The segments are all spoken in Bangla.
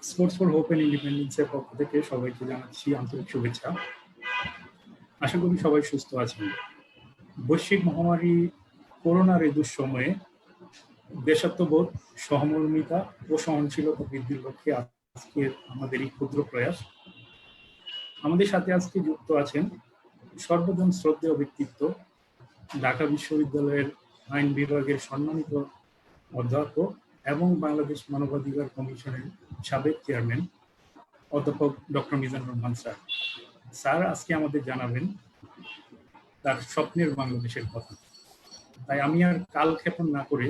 স্পোর্টস ফর হোপ এন্ড ইন্ডিপেন্ডেন্সের পক্ষ থেকে সবাইকে জানাচ্ছি আন্তরিক শুভেচ্ছা। আশা করি সবাই সুস্থ আছেন। বৈশ্বিক মহামারী করোনার এই দুঃসময়ে দেশাত্মবোধ, সহমর্মিতা ও সহনশীলতা বৃদ্ধির লক্ষ্যে আজকের আমাদের এই ক্ষুদ্র প্রয়াস। আমাদের সাথে আজকে যুক্ত আছেন সর্বজন শ্রদ্ধেয় ব্যক্তিত্ব, ঢাকা বিশ্ববিদ্যালয়ের আইন বিভাগের সম্মানিত অধ্যাপক এবং বাংলাদেশ মানবাধিকার কমিশনের সাবেক চেয়ারম্যান অধ্যাপক doctor Mizanur Rahman sir. Sir আজকে আমাদের জানাবেন তার স্বপ্নের বাংলাদেশের কথা। তাই আমি আর কালক্ষেপণ না করে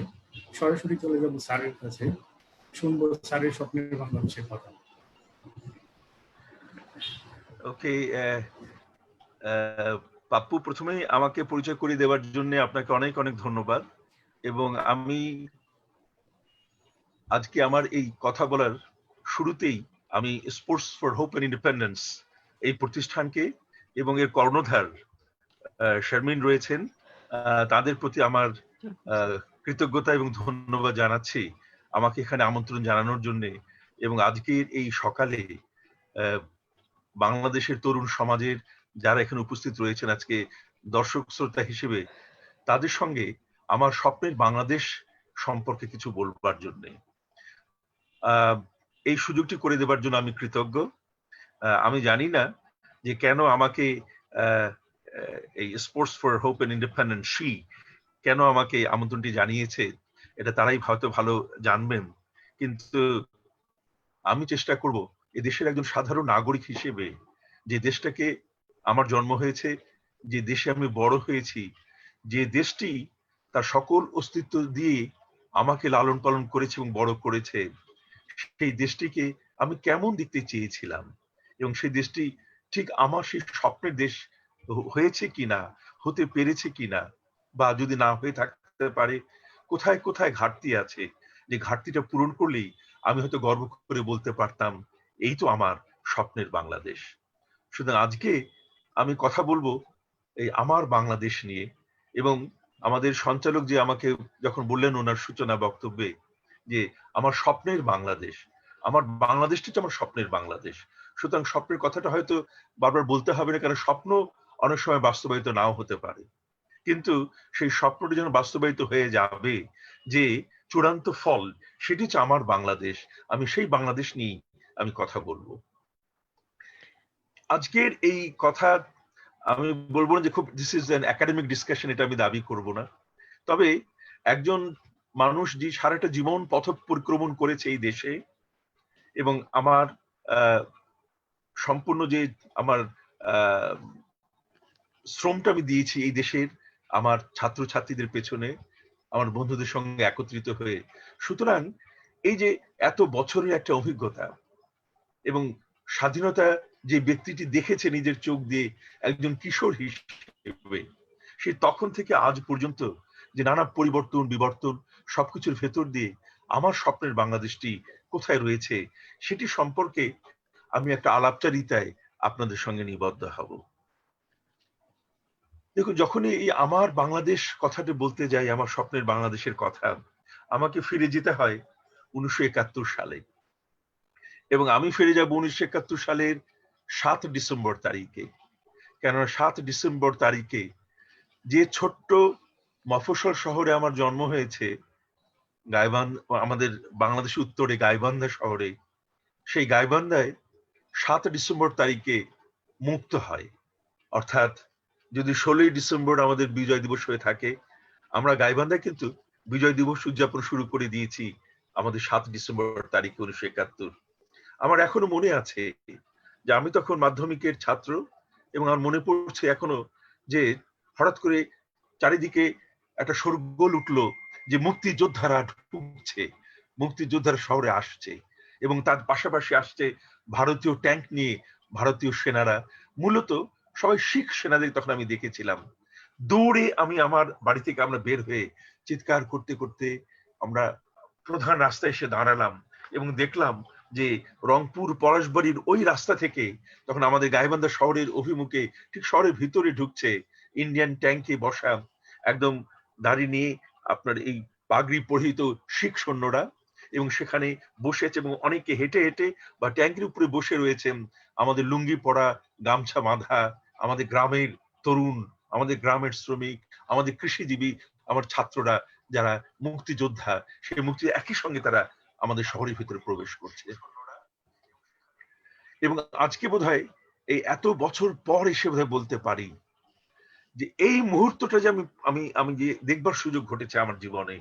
সরাসরি চলে যাব স্যারের কাছে, শুনবো স্যারের স্বপ্নের বাংলাদেশের কথা। ওকে, পাপ্পু, প্রথমেই আমাকে পরিচয় করে দেওয়ার জন্য আপনাকে অনেক অনেক ধন্যবাদ। এবং আমি আজকে আমার এই কথা বলার শুরুতেই আমি sports for hope and independence এই প্রতিষ্ঠানকে এবং এর কর্ণধার শারমিন রয়েছেন, তাদের প্রতি আমার কৃতজ্ঞতা এবং ধন্যবাদ জানাচ্ছি আমাকে এখানে আমন্ত্রণ জানানোর জন্য। এবং আজকের এই সকালে বাংলাদেশের তরুণ সমাজের যারা এখানে উপস্থিত রয়েছেন আজকে দর্শক শ্রোতা হিসেবে, তাদের সঙ্গে আমার স্বপ্নের বাংলাদেশ সম্পর্কে কিছু বলবার জন্য এই সুযোগটি করে দেবার জন্য আমি কৃতজ্ঞ। আমি জানি না যে কেন আমাকে এই sports for hope and independence কেন আমাকে আমন্ত্রণটি জানিয়েছে, এটা তারাই হয়তো ভালো জানবেন। কিন্তু আমি চেষ্টা করব এদেশের একজন সাধারণ নাগরিক হিসেবে, যে দেশটাকে আমার জন্ম হয়েছে, যে দেশে আমি বড় হয়েছি, যে দেশটি তার সকল অস্তিত্ব দিয়ে আমাকে লালন পালন করেছে এবং বড় করেছে, সেই দেশটিকে আমি কেমন দেখতে চেয়েছিলাম এবং সেই দেশটি ঠিক আমার সেই স্বপ্নের দেশ হয়েছে কিনা, হতে পেরেছে কিনা, বা যদি না হয়ে থাকতে পারে কোথায় কোথায় ঘাটতি আছে, যে ঘাটতিটা পূরণ করলেই আমি হয়তো গর্ব করে বলতে পারতাম এই তো আমার স্বপ্নের বাংলাদেশ। সুতরাং আজকে আমি কথা বলবো এই আমার বাংলাদেশ নিয়ে। এবং আমাদের সঞ্চালক যে আমাকে যখন বললেন ওনার সূচনা বক্তব্যে যে আমার স্বপ্নের বাংলাদেশ, আমার বাংলাদেশটি তো আমার স্বপ্নের বাংলাদেশ। সুতরাং স্বপ্নের কথাটা হয়তো বারবার বলতে হবে না, কারণ স্বপ্ন অনেক সময় বাস্তবায়িত নাও হতে পারে, কিন্তু সেই স্বপ্নটি যেন বাস্তবায়িত হয়ে যাবে, যে চূড়ান্ত ফল সেটি হচ্ছে আমার বাংলাদেশ। আমি সেই বাংলাদেশ নিয়ে আমি কথা বলবো। আজকের এই কথা আমি বলবো না যে খুব this is an academic discussion, এটা আমি দাবি করব না। তবে একজন মানুষ যে সারাটা জীবন পথ পরিক্রমণ করেছে এই দেশে, এবং আমার সম্পূর্ণ যে আমার শ্রমটা আমি দিয়েছি এই দেশের আমার ছাত্রছাত্রীদের পেছনে, আমার বন্ধুদের সঙ্গে একত্রিত হয়ে, সুতরাং এই যে এত বছরের একটা অভিজ্ঞতা এবং স্বাধীনতা যে ব্যক্তিটি দেখেছে নিজের চোখ দিয়ে একজন কিশোর হিসেবে, সে তখন থেকে আজ পর্যন্ত যে নানা পরিবর্তন বিবর্তন সবকিছুর ভেতর দিয়ে আমার স্বপ্নের বাংলাদেশটি কোথায় রয়েছে সেটি সম্পর্কে আমি একটা আলাপচারিতায় আপনাদের সঙ্গে নিবদ্ধ হব। দেখুন, যখনই এই আমার বাংলাদেশ কথাটি বলতে যাই, আমার স্বপ্নের বাংলাদেশের কথা, আমাকে ফিরে যেতে হয় 1971 সালে। এবং আমি ফিরে যাব 1971 সালের 7 ডিসেম্বর তারিখে। কেননা 7 ডিসেম্বর তারিখে যে ছোট্ট মফস্বল শহরে আমার জন্ম হয়েছে, গাইবান্ধা, আমাদের বাংলাদেশ উত্তরে গাইবান্ধা শহরে, সেই গাইবান্ধায় 7 ডিসেম্বর তারিখে মুক্ত হয়। অর্থাৎ যদি 16ই ডিসেম্বর আমাদের বিজয় দিবস হয়ে থাকে, আমরা গাইবান্ধায় কিন্তু বিজয় দিবস উদযাপন শুরু করে দিয়েছি আমাদের 7 ডিসেম্বর তারিখে 1971। আমার এখনো মনে আছে যে আমি তখন মাধ্যমিকের ছাত্র, এবং আমার মনে পড়ছে এখনো যে হঠাৎ করে চারিদিকে একটা শোরগোল উঠলো যে মুক্তিযোদ্ধারা ঢুকছে, মুক্তিযোদ্ধারা শহরে আসছে, এবং তার পাশাপাশি আসছে ভারতীয় ট্যাঙ্ক নিয়ে ভারতীয় সেনারা। মূলত সবাই শিখ সেনাদের তখন আমি দেখেছিলাম। দৌড়ে আমি আমার বাড়ি থেকে আমরা বের হয়ে চিৎকার করতে করতে আমরা প্রধান রাস্তায় এসে দাঁড়ালাম এবং দেখলাম যে রংপুর পলাশবাড়ির ওই রাস্তা থেকে তখন আমাদের গাইবান্ধা শহরের অভিমুখে ঠিক শহরের ভিতরে ঢুকছে ইন্ডিয়ান ট্যাঙ্কে বসা, একদম দাঁড়িয়ে নিয়ে আপনার এই পাগড়ি পরিহিত শিখ সৈন্যরা, এবং সেখানে বসে আছে এবং অনেকে হেঁটে হেঁটে বা ট্যাঙ্কির উপরে বসে রয়েছেন। আমাদের লুঙ্গি পরা, গামছা বাঁধা, আমাদের গ্রামের তরুণ, আমাদের গ্রামের শ্রমিক, আমাদের কৃষিজীবী, আমার ছাত্ররা যারা মুক্তিযোদ্ধা, সেই মুক্তি একই সঙ্গে তারা আমাদের শহরের ভিতরে প্রবেশ করছে। এবং আজকে বোধহয় এই এত বছর পর এসে বোধহয় বলতে পারি যে এই মুহূর্তটা যে আমি আমি আমি যে দেখবার সুযোগ ঘটেছে আমার জীবনে,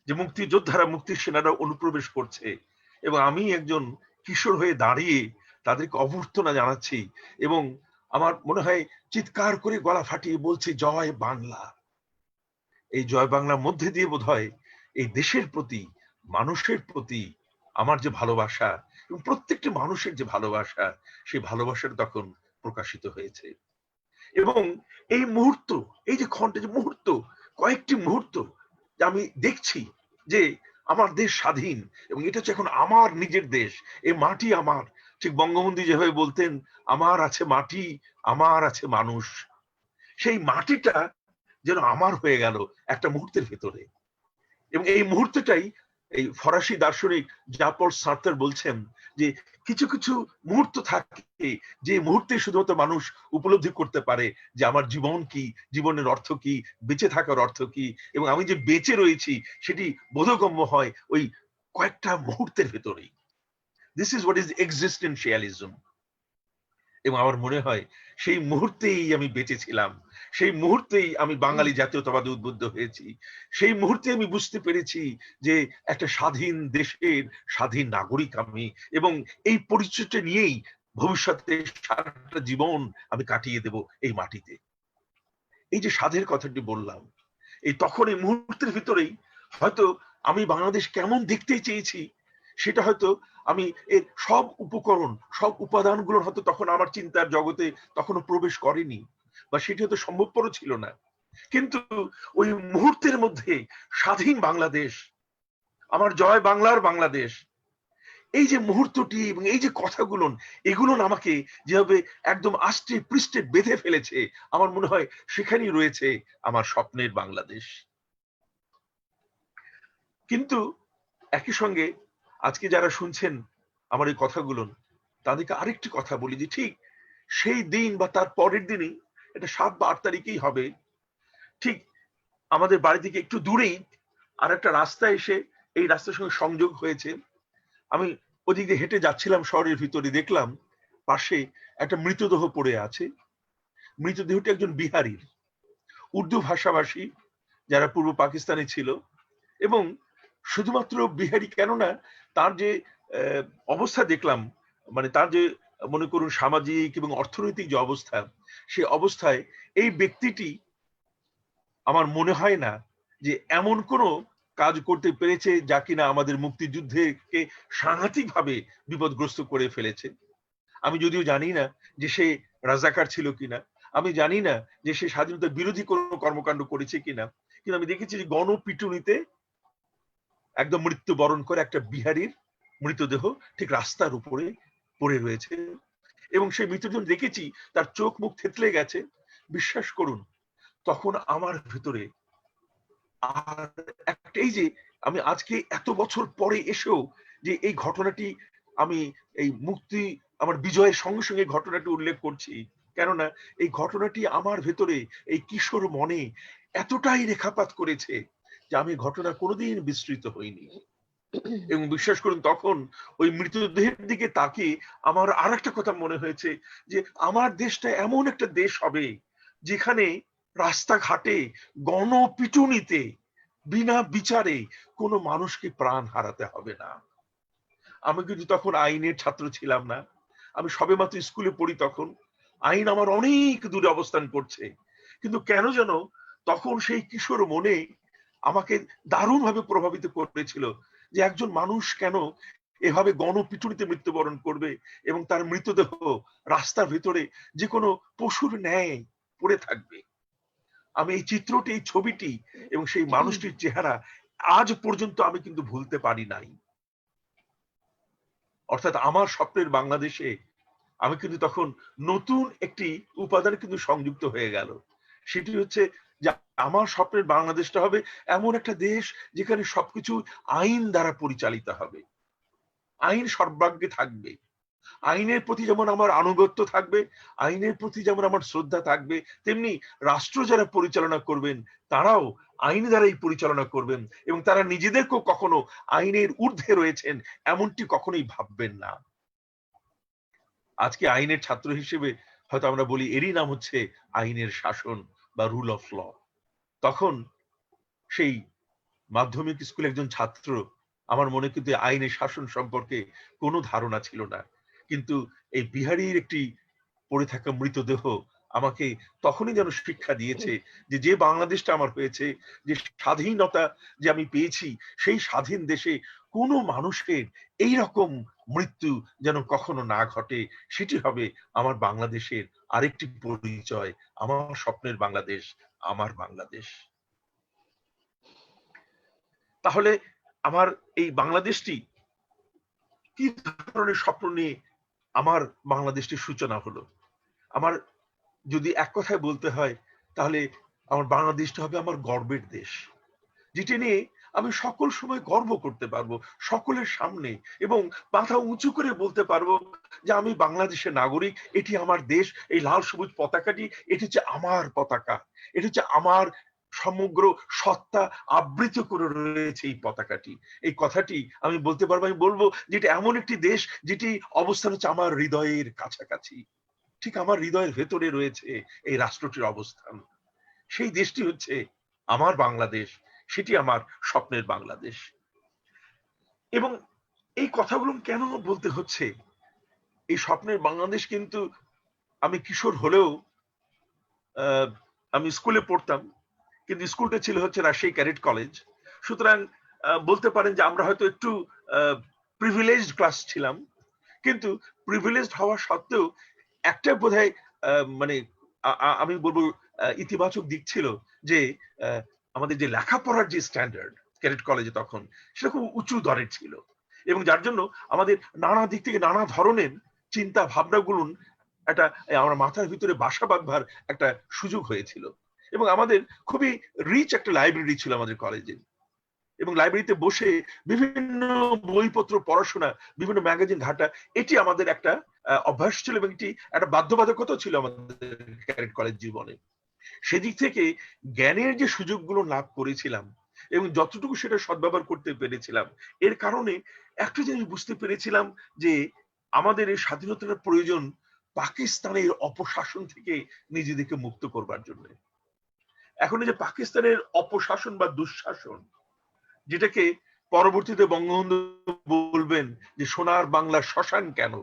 যে মুক্তিযোদ্ধারা, মুক্তি সেনারা অনুপ্রবেশ করছে এবং আমি একজন কিশোর হয়ে দাঁড়িয়ে তাদেরকে অভ্যর্থনা জানাচ্ছি এবং আমার মনে হয় চিৎকার করে গলা ফাটিয়ে বলছি জয় বাংলা। এই জয় বাংলার মধ্যে দিয়ে বোধহয় এই দেশের প্রতি, মানুষের প্রতি আমার যে ভালোবাসা এবং প্রত্যেকটি মানুষের যে ভালোবাসা, সেই ভালোবাসাটা তখন প্রকাশিত হয়েছে। এবং এই মুহূর্ত, এই যে ক্ষণটা, যে মুহূর্ত, কয়েকটি মুহূর্ত যে আমি দেখছি যে আমার দেশ স্বাধীন এবং এটা হচ্ছে এখন আমার নিজের দেশ, এই মাটি আমার। ঠিক বঙ্গবন্ধু যেভাবে বলতেন, আমার আছে মাটি, আমার আছে মানুষ। সেই মাটিটা যেন আমার হয়ে গেল একটা মুহূর্তের ভেতরে। এবং এই মুহূর্তটাই এই ফরাসি দার্শনিক জাপল সার্ত্র বলছেন যে কিছু কিছু মুহূর্ত থাকে যে মুহূর্তে শুধুমাত্র মানুষ উপলব্ধি করতে পারে যে আমার জীবন কি, জীবনের অর্থ কি, বেঁচে থাকার অর্থ কি, এবং আমি যে বেঁচে রয়েছি সেটি বোধগম্য হয় ওই কয়েকটা মুহূর্তের ভেতরেই। This is what is existentialism. এবং আমার মনে হয় সেই মুহূর্তেই আমি বেঁচেছিলাম, সেই মুহূর্তেই আমি বাঙালি জাতীয়তাবাদে উদ্বুদ্ধ হয়েছি, সেই মুহূর্তে আমি বুঝতে পেরেছি যে একটা স্বাধীন দেশের স্বাধীন নাগরিক আমি, এবং এই পরিচয়টা নিয়েই ভবিষ্যতে সারাটা জীবন আমি কাটিয়ে দেব এই মাটিতে। এই যে স্বাধের কথাটি বললাম, এই তখন এই মুহূর্তের ভিতরেই হয়তো আমি বাংলাদেশ কেমন দেখতে চেয়েছি সেটা হয়তো আমি এর সব উপকরণ, সব উপাদানগুলোর হয়তো তখন আমার চিন্তার জগতে তখনো প্রবেশ করেনি, বা সেটি হয়তো সম্ভবপরও ছিল না। কিন্তু ওই মুহূর্তের মধ্যে স্বাধীন বাংলাদেশ, আমার জয় বাংলার বাংলাদেশ, এই যে মুহূর্তটি এবং এই যে কথাগুলো, এগুলো আমাকে যেভাবে একদম আষ্টে পৃষ্ঠে বেঁধে ফেলেছে, আমার মনে হয় সেখানেই রয়েছে আমার স্বপ্নের বাংলাদেশ। কিন্তু একই সঙ্গে আজকে যারা শুনছেন আমার এই কথাগুলো, তাদেরকে আরেকটি কথা বলি যে ঠিক সেই দিন বা তার পরের দিনই, এটা 7 বা 8 তারিখেই হবে, ঠিক আমাদের বাড়ি থেকে একটু দূরেই আর একটা রাস্তা এসে এই রাস্তার সঙ্গে সংযোগ হয়েছে। আমি ওদিক দিয়ে হেঁটে যাচ্ছিলাম, শহরের ভিতরে দেখলাম পাশে একটা মৃতদেহ পড়ে আছে। মৃতদেহটি একজন বিহারীর, উর্দু ভাষাভাষী যারা পূর্ব পাকিস্তানে ছিল। এবং শুধুমাত্র বিহারি কেন না, তার যে অবস্থা দেখলাম, মানে তার যে মনে করুন সামাজিক এবং অর্থনৈতিক যে অবস্থা, সেই অবস্থায় এই ব্যক্তিটি আমার মনে হয় না যে এমন কোনো কাজ করতে পেরেছে যা কিনা আমাদের মুক্তিযুদ্ধকে সাংঘাতিকভাবে বিপদগ্রস্ত করে ফেলেছে। আমি যদিও জানি না যে সে রাজাকার ছিল কিনা, আমি জানি না যে সে স্বাধীনতা বিরোধী কোনো কর্মকাণ্ড করেছে কিনা, কিন্তু আমি দেখেছি যে গণপিটুনিতে একদম মৃত্যুবরণ করে একটা বিহারীর মৃতদেহ ঠিক রাস্তার উপরে পড়ে রয়েছে। এবং সেই মৃতদেহ দেখেছি, তার চোখ মুখ থেতলে গেছে। বিশ্বাস করুন, তখন আমার ভিতরে আর একটাই যে আমি আজকে এত বছর পরে এসেও যে এই ঘটনাটি আমি এই মুক্তি, আমার বিজয়ের সঙ্গে সঙ্গে ঘটনাটি উল্লেখ করছি, কেননা এই ঘটনাটি আমার ভেতরে এই কিশোর মনে এতটাই রেখাপাত করেছে যে আমি ঘটনা কোনোদিন বিস্মৃত হইনি। এবং বিশ্বাস করুন, তখন ওই মৃতদেহের দিকে তাকিয়ে আমার আর একটা কথা মনে হয়েছে যে আমার দেশটা এমন একটা দেশ হবে যেখানে রাস্তাঘাটে গণপিটুনিতে বিনা বিচারে কোনো মানুষকে প্রাণ হারাতে হবে না। আমি কিন্তু তখন আইনের ছাত্র ছিলাম না, আমি সবেমাত্র স্কুলে পড়ি তখন। আইন আমার অনেক দূরে অবস্থান করছে, কিন্তু কেন যেন তখন সেই কিশোর মনে আমাকে দারুণভাবে প্রভাবিত করেছিল যে একজন মানুষ কেন এভাবে গণপিটুনিতে মৃত্যুবরণ করবে এবং তার মৃতদেহ রাস্তার ভিতরে যে কোনো পশুর ন্যায় পড়ে থাকবে। আমি এই চিত্রটি, এই ছবিটি এবং সেই মানুষটির চেহারা আজ পর্যন্ত আমি কিন্তু ভুলতে পারি নাই। অর্থাৎ আমার স্বপ্নের বাংলাদেশে আমি কিন্তু তখন নতুন একটি উপাদান কিন্তু সংযুক্ত হয়ে গেল। সেটি হচ্ছে যে আমার স্বপ্নের বাংলাদেশটা হবে এমন একটা দেশ যেখানে সবকিছু আইন দ্বারা পরিচালিত হবে, আইন সর্বাগ্রে থাকবে, আইনের প্রতি যেমন আমার আনুগত্য থাকবে, আইনের প্রতি যেমন আমার শ্রদ্ধা থাকবে, তেমনি রাষ্ট্র যারা পরিচালনা করবেন তারাও আইন দ্বারাই পরিচালনা করবেন এবং তারা নিজেদেরকেও কখনো আইনের ঊর্ধ্বে রয়েছেন এমনটি কখনোই ভাববেন না। আজকে আইনের ছাত্র হিসেবে হয়তো আমরা বলি এরই নাম হচ্ছে আইনের শাসন বা রুল অফ ল। তখন সেই মাধ্যমিক স্কুলে একজন ছাত্র, আমার মনে কিন্তু আইনের শাসন সম্পর্কে কোনো ধারণা ছিল না, কিন্তু এই বিহারীর একটি পড়ে থাকা মৃতদেহ আমাকে তখনই যেন শিক্ষা দিয়েছে যে যে বাংলাদেশটা আমার হয়েছে, যে স্বাধীনতা যে আমি পেয়েছি, সেই স্বাধীন দেশে কোনো মানুষের এই রকম মৃত্যু যেন কখনো না ঘটে। সেটি হবে আমার বাংলাদেশের আরেকটি পরিচয়, আমার স্বপ্নের বাংলাদেশ, আমার বাংলাদেশ। তাহলে আমার এই বাংলাদেশটি কি ধরনের স্বপ্ন নিয়ে আমার বাংলাদেশটির সূচনা হলো? আমার যদি এক কথায় বলতে হয় তাহলে আমার বাংলাদেশটা হবে আমার গর্বের দেশ, যেটি নিয়ে আমি সকল সময় গর্ব করতে পারবো সকলের সামনে, এবং মাথা উঁচু করে বলতে পারবো যে আমি বাংলাদেশের নাগরিক, এটি আমার দেশ, এই লাল সবুজ পতাকাটি এটি হচ্ছে আমার পতাকা, এটি হচ্ছে আমার সমগ্র সত্তা আবৃত করে রয়েছে এই পতাকাটি। এই কথাটি আমি বলতে পারবো, আমি বলবো যেটা এমন একটি দেশ যেটি অবস্থান হচ্ছে আমার হৃদয়ের কাছাকাছি, ঠিক আমার হৃদয়ের ভেতরে রয়েছে এই রাষ্ট্রটির অবস্থান। সেই দেশটি হচ্ছে আমার বাংলাদেশ, সেটি আমার স্বপ্নের বাংলাদেশ। এবং এই কথাগুলো কেন বলতে হচ্ছে? এই স্বপ্নের বাংলাদেশ কিন্তু আমি কিশোর হলেও আহ, আমি স্কুলে পড়তাম, কিন্তু স্কুলটা ছিল হচ্ছে রাজশাহী ক্যাডেট কলেজ। সুতরাং বলতে পারেন যে আমরা হয়তো একটু প্রিভিলেজড ক্লাস ছিলাম, কিন্তু প্রিভিলেজড হওয়া সত্ত্বেও একটা বোধহয় মানে আমি বলবো ইতিবাচক দিক ছিল যে আহ, আমাদের যে লেখাপড়ার যে স্ট্যান্ডার্ড ক্যাডেট কলেজে তখন, সেটা খুব উঁচু দরের ছিল, এবং যার জন্য আমাদের নানা দিক থেকে নানা ধরনের চিন্তা ভাবনাগুলো একটা আমার মাথার ভিতরে বাসা বাঁধবার একটা সুযোগ হয়েছিল। এবং আমাদের খুবই রিচ একটা লাইব্রেরি ছিল আমাদের কলেজে, এবং লাইব্রেরিতে বসে বিভিন্ন বইপত্র পড়াশোনা, বিভিন্ন ম্যাগাজিন ঘাটা, এটি আমাদের একটা অভ্যাস ছিল, এবং এটি একটা বাধ্যবাধকতা ছিল আমাদের ক্যাডেট কলেজ জীবনে। সেদিক থেকে জ্ঞানের যে সুযোগগুলো লাভ করেছিলাম এবং যতটুকু সেটা সদ্ব্যবহার করতে পেরেছিলাম, এর কারণে একটা জিনিস বুঝতে পেরেছিলাম যে আমাদের এই স্বাধীনতার প্রয়োজন পাকিস্তানের অপশাসন থেকে নিজেদেরকে মুক্ত করবার জন্য। এখন এই যে পাকিস্তানের অপশাসন বা দুঃশাসন, যেটাকে পরবর্তীতে বঙ্গবন্ধু বলবেন যে সোনার বাংলা শ্মশান কেন,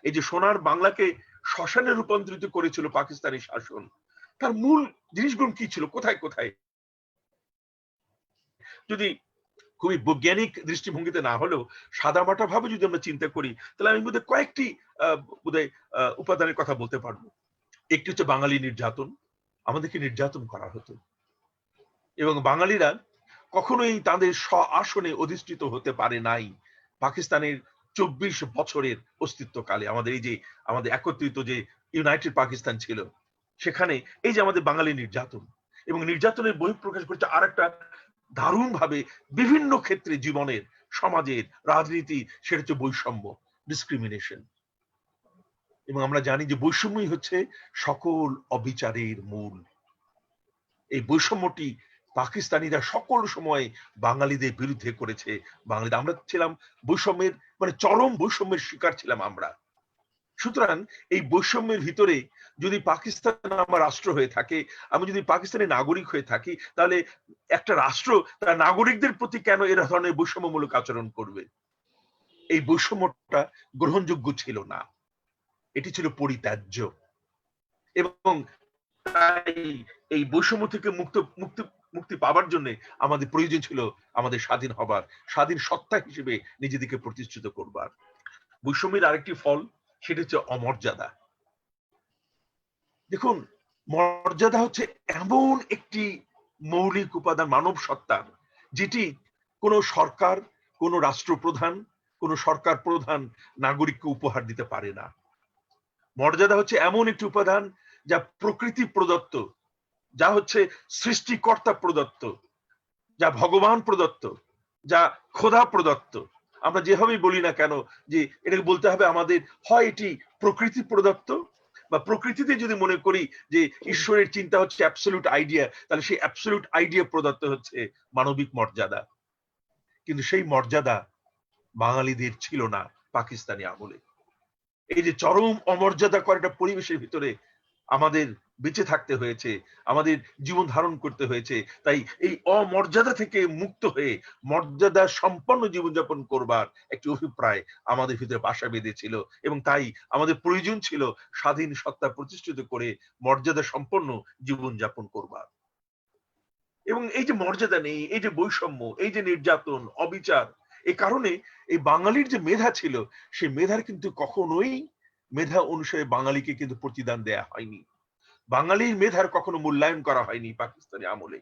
এই যে সোনার বাংলাকে শ্মশানে রূপান্তরিত করেছিল পাকিস্তানি শাসন, তার মূল জিনিসগুলো কি ছিল, কোথায় কোথায়, যদি খুবই বৈজ্ঞানিক দৃষ্টিভঙ্গিতে না হলেও সাদামাটা ভাবে যদি আমরা চিন্তা করি, তাহলে আমি বোধহয় কয়েকটি বোধহয় উপাদানের কথা বলতে পারবো। একটি হচ্ছে বাঙালি নির্যাতন, আমাদেরকে নির্যাতন করা হতো, এবং বাঙালিরা কখনোই তাদের স্ব আসনে অধিষ্ঠিত হতে পারে নাই পাকিস্তানের 24 বছরের অস্তিত্বকালে। আমাদের এই যে আমাদের একত্রিত যে ইউনাইটেড পাকিস্তান ছিল, সেখানে এই যে আমাদের বাঙালি নির্যাতন, এবং নির্যাতনের বহিঃপ্রকাশ করছে আর একটা দারুণ ভাবে বিভিন্ন ক্ষেত্রে জীবনের, সমাজের, রাজনীতি, সেটা হচ্ছে বৈষম্য, ডিসক্রিমিনেশন। এবং আমরা জানি যে বৈষম্যই হচ্ছে সকল অবিচারের মূল। এই বৈষম্যটি পাকিস্তানিরা সকল সময় বাঙালিদের বিরুদ্ধে করেছে। বাঙালিদের আমরা ছিলাম বৈষম্যের, মানে চরম বৈষম্যের শিকার ছিলাম আমরা। সুতরাং এই বৈষম্যের ভিতরে যদি পাকিস্তান আমার রাষ্ট্র হয়ে থাকে, আমি যদি পাকিস্তানের নাগরিক হয়ে থাকি, তাহলে একটা রাষ্ট্র তার নাগরিকদের প্রতি কেন এর ধরনের বৈষম্যমূলক আচরণ করবে? এই বৈষম্যটা গ্রহণযোগ্য ছিল না, এটি ছিল পরিত্যাজ্য। এবং তাই এই বৈষম্য থেকে মুক্তি পাবার জন্য আমাদের প্রয়োজন ছিল আমাদের স্বাধীন হবার, স্বাধীন সত্তা হিসেবে নিজেদেরকে প্রতিষ্ঠিত করবার। বৈষম্যের আরেকটি ফল, সেটা হচ্ছে অমর্যাদা। দেখুন, মর্যাদা হচ্ছে এমন একটি মৌলিক উপাদান মানব সত্তার, যেটি কোনো সরকার, কোনো রাষ্ট্রপ্রধান, কোনো সরকার প্রধান নাগরিককে উপহার দিতে পারে না। মর্যাদা হচ্ছে এমন একটি উপাদান যা প্রকৃতি প্রদত্ত, যা হচ্ছে সৃষ্টিকর্তা প্রদত্ত, যা ভগবান প্রদত্ত, যা খোদা প্রদত্ত, আমরা যেভাবেই বলি না কেন, যে এটাকে বলতে হবে আমাদের হয় এটি প্রকৃতি প্রদত্ত, বা প্রকৃতিতে যদি মনে করি যে ঈশ্বরের চিন্তা হচ্ছে অ্যাবসলিউট আইডিয়া, তাহলে সেই অ্যাবসলিউট আইডিয়া প্রদত্ত হচ্ছে মানবিক মর্যাদা। কিন্তু সেই মর্যাদা বাঙালিদের ছিল না পাকিস্তানি আমলে। এই যে চরম অমর্যাদাকর একটা পরিবেশের ভিতরে আমাদের বেঁচে থাকতে হয়েছে, আমাদের জীবন ধারণ করতে হয়েছে। তাই এই অমর্যাদা থেকে মুক্ত হয়ে মর্যাদা সম্পন্ন জীবনযাপন করবার একটি অভিপ্রায় আমাদের ভিতরে বাসা বেঁধেছিল, এবং তাই আমাদের প্রয়োজন ছিল স্বাধীন সত্তা প্রতিষ্ঠিত করে মর্যাদা সম্পন্ন জীবনযাপন করবার। এবং এই যে মর্যাদা নেই, এই যে বৈষম্য, এই যে নির্যাতন, অবিচার, এই কারণে এই বাঙালির যে মেধা ছিল, সেই মেধার কিন্তু কখনোই মেধা অনুসারে বাঙালিকে কিন্তু প্রতিদান দেয়া হয়নি। বাঙালির মেধার কখনো মূল্যায়ন করা হয়নি পাকিস্তানি আমলে।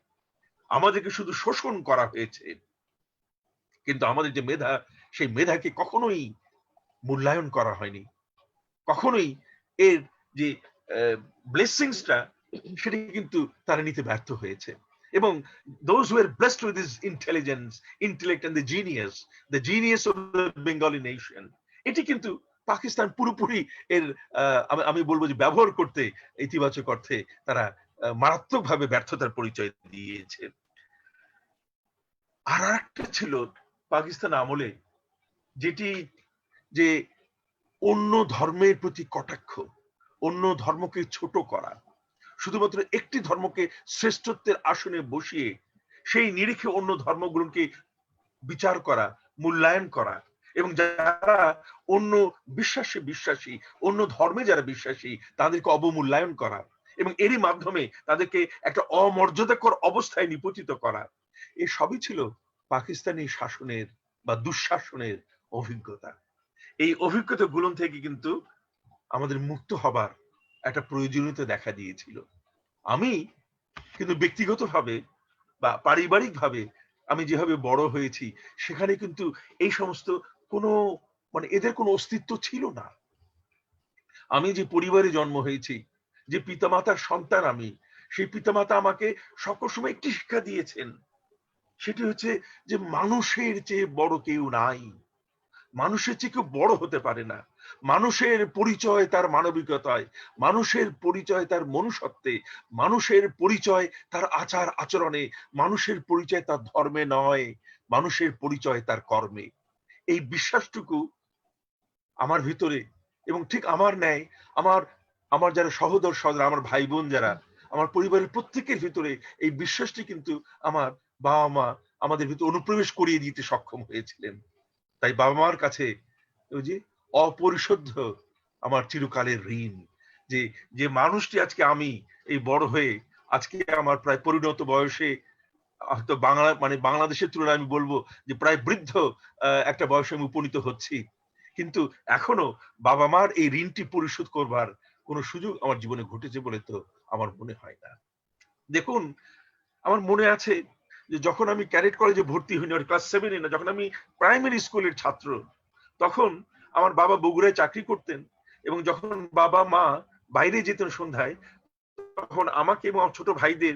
আমাদেরকে শুধু শোষণ করা হয়েছে, কিন্তু আমাদের যে মেধা, সেই মেধাকে কখনোই মূল্যায়ন করা হয়নি। কখনোই এর যে ব্লেসিংসটা, সেটা কিন্তু তারা নিতে ব্যর্থ হয়েছে। এবং those who were blessed with this intelligence, intellect and the genius of the Bengali nation, এটি কিন্তু পাকিস্তান পুরোপুরি এর আমি বলবো যে ব্যবহার করতে ইতিবাচক অর্থে তারা মারাত্মকভাবে ব্যর্থতার পরিচয় দিয়েছে। আর একটা ছিল পাকিস্তান আমলে, যেটি যে অন্য ধর্মের প্রতি কটাক্ষ, অন্য ধর্মকে ছোট করা, শুধুমাত্র একটি ধর্মকে শ্রেষ্ঠত্বের আসনে বসিয়ে সেই নিরিখে অন্য ধর্মগুলোকে বিচার করা, মূল্যায়ন করা, এবং যারা অন্য বিশ্বাসে বিশ্বাসী, অন্য ধর্মে যারা বিশ্বাসী, তাদেরকে অবমূল্যায়ন করা, এবং এরই মাধ্যমে তাদেরকে একটা অমর্যাদাকর অবস্থায় নিপতিত করা, এই সবই ছিল পাকিস্তানি শাসনের বা দুঃশাসনের অভিজ্ঞতা। এই অভিজ্ঞতাগুলো থেকে কিন্তু আমাদের মুক্ত হবার একটা প্রয়োজনীয়তা দেখা দিয়েছিল। আমি কিন্তু ব্যক্তিগতভাবে বা পারিবারিকভাবে আমি যেভাবে বড় হয়েছি, সেখানে কিন্তু এই সমস্ত কোনো এদের কোনো অস্তিত্ব ছিল না। আমি যে পরিবারে জন্ম হয়েছি, যে পিতামাতার সন্তান আমি, সেই পিতামাতা আমাকে সকল সময় একটি শিক্ষা দিয়েছেন, সেটি হচ্ছে যে মানুষের চেয়ে বড় কেউ নাই, মানুষের চেয়ে কেউ বড় হতে পারে না। মানুষের পরিচয় তার মানবিকতায়, মানুষের পরিচয় তার মনুষ্যত্বে, মানুষের পরিচয় তার আচার আচরণে, মানুষের পরিচয় তার ধর্মে নয়, মানুষের পরিচয় তার কর্মে। এই বিশ্বাসটুকু আমার ভিতরে, এবং ঠিক আমার ন্যায় আমার আমার যারা সহোদর সহোদর, আমার ভাই বোন যারা, আমার পরিবারের প্রত্যেকের ভিতরে এই বিশ্বাসটি কিন্তু আমার বাবা মা আমাদের ভিতরে অনুপ্রবেশ করিয়ে দিতে সক্ষম হয়েছিলেন। তাই বাবা মার কাছে ওই যে অপরিশোধ্য আমার চিরকালের ঋণ, যে যে মানুষটি আজকে আমি এই বড় হয়ে আজকে আমার প্রায় পরিণত বয়সে, হয়তো বাংলাদেশের তুলনায় আমি বলবো যে প্রায় বৃদ্ধ একটা বয়সে আমি উপনীত হচ্ছি, কিন্তু এখনো বাবা মার এই ঋণটি পরিশোধ করবার কোনো সুযোগ আমার জীবনে ঘটেছে বলে তো আমার মনে হয় না। দেখুন, আমার মনে আছে যে যখন আমি ক্যাডেট কলেজে ভর্তি হইনি, ক্লাস 7 না, যখন আমি প্রাইমারি স্কুলের ছাত্র, তখন আমার বাবা বগুড়ায় চাকরি করতেন, এবং যখন বাবা মা বাইরে যেতেন সন্ধ্যায়, তখন আমাকে এবং আমার ছোট ভাইদের,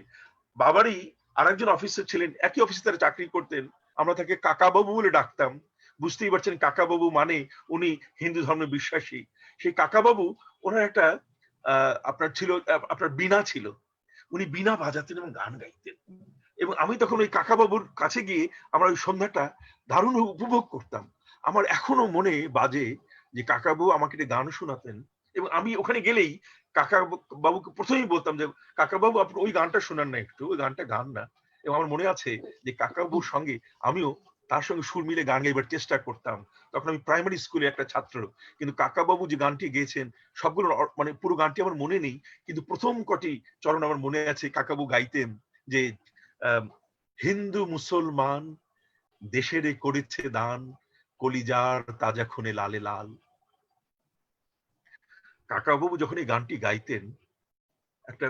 বাবারই আরেকজন অফিসার ছিলেন, একই অফিসে তারা চাকরি করতেন, আমরা তাকে কাকাবাবু বলে ডাকতাম। বুঝতেই পারছেন কাকাবাবু মানে উনি হিন্দু ধর্মে বিশ্বাসী। সেই কাকাবাবু, ওনার একটা আপনার ছিল, আপনার বীণা ছিল, উনি বীণা বাজাতেন এবং গান গাইতেন, এবং আমি তখন ওই কাকাবাবুর কাছে গিয়ে আমরা ওই সন্ধ্যাটা দারুণ উপভোগ করতাম। আমার এখনো মনে বাজে যে কাকাবাবু আমাকে একটা গান শোনাতেন, এবং আমি ওখানে গেলেই কাকা বাবুকে প্রথমেই বলতাম যে কাকাবাবু আপনি ওই গানটা শোনান না, একটু ওই গানটা গান না। এবং আমার মনে আছে যে কাকাবাবুর সঙ্গে আমিও তার সঙ্গে সুর মিলে গান গাইবার চেষ্টা করতাম। তখন আমি প্রাইমারি স্কুলে একটা ছাত্র, কিন্তু কাকাবাবু যে গানটি গেয়েছেন সবগুলো পুরো গানটি আমার মনে নেই, কিন্তু প্রথম কটি চরণ আমার মনে আছে। কাকাবাবু গাইতেন যে হিন্দু মুসলমান দেশেরে করেছে দান, কলিজার তাজা খুনে লালে লাল। কাকাবাবু যখন এই গানটি গাইতেন, একটা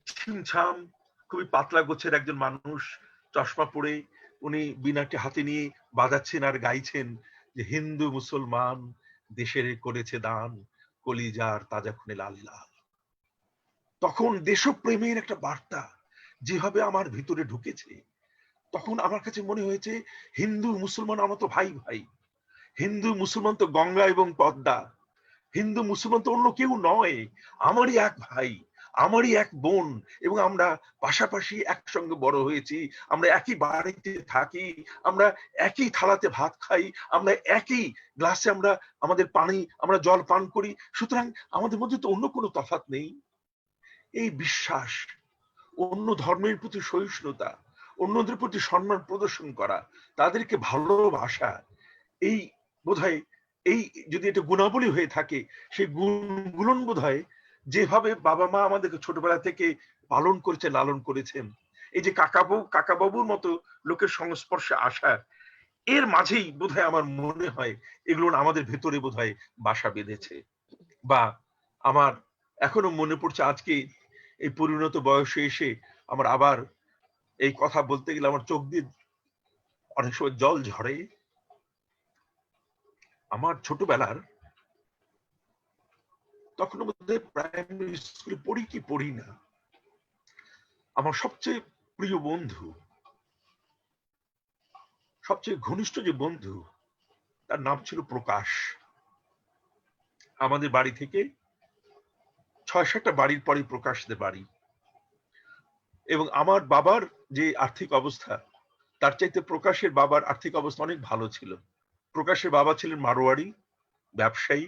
ছিমছাম খুবই পাতলা গোছের একজন মানুষ, চশমা পরে, উনি বীণাটি হাতে নিয়ে বাজাচ্ছেন আর গাইছেন যে হিন্দু মুসলমান দেশের করেছে দান, কলিজার তাজা খুনে লাল লাল। তখন দেশপ্রেমের একটা বার্তা যেভাবে আমার ভিতরে ঢুকেছে, তখন আমার কাছে মনে হয়েছে হিন্দু মুসলমান আমরা তো ভাই ভাই। হিন্দু মুসলমান তো গঙ্গা এবং পদ্মা, হিন্দু মুসলমান তো অন্য কেউ নয়, আমারই এক ভাই, আমারই এক বোন, এবং আমরা পাশাপাশি একসঙ্গে বড় হয়েছি, আমরা একই বাড়িতে থাকি, আমরা একই থালাতে ভাত খাই, আমরা একই গ্লাসে আমরা আমাদের পানি আমরা জল পান করি, সুতরাং আমাদের মধ্যে তো অন্য কোনো তফাৎ নেই। এই বিশ্বাস, অন্য ধর্মের প্রতি সহিষ্ণুতা, অন্যদের প্রতি সম্মান প্রদর্শন করা, তাদেরকে ভালোবাসা, এই বোধহয় এই যদি এটা গুণাবলী হয়ে থাকে, সেই গুণগুলো বোধহয় যেভাবে বাবা মা আমাদেরকে ছোটবেলা থেকে পালন করেছে, লালন করেছেন, এই যে কাকাবাবুর মতো লোকের সংস্পর্শে আসা, এর মাঝেই বোধহয় আমার মনে হয় এগুলো আমাদের ভেতরে বোধহয় বাসা বেঁধেছে। বা আমার এখনো মনে পড়ছে আজকে এই পরিণত বয়সে এসে আমার আবার এই কথা বলতে গেলে আমার চোখ দিয়ে অনেক সময় জল ঝরে। আমার ছোটবেলার, তখন বোধহয় প্রাইমারি স্কুলে পড়ি কি পড়ি না, আমার সবচেয়ে প্রিয় বন্ধু, সবচেয়ে ঘনিষ্ঠ যে বন্ধু, তার নাম ছিল প্রকাশ। আমাদের বাড়ি থেকে ৬-৭টা বাড়ির পরে প্রকাশদের বাড়ি, এবং আমার বাবার যে আর্থিক অবস্থা, তার চাইতে প্রকাশের বাবার আর্থিক অবস্থা অনেক ভালো ছিল। প্রকাশের বাবা ছিলেন মারোয়ারি ব্যবসায়ী,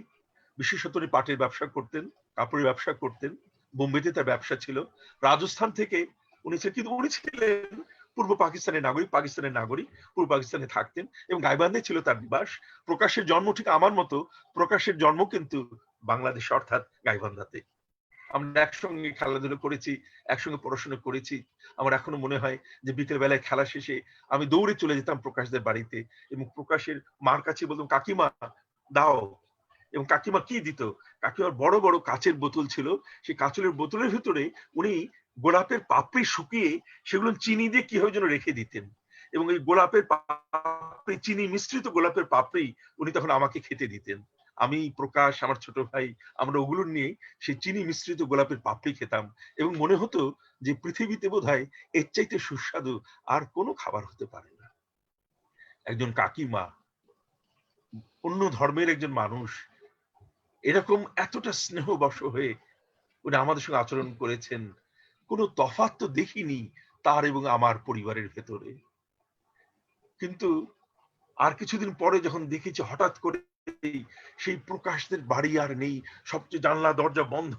বিশেষত উনি পাটের ব্যবসা করতেন, কাপড়ের ব্যবসা করতেন, বোম্বেতে তার ব্যবসা ছিল। রাজস্থান থেকে উনি ছিলেন, কিন্তু উনি ছিলেন পূর্ব পাকিস্তানের নাগরিক, পূর্ব পাকিস্তানে থাকতেন এবং গাইবান্ধে ছিল তার নিবাস। প্রকাশের জন্ম ঠিক আমার মতো, প্রকাশের জন্ম কিন্তু বাংলাদেশ, অর্থাৎ গাইবান্ধাতে। আমরা একসঙ্গে খেলাধুলো করেছি, একসঙ্গে পড়াশোনা করেছি। আমার এখনো মনে হয় যে বিকেল বেলায় খেলা শেষে আমি দৌড়ে চলে যেতাম প্রকাশদের বাড়িতে, এবং প্রকাশের মার কাছে বলতাম, কাকিমা দাও। এবং কাকিমা কি দিত? কাকিমার বড় বড় কাচের বোতল ছিল, সেই কাচের বোতলের ভিতরে উনি গোলাপের পাপড়ি শুকিয়ে সেগুলো চিনি দিয়ে কিভাবে যেন রেখে দিতেন, এবং এই গোলাপের পাপড়ি, চিনি মিশ্রিত গোলাপের পাপড়ি উনি তখন আমাকে খেতে দিতেন। আমি, প্রকাশ, আমার ছোট ভাই, আমরা ওগুলো নিয়ে সেই চিনি মিশ্রিত গোলাপের পাপড়ি খেতাম, এবং মনে হতো যে পৃথিবীতে বোধহয় এর চাইতে সুস্বাদু আর কোনো খাবার হতে পারে না। একজন কাকিমা, অন্য ধর্মের একজন মানুষ, এরকম এতটা স্নেহবশ হয়ে উনি আমাদের সঙ্গে আচরণ করেছেন, কোনো তফাৎ তো দেখিনি তার এবং আমার পরিবারের ভেতরে। কিন্তু আর কিছুদিন পরে যখন দেখেছি হঠাৎ করে সেই প্রকাশদের বাড়ি আর নেই, সবচেয়ে জানলা দরজা বন্ধ,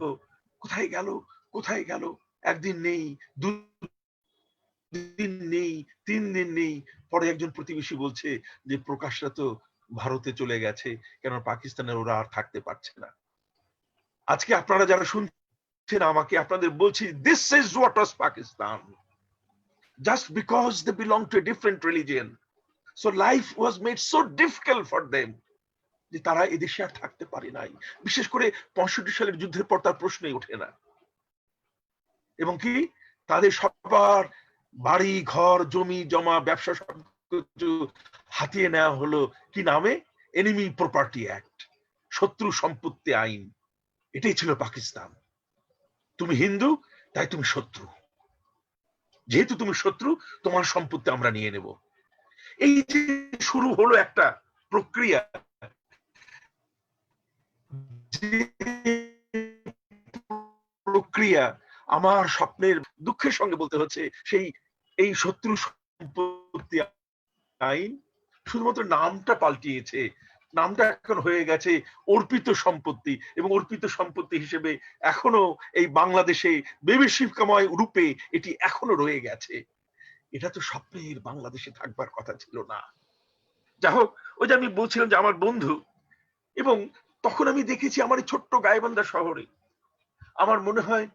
কোথায় গেল, কোথায় গেল, একদিন নেই, দুদিন নেই, 3 দিন নেই। পরে একজন প্রতিবেশী বলছে যে প্রকাশরা তো ভারতে চলে গেছে, কেন পাকিস্তানের ওরা আর থাকতে পারছে না। আজকে আপনারা যারা শুনছেন আমাকে, আপনাদের বলছি, this is what was Pakistan, just because they belong to a different religion, so life was made so difficult for them যে তারা এদেশে আর থাকতে পারে নাই। বিশেষ করে 65 সালের যুদ্ধের পর তার প্রশ্নই ওঠে না, এবং কি তাদের সবার বাড়ি ঘর জমি জমা ব্যবসা সবকিছু হাতিয়ে নেওয়া হলো, কি নামে? এনিমি প্রপার্টি অ্যাক্ট, শত্রু সম্পত্তি আইন। এটাই ছিল পাকিস্তান। তুমি হিন্দু, তাই তুমি শত্রু, যেহেতু তুমি শত্রু, তোমার সম্পত্তি আমরা নিয়ে নেব। এই যে শুরু হলো একটা প্রক্রিয়া, আমার স্বপ্নের, দুঃখের সঙ্গে বলতে হচ্ছে, সেই এই শত্রু সম্পত্তি আইন শুধুমাত্র নামটা পাল্টিয়েছে, নামটা এখন হয়ে গেছে অর্পিত সম্পত্তি, এবং অর্পিত সম্পত্তি হিসেবে এখনো এই বাংলাদেশে বিভীষিকাময় রূপে এটি এখনো রয়ে গেছে। এটা তো স্বপ্নের বাংলাদেশে থাকবার কথা ছিল না। যাই হোক, ওই যে আমি বলছিলাম যে আমার বন্ধু, এবং তখন আমি দেখেছি আমার এই ছোট্ট গাইবান্ধা শহরে, আমার মনে হয়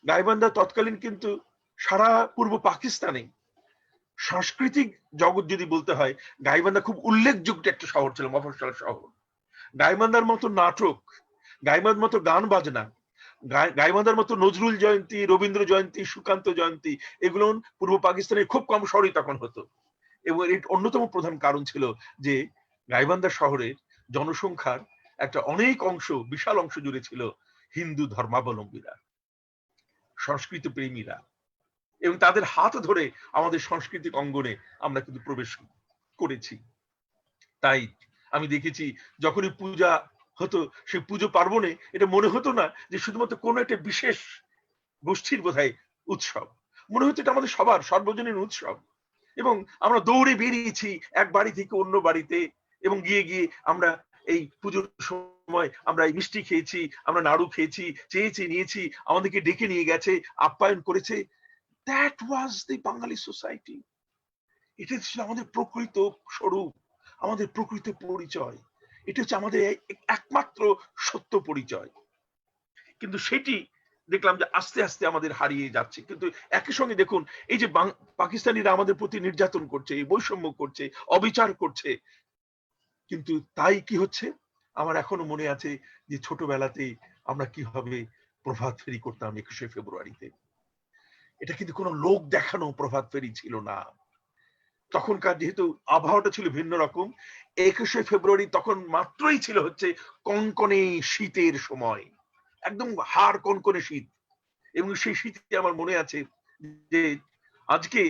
গাইবান্ধা তৎকালীন কিন্তু সারা পূর্ব পাকিস্তানে সাংস্কৃতিক জগৎ যদি বলতে হয়, গাইবান্ধা খুব উল্লেখযোগ্য একটা শহর ছিল, মফস্বল শহর। গাইবান্ধার মতো নাটক, গাইবান্ধার মতো গান বাজনা, গাইবান্ধার মতো নজরুল জয়ন্তী, রবীন্দ্র জয়ন্তী, সুকান্ত জয়ন্তী, এগুলো পূর্ব পাকিস্তানের খুব কম শহরেই তখন হতো। এবং এর অন্যতম প্রধান কারণ ছিল যে গাইবান্ধা শহরের জনসংখ্যার একটা অনেক অংশ, বিশাল অংশ জুড়ে ছিল হিন্দু ধর্মাবলম্বীরা। সংস্কৃত প্রেমীরা, এবং তাদের হাত ধরে আমাদের সাংস্কৃতিক অঙ্গনে আমরা কিন্তু প্রবেশ করেছি। তাই আমি দেখেছি যখনই পূজা হতো, সেই পুজো পার্বণে এটা মনে হতো না যে শুধুমাত্র কোনো একটা বিশেষ গোষ্ঠীর বোধহয় উৎসব, মনে হতো এটা আমাদের সবার সর্বজনীন উৎসব। এবং আমরা দৌড়ে বেরিয়েছি এক বাড়ি থেকে অন্য বাড়িতে, এবং গিয়ে গিয়ে আমরা এই পুজোর সময় আমরা এই মিষ্টি খেয়েছি, আমরা নাড়ু খেয়েছি, চেয়েছি, নিয়েছি, আমাদেরকে ডেকে নিয়ে গেছে, আপ্যায়ন করেছে। That was the Bengali society. এটা ছিল আমাদের প্রকৃত স্বরূপ, আমাদের প্রকৃত পরিচয়। এটা হচ্ছে আমাদের একমাত্র সত্য পরিচয়। কিন্তু সেটি দেখলাম যে আস্তে আস্তে আমাদের হারিয়ে যাচ্ছে। কিন্তু একই সঙ্গে দেখুন, এই যে পাকিস্তানিরা আমাদের প্রতি নির্যাতন করছে, বৈষম্য করছে, অবিচার করছে, কিন্তু তাই কি হচ্ছে, আমার এখনো মনে আছে যে ছোটবেলাতে আমরা কিভাবে প্রভাত ফেরি করতাম 21শে ফেব্রুয়ারিতে। এটা কিন্তু কোনো লোক দেখানো প্রভাত ফেরি ছিল না। তখনকার যেহেতু আবহাওয়াটা ছিল ভিন্ন রকম, 21শে ফেব্রুয়ারি তখন মাত্রই ছিল হচ্ছে কনকনে শীতের সময়, একদম হাড় কনকনে শীত। এবং সেই শীতে আমার মনে আছে যে আজকে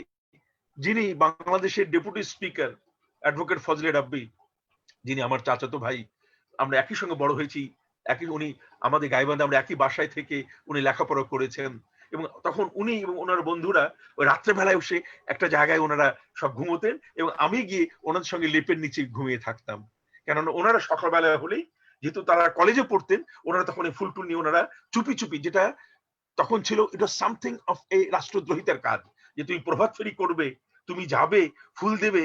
যিনি বাংলাদেশের ডেপুটি স্পিকার অ্যাডভোকেট ফজলে রাব্বি, যিনি আমার চাচাতো ভাই, আমরা একই সঙ্গে বড় হয়েছি, উনি আমাদের গাইবান্ধা, আমরা একই বাসায় থেকে উনি লেখাপড়া করেছেন। এবং তখন উনি এবং ওনার বন্ধুরা ওই রাত্রেবেলায় এসে একটা জায়গায় ওনারা সব ঘুমোতেন, এবং আমি গিয়ে ওনাদের সঙ্গে লেপের নিচে ঘুমিয়ে থাকতাম। কেননা ওনারা সকালবেলা হলেই, যেহেতু তারা কলেজে পড়তেন, ওনারা তখন এই ফুল টুল নিয়ে ওনারা চুপি চুপি, যেটা তখন ছিল এটা সামথিং অফ এ রাষ্ট্রদ্রোহিতার কাজ, যে তুমি প্রভাত ফেরি করবে, তুমি যাবে, ফুল দেবে,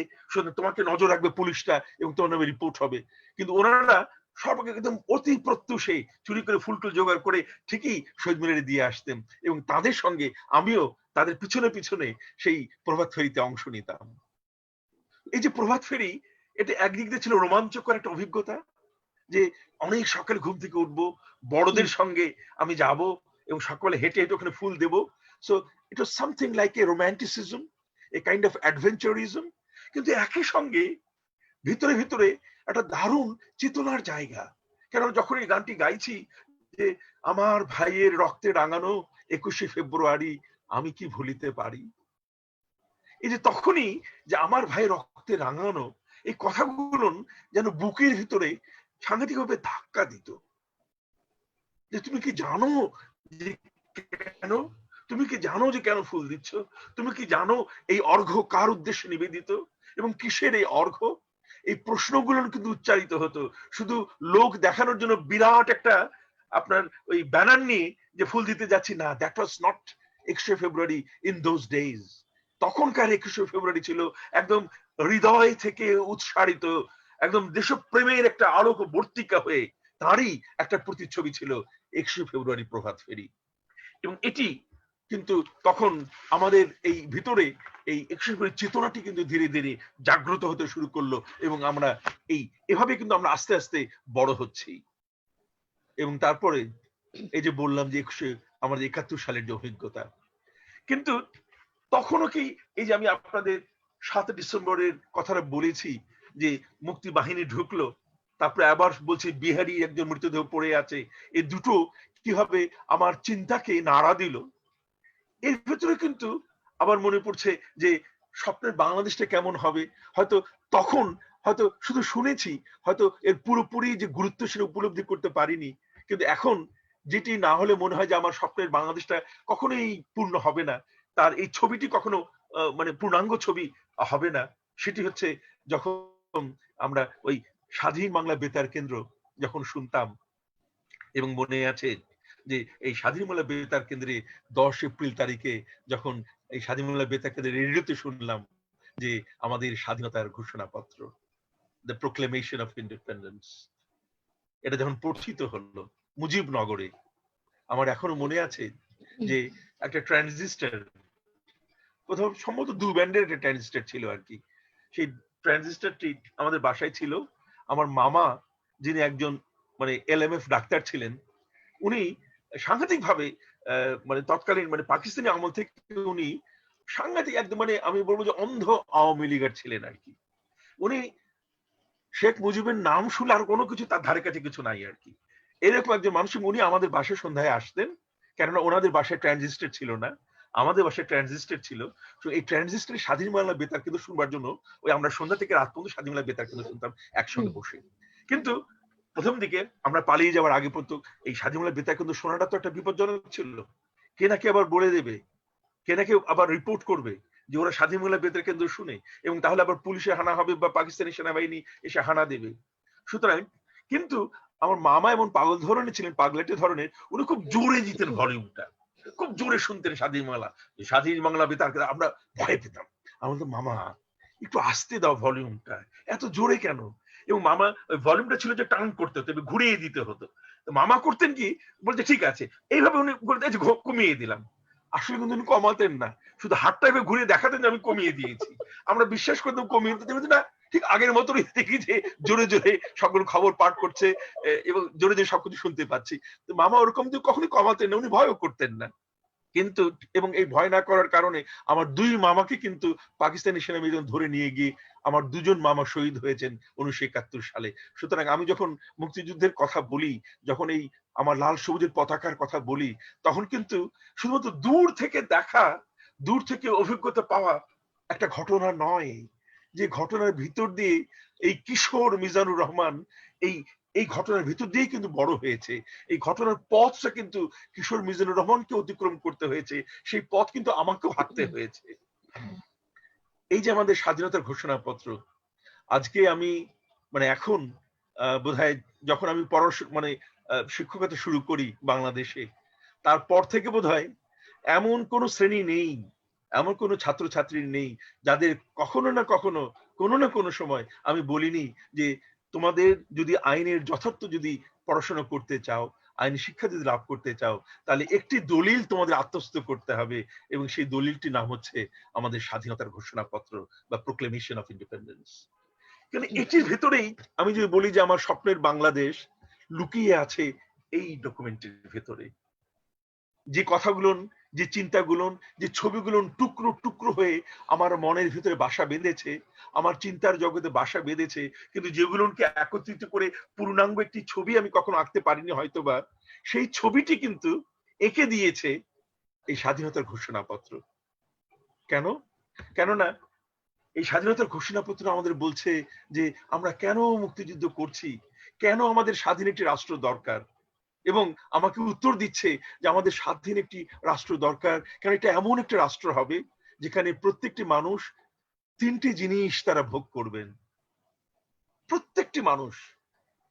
তোমাকে নজর রাখবে পুলিশটা, এবং তোমার নামে রিপোর্ট হবে। কিন্তু ওনারা সর্বকে একদম অতি প্রত্যুষে চুরি করে ফুল টুল জোগাড় করে ঠিকই শহীদ মিনারে দিয়ে আসতেন, এবং তাদের সঙ্গে আমিও তাদের পিছনে পিছনে সেই প্রভাত ফেরিতে অংশ নিতাম। এই যে প্রভাত ফেরি, এটা একদিক দিয়ে ছিল রোমাঞ্চকর একটা অভিজ্ঞতা, যে অনেক সকালে ঘুম থেকে উঠবো, বড়দের সঙ্গে আমি যাব, এবং সকালে হেঁটে হেঁটে ওখানে ফুল দেব। So it was something like a romanticism, a kind of adventurism. কিন্তু একই সঙ্গে ভিতরে ভিতরে একটা দারুণ চেতনার জায়গা। কেন যখন এই গানটি গাইছি যে আমার ভাইয়ের রক্তে রাঙানো 21শে ফেব্রুয়ারি আমি কি ভুলিতে পারি, এই যে তখনই যে আমার ভাই রক্তে রাঙানো, এই কথাগুলো যেন বুকের ভিতরে সাংঘাতিকভাবে ধাক্কা দিত। যে তুমি কি জানো যে কেন, তুমি কি জানো যে কেন ফুল দিচ্ছ, তুমি কি জানো এই অর্ঘ্য কার উদ্দেশ্যে নিবেদিত, এবং কিসের এই অর্ঘ্য? এই প্রশ্নগুলো কিন্তু উচ্চারিত হতো, শুধু লোক দেখানোর জন্য বিরাট একটা আপনার ওই ব্যানার নিয়ে যে ফুল দিতে যাচ্ছি না। দ্যাট ওয়াজ নট 21শে ফেব্রুয়ারি ইন দোজ ডেজ। তখনকার 21শে ফেব্রুয়ারি ছিল একদম হৃদয় থেকে উৎসারিত, একদম দেশপ্রেমের একটা আলোক বর্তিকা হয়ে তারই একটা প্রতিচ্ছবি ছিল 21শে ফেব্রুয়ারি প্রভাত ফেরি। এবং এটি কিন্তু তখন আমাদের এই ভিতরে এই 21শে ফেব্রুয়ারি চেতনাটি কিন্তু ধীরে ধীরে জাগ্রত হতে শুরু করলো, এবং আমরা এভাবে কিন্তু আমরা আস্তে আস্তে বড় হচ্ছি। এবং তারপরে এই যে বললাম যে আমাদের 71 সালের যে অভিজ্ঞতা, কিন্তু তখনও কি এই যে আমি আপনাদের 7 ডিসেম্বরের কথাটা বলেছি যে মুক্তি বাহিনী ঢুকলো, তারপরে আবার বলছি বিহারি একজন মৃতদেহ পড়ে আছে, এই দুটো কিভাবে আমার চিন্তাকে নাড়া দিল। এর ভেতরে কিন্তু আবার মনে পড়ছে যে স্বপ্নের বাংলাদেশটা কেমন হবে, হয়তো তখন হয়তো শুধু শুনেছি, হয়তো এর পুরোপুরি যে গুরুত্ব সেটা উপলব্ধি করতে পারিনি। কিন্তু এখন যেটি না হলে মনে হয় যে আমার স্বপ্নের বাংলাদেশটা কখনোই পূর্ণ হবে না, তার এই ছবিটি কখনো মানে পূর্ণাঙ্গ ছবি হবে না, সেটি হচ্ছে যখন আমরা ওই স্বাধীন বাংলা বেতার কেন্দ্র যখন শুনতাম। এবং মনে আছে যে এই স্বাধীন বাংলা বেতার কেন্দ্রে 10 এপ্রিল তারিখে যখন এই স্বাধীন বাংলা বেতার কেন্দ্রে রেডিওতে শুনলাম যে আমাদের স্বাধীনতার ঘোষণাপত্র, দ্য প্রোক্লেমেশন অফ ইন্ডিপেন্ডেন্স, এটা যখন পঠিত হলো মুজিবনগরে, আমার এখনো মনে আছে যে একটা ট্রানজিস্টার, কোথাও সম্ভবত 2 ব্যান্ডের একটা ট্রানজিস্টার ছিল আর কি, সেই ট্রানজিস্টারটি আমাদের বাসায় ছিল। আমার মামা, যিনি একজন মানে এলএমএফ ডাক্তার ছিলেন, উনি সাংঘাতিক ভাবে মানে তৎকালীন মানে পাকিস্তানি আমল থেকে উনি সাংঘাতিক একদম মানে আমি বলবো যে অন্ধ আওয়ামী লীগার ছিলেন আর কি। উনি শেখ মুজিবের নাম শুনলে আর কোনো কিছু তার ধারে কাছে কিছু নাই আর কি, এরকম একজন মানুষ। উনি আমাদের বাসায় সন্ধ্যায় আসতেন কেননা ওনাদের বাসায় ট্রানজিস্টর ছিল না, আমাদের বাসায় ট্রানজিস্টর ছিল। তো এই ট্রানজিস্টরে স্বাধীন বাংলা বেতার কিন্তু শুনবার জন্য ওই আমরা সন্ধ্যা থেকে রাত পর্যন্ত স্বাধীন বাংলা বেতার কিন্তু শুনতাম একসঙ্গে বসে। কিন্তু প্রথম দিকে আমরা পালিয়ে যাওয়ার আগে পর্যন্ত এই স্বাধীন বাংলা বেতার কিন্তু শোনাটা তো একটা বিপজ্জনক ছিল। কে নাকি আবার বলে দেবে, কে নাকি আবার রিপোর্ট করবে যে ওরা স্বাধীন বাংলা বেতার কেন্দ্র শুনে, এবং তাহলে আবার পুলিশে হানা হবে বা পাকিস্তানি সেনাবাহিনী এসে হানা দেবে। সুতরাং কিন্তু আমার মামা এমন পাগল ধরনের ছিলেন, পাগলেটে ধরনের, উনি খুব জোরে দিতেন ভলিউমটা, খুব জোরে শুনতেন স্বাধীন বাংলা, স্বাধীন বাংলা বেতার। আমরা ভয় পেতাম, আমরা তো মামা একটু আস্তে দাও ভলিউমটা, এত জোরে কেন? এবং মামা ওই ভলিউমটা ছিল যে টান করতে হতো, ঘুরিয়ে দিতে হতো। মামা করতেন কি, বলতে ঠিক আছে এইভাবে উনি বলতে কমিয়ে দিলাম। আসলে কিন্তু উনি কমাতেন না, শুধু হাতটা এভাবে ঘুরিয়ে দেখাতেন যে আমি কমিয়ে দিয়েছি। আমরা বিশ্বাস করতাম কমিয়ে দিতে না, ঠিক আগের মতনই দেখি যে জোরে জোরে সকল খবর পাঠ করছে এবং জোরে জোরে সবকিছু শুনতে পাচ্ছি। তো মামা ওরকম তো কখনোই কমাতেন না, উনি ভয়ও করতেন না। কিন্তু এবং এই ভয় না করার কারণে আমার দুই মামাকে কিন্তু পাকিস্তানি সেনাবাহিনী ধরে নিয়ে গিয়ে আমার দুজন মামা শহীদ হয়েছেন 1971 সালে। সুতরাং আমি যখন মুক্তিযুদ্ধের কথা বলি, যখন এই আমার লাল সবুজের পতাকার কথা বলি, তখন কিন্তু শুধুমাত্র দূর থেকে দেখা, দূর থেকে অভিজ্ঞতা পাওয়া একটা ঘটনা নয়, যে ঘটনার ভিতর দিয়ে এই কিশোর মিজানুর রহমান এই এই ঘটনার ভিতর দিয়েই কিন্তু বড় হয়েছে। এই ঘটনার পথটা কিন্তু কিশোর মিজানুর রহমানকে অতিক্রম করতে হয়েছে, সেই পথ কিন্তু আমাকেও হাঁটতে হয়েছে। এই যে আমাদের স্বাধীনতার ঘোষণাপত্র, আজকে আমি মানে এখন বোধহয় যখন আমি মানে শিক্ষকতা শুরু করি বাংলাদেশে, তারপর থেকে বোধহয় এমন কোন শ্রেণী নেই, এমন কোন ছাত্রছাত্রী নেই যাদের কখনো না কখনো কোনো না কোনো সময় আমি বলিনি যে তোমাদের যদি আইনের যথার্থ যদি পড়াশোনা করতে চাও, আইনি শিক্ষা যদি লাভ করতে চাও, তাহলে একটি দলিল তোমাদের আত্মস্থ করতে হবে, এবং সেই দলিলটির নাম হচ্ছে আমাদের স্বাধীনতার ঘোষণাপত্র বা প্রোক্লেমেশন অফ ইন্ডিপেন্ডেন্স। কারণ এটির ভেতরেই আমি যদি বলি যে আমার স্বপ্নের বাংলাদেশ লুকিয়ে আছে এই ডকুমেন্টের ভেতরে। যে কথাগুলো, যে চিন্তাগুলো, যে ছবিগুলো টুকরো টুকরো হয়ে আমার মনের ভিতরে বাসা বেঁধেছে, আমার চিন্তার জগতে বাসা বেঁধেছে, কিন্তু যেগুলোকে একত্রিত করে পূর্ণাঙ্গ একটি ছবি আমি কখনো আঁকতে পারিনি হয়তোবা, সেই ছবিটি কিন্তু এঁকে দিয়েছে এই স্বাধীনতার ঘোষণাপত্র। কেন? কেননা এই স্বাধীনতার ঘোষণাপত্র আমাদের বলছে যে আমরা কেন মুক্তিযুদ্ধ করছি, কেন আমাদের স্বাধীন একটি রাষ্ট্র দরকার, এবং আমাকে উত্তর দিচ্ছে যে আমাদের স্বাধীন একটি রাষ্ট্র দরকার কারণ এটা এমন একটা রাষ্ট্র হবে যেখানে প্রত্যেকটি মানুষ তিনটি জিনিস তারা ভোগ করবেন। প্রত্যেকটি মানুষ,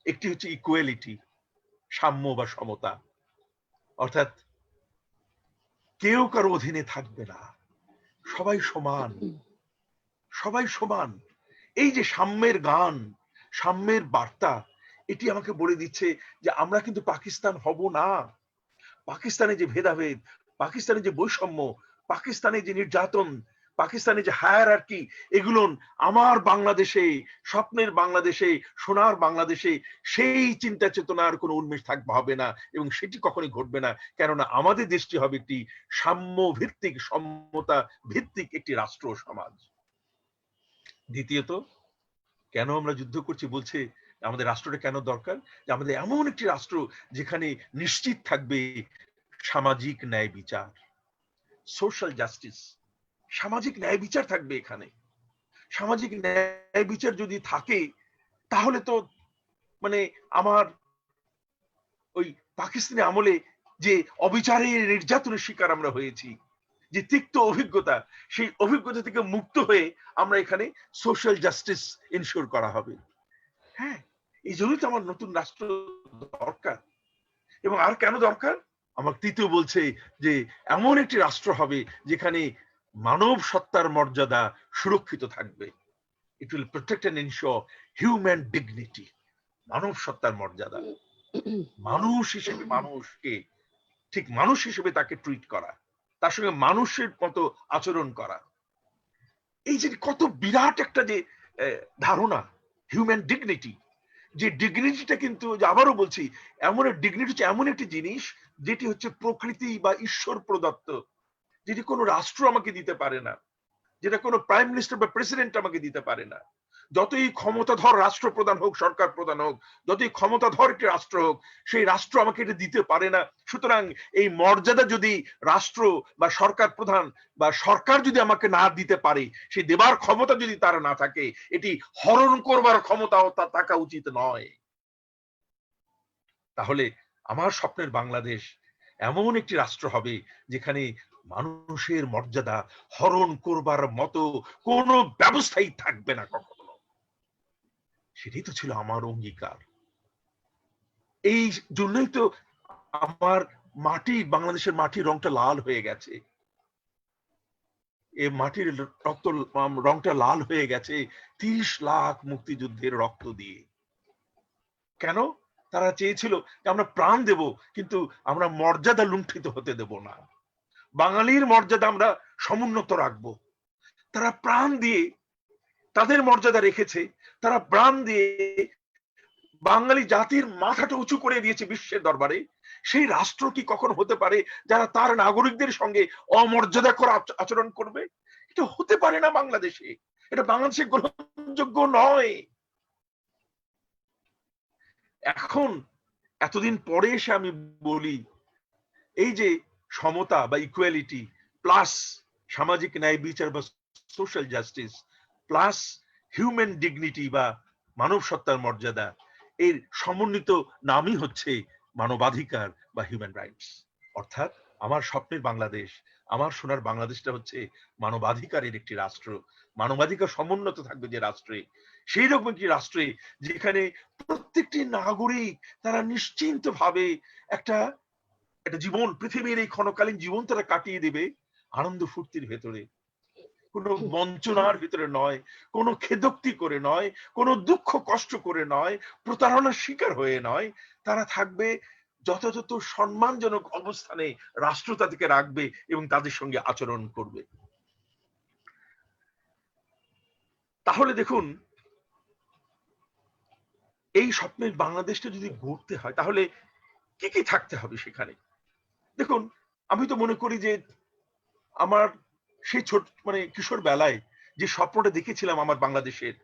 একটি হচ্ছে ইকুয়ালিটি, সাম্য বা সমতা, অর্থাৎ কেউ কারো অধীনে থাকবে না, সবাই সমান, সবাই সমান। এই যে সাম্যের গান, সাম্যের বার্তা, এটি আমাকে বলে দিচ্ছে যে আমরা কিন্তু পাকিস্তান হব না। পাকিস্তানে যে ভেদাভেদ, পাকিস্তানে যে বৈষম্য, পাকিস্তানে যে নির্যাতন, পাকিস্তানে যে হায়ারার্কি, এগুলো আমার বাংলাদেশে, স্বপ্নের বাংলাদেশে, সোনার বাংলাদেশে সেই চিন্তা চেতনার কোনো উন্মেষ থাকবে হবে না, এবং সেটি কখনোই ঘটবে না। কেননা আমাদের দেশটি হবে একটি সাম্য ভিত্তিক, সমতা ভিত্তিক একটি রাষ্ট্র সমাজ। দ্বিতীয়ত, কেন আমরা যুদ্ধ করছি বলছে আমাদের রাষ্ট্রটা কেন দরকার, যে আমাদের এমন একটি রাষ্ট্র যেখানে নিশ্চিত থাকবে সামাজিক ন্যায় বিচার, সোশ্যাল জাস্টিস, সামাজিক ন্যায় বিচার থাকবে এখানে। সামাজিক ন্যায় বিচার যদি থাকে তাহলে তো মানে আমার ওই পাকিস্তানি আমলে যে অবিচারের নির্যাতনের শিকার আমরা হয়েছি, যে তিক্ত অভিজ্ঞতা, সেই অভিজ্ঞতা থেকে মুক্ত হয়ে আমরা এখানে সোশ্যাল জাস্টিস ইনশিওর করা হবে। হ্যাঁ, এই জন্যই তো আমার নতুন রাষ্ট্র দরকার। এবং আর কেন দরকার? আমার তৃতীয় বলছে যে এমন একটি রাষ্ট্র হবে যেখানে মানব সত্তার মর্যাদা সুরক্ষিত থাকবে। It will protect and ensure human dignity, মানব সত্তার মর্যাদা, মানুষ হিসেবে মানুষকে ঠিক মানুষ হিসেবে তাকে ট্রিট করা, তার সঙ্গে মানুষের মতো আচরণ করা। এই যে কত বিরাট একটা যে ধারণা, হিউম্যান ডিগনিটি, যে ডিগনিটিটা কিন্তু আবারও বলছি, এমন ডিগনিটি হচ্ছে এমন একটি জিনিস যেটি হচ্ছে প্রকৃতি বা ঈশ্বর প্রদত্ত, যেটি কোনো রাষ্ট্র আমাকে দিতে পারে না, যেটা কোনো প্রাইম মিনিস্টার বা প্রেসিডেন্ট আমাকে দিতে পারে না। যতই ক্ষমতাধর রাষ্ট্রপ্রধান হোক, সরকার প্রধান হোক, যতই ক্ষমতাধর একটি রাষ্ট্র হোক, সেই রাষ্ট্র আমাকে এটা দিতে পারে না। সুতরাং এই মর্যাদা যদি রাষ্ট্র বা সরকার প্রধান বা সরকার যদি আমাকে না দিতে পারে, সেই দেবার ক্ষমতা যদি তার না থাকে, এটি হরণ করবার ক্ষমতাও তার থাকা উচিত নয়। তাহলে আমার স্বপ্নের বাংলাদেশ এমন একটি রাষ্ট্র হবে যেখানে মানুষের মর্যাদা হরণ করবার মতো কোনো ব্যবস্থাই থাকবে না কখনো। সেটাই তো ছিল আমার অঙ্গীকার। এই জন্যই তো আমার মাটি, বাংলাদেশের মাটির রংটা লাল হয়ে গেছে। এই মাটির রক্ত রংটা লাল হয়ে গেছে 30 লাখ মুক্তিযুদ্ধের রক্ত দিয়ে। কেন? তারা চেয়েছিল যে আমরা প্রাণ দেব, কিন্তু আমরা মর্যাদা লুণ্ঠিত হতে দেব না। বাঙালির মর্যাদা আমরা সমুন্নত রাখবো। তারা প্রাণ দিয়ে তাদের মর্যাদা রেখেছে, তারা প্রাণ দিয়ে বাঙালি জাতির মাথাটা উঁচু করে দিয়েছে বিশ্বের দরবারে। সেই রাষ্ট্র কি কখন হতে পারে যারা তার নাগরিকদের সঙ্গে অমর্যাদা করে আচরণ করবে? এটা হতে পারে না বাংলাদেশে। এটা বাংলাদেশে গ্রহণযোগ্য নয়। এখন এতদিন পরে এসে আমি বলি, এই যে সমতা বা ইকুয়ালিটি প্লাস সামাজিক ন্যায় বিচার বা social justice plus human dignity বা মানব সত্তার মর্যাদা, এর সমন্বিত নামই হচ্ছে মানবাধিকার বা হিউম্যান রাইটস। অর্থাৎ আমার স্বপ্নের বাংলাদেশ, আমার সোনার বাংলাদেশটা হচ্ছে মানবাধিকারের একটি রাষ্ট্র। মানবাধিকার সমুন্নত থাকবে যে রাষ্ট্রে, সেই রকম একটি রাষ্ট্রে যেখানে প্রত্যেকটি নাগরিক তারা নিশ্চিন্ত ভাবে একটা একটা জীবন, পৃথিবীর এই ক্ষণকালীন জীবন তারা কাটিয়ে দেবে আনন্দ ফুর্তির ভেতরে, কোনো বঞ্চনার ভিতরে নয়, কোনো খেদোক্তি করে নয়, কোনো দুঃখ কষ্ট করে নয়, প্রতারণার শিকার হয়ে নয়। তারা থাকবে যথাযথ সম্মানজনক অবস্থানে, রাষ্ট্র তাদেরকে রাখবে এবং তাদের সঙ্গে আচরণ করবে। তাহলে দেখুন, এই স্বপ্নের বাংলাদেশটা যদি গড়তে হয় তাহলে কি কি থাকতে হবে সেখানে? দেখুন, আমি তো মনে করি যে আমার সেই ছোট মানে কিশোর বেলায় যে স্বপ্নটা দেখেছিলাম আমার বাংলাদেশের,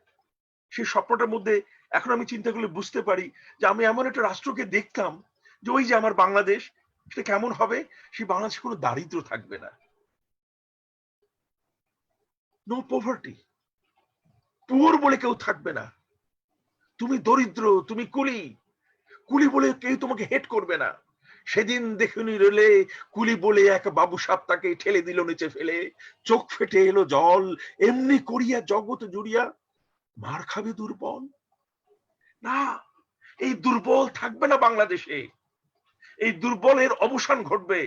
সেই স্বপ্নটার মধ্যে এখন আমি চিন্তা করলে বুঝতে পারি যে আমি এমন একটা রাষ্ট্রকে দেখতাম যে ওই যে আমার বাংলাদেশ, সেটা কেমন হবে? সেই বাংলাদেশে কোনো দারিদ্র থাকবে না, নো পভার্টি, পুয়ার বলে কেউ থাকবে না। তুমি দরিদ্র, তুমি কুলি, কুলি বলে কেউ তোমাকে হেট করবে না। সেদিন দেখুনি রেলে কুলি বলে এক বাবু সাপ তাকে ঠেলে দিল নিচে ফেলে, চোখ ফেটে এলো জল, এমনি করিয়া জগৎ জুড়িয়া মার খাবে দুর্বল। না, এই দুর্বল থাকবে না বাংলাদেশে। এই দুর্বলের অবসান ঘটবে।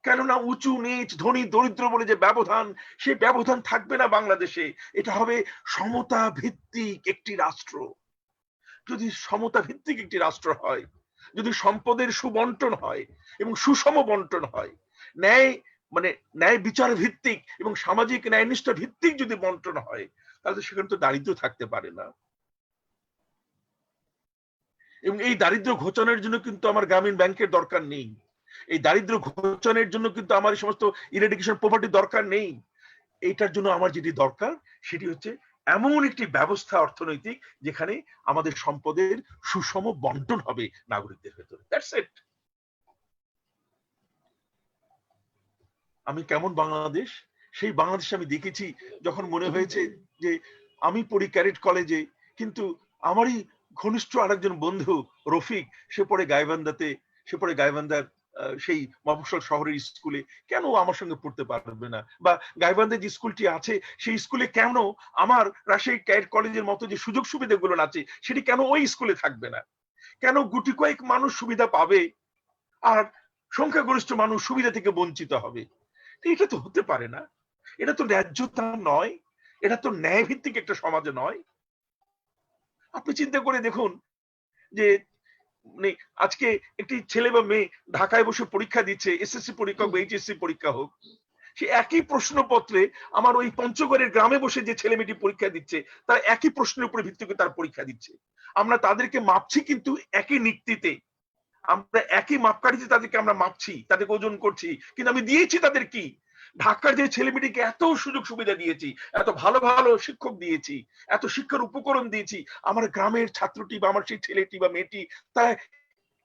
কেননা উঁচু নিচ ধনী দরিদ্র বলে যে ব্যবধান, সেই ব্যবধান থাকবে না বাংলাদেশে। এটা হবে সমতা ভিত্তিক একটি রাষ্ট্র। যদি সমতা ভিত্তিক একটি রাষ্ট্র হয়, যদি সম্পদের সুবন্টন হয় এবং সুষম বন্টন হয়, ন্যায় মানে ন্যায় বিচার ভিত্তিক এবং সামাজিক ন্যায়নিষ্ঠা ভিত্তিক যদি বন্টন হয়, তাহলে সেখানে তো দারিদ্র থাকতে পারে না। এবং এই দারিদ্র ঘোচানোর জন্য কিন্তু আমার গ্রামীণ ব্যাংকের দরকার নেই। এই দারিদ্র ঘোচানোর জন্য কিন্তু আমার এই সমস্ত ইরেডিকেশন পভার্টি দরকার নেই। এইটার জন্য আমার যেটি দরকার সেটি হচ্ছে এমন একটি ব্যবস্থা অর্থনৈতিক যেখানে আমাদের সম্পদের সুষম বন্টন হবে নাগরিকদের ভেতরে। That's it. আমি কেমন বাংলাদেশ, সেই বাংলাদেশ আমি দেখেছি যখন মনে হয়েছে যে আমি পড়ি ক্যাডেট কলেজে, কিন্তু আমারই ঘনিষ্ঠ আরেকজন বন্ধু রফিক, সে পড়ে গাইবান্ধাতে, সে পড়ে গাইবান্ধার সেই মফস্বল শহরের স্কুলে, কেন আমার সঙ্গে পড়তে পারবে না? বা গাইবান্ধায় যে স্কুলটি আছে সেই স্কুলে কেন আমার রাজশাহী ক্যাডেট কলেজের মতো যে সুযোগ সুবিধাগুলো আছে সেটি কেন ওই স্কুলে থাকবে না? কেন গুটি কয়েক মানুষ সুবিধা পাবে আর সংখ্যাগরিষ্ঠ মানুষ সুবিধা থেকে বঞ্চিত হবে? এটা তো হতে পারে না। এটা তো ন্যায্যতা নয়, এটা তো ন্যায় ভিত্তিক একটা সমাজ নয়। আপনি চিন্তা করে দেখুন যে মানে আজকে একটি ছেলে বা মেয়ে ঢাকায় বসে পরীক্ষা দিচ্ছে, এসএসসি পরীক্ষা হোক বা এইচএসসি পরীক্ষা হোক, সে একই প্রশ্নপত্রে আমার ওই পঞ্চগড়ের গ্রামে বসে যে ছেলে মেয়েটি পরীক্ষা দিচ্ছে তারা একই প্রশ্নের উপরে ভিত্তি করে তার পরীক্ষা দিচ্ছে। আমরা তাদেরকে মাপছি কিন্তু একই নিক্তিতে, আমরা একই মাপকাঠিতে তাদেরকে আমরা মাপছি, তাদেরকে ওজন করছি, কিন্তু আমি দিয়েছি তাদের কি? ঢাকার যে ছেলেমেয়েটিকে এত সুযোগ সুবিধা দিয়েছি, এত ভালো ভালো শিক্ষক দিয়েছি, এত শিক্ষার উপকরণ দিয়েছি, আমার গ্রামের ছাত্রটি বা আমার সেই ছেলেটি বা মেয়েটি তারা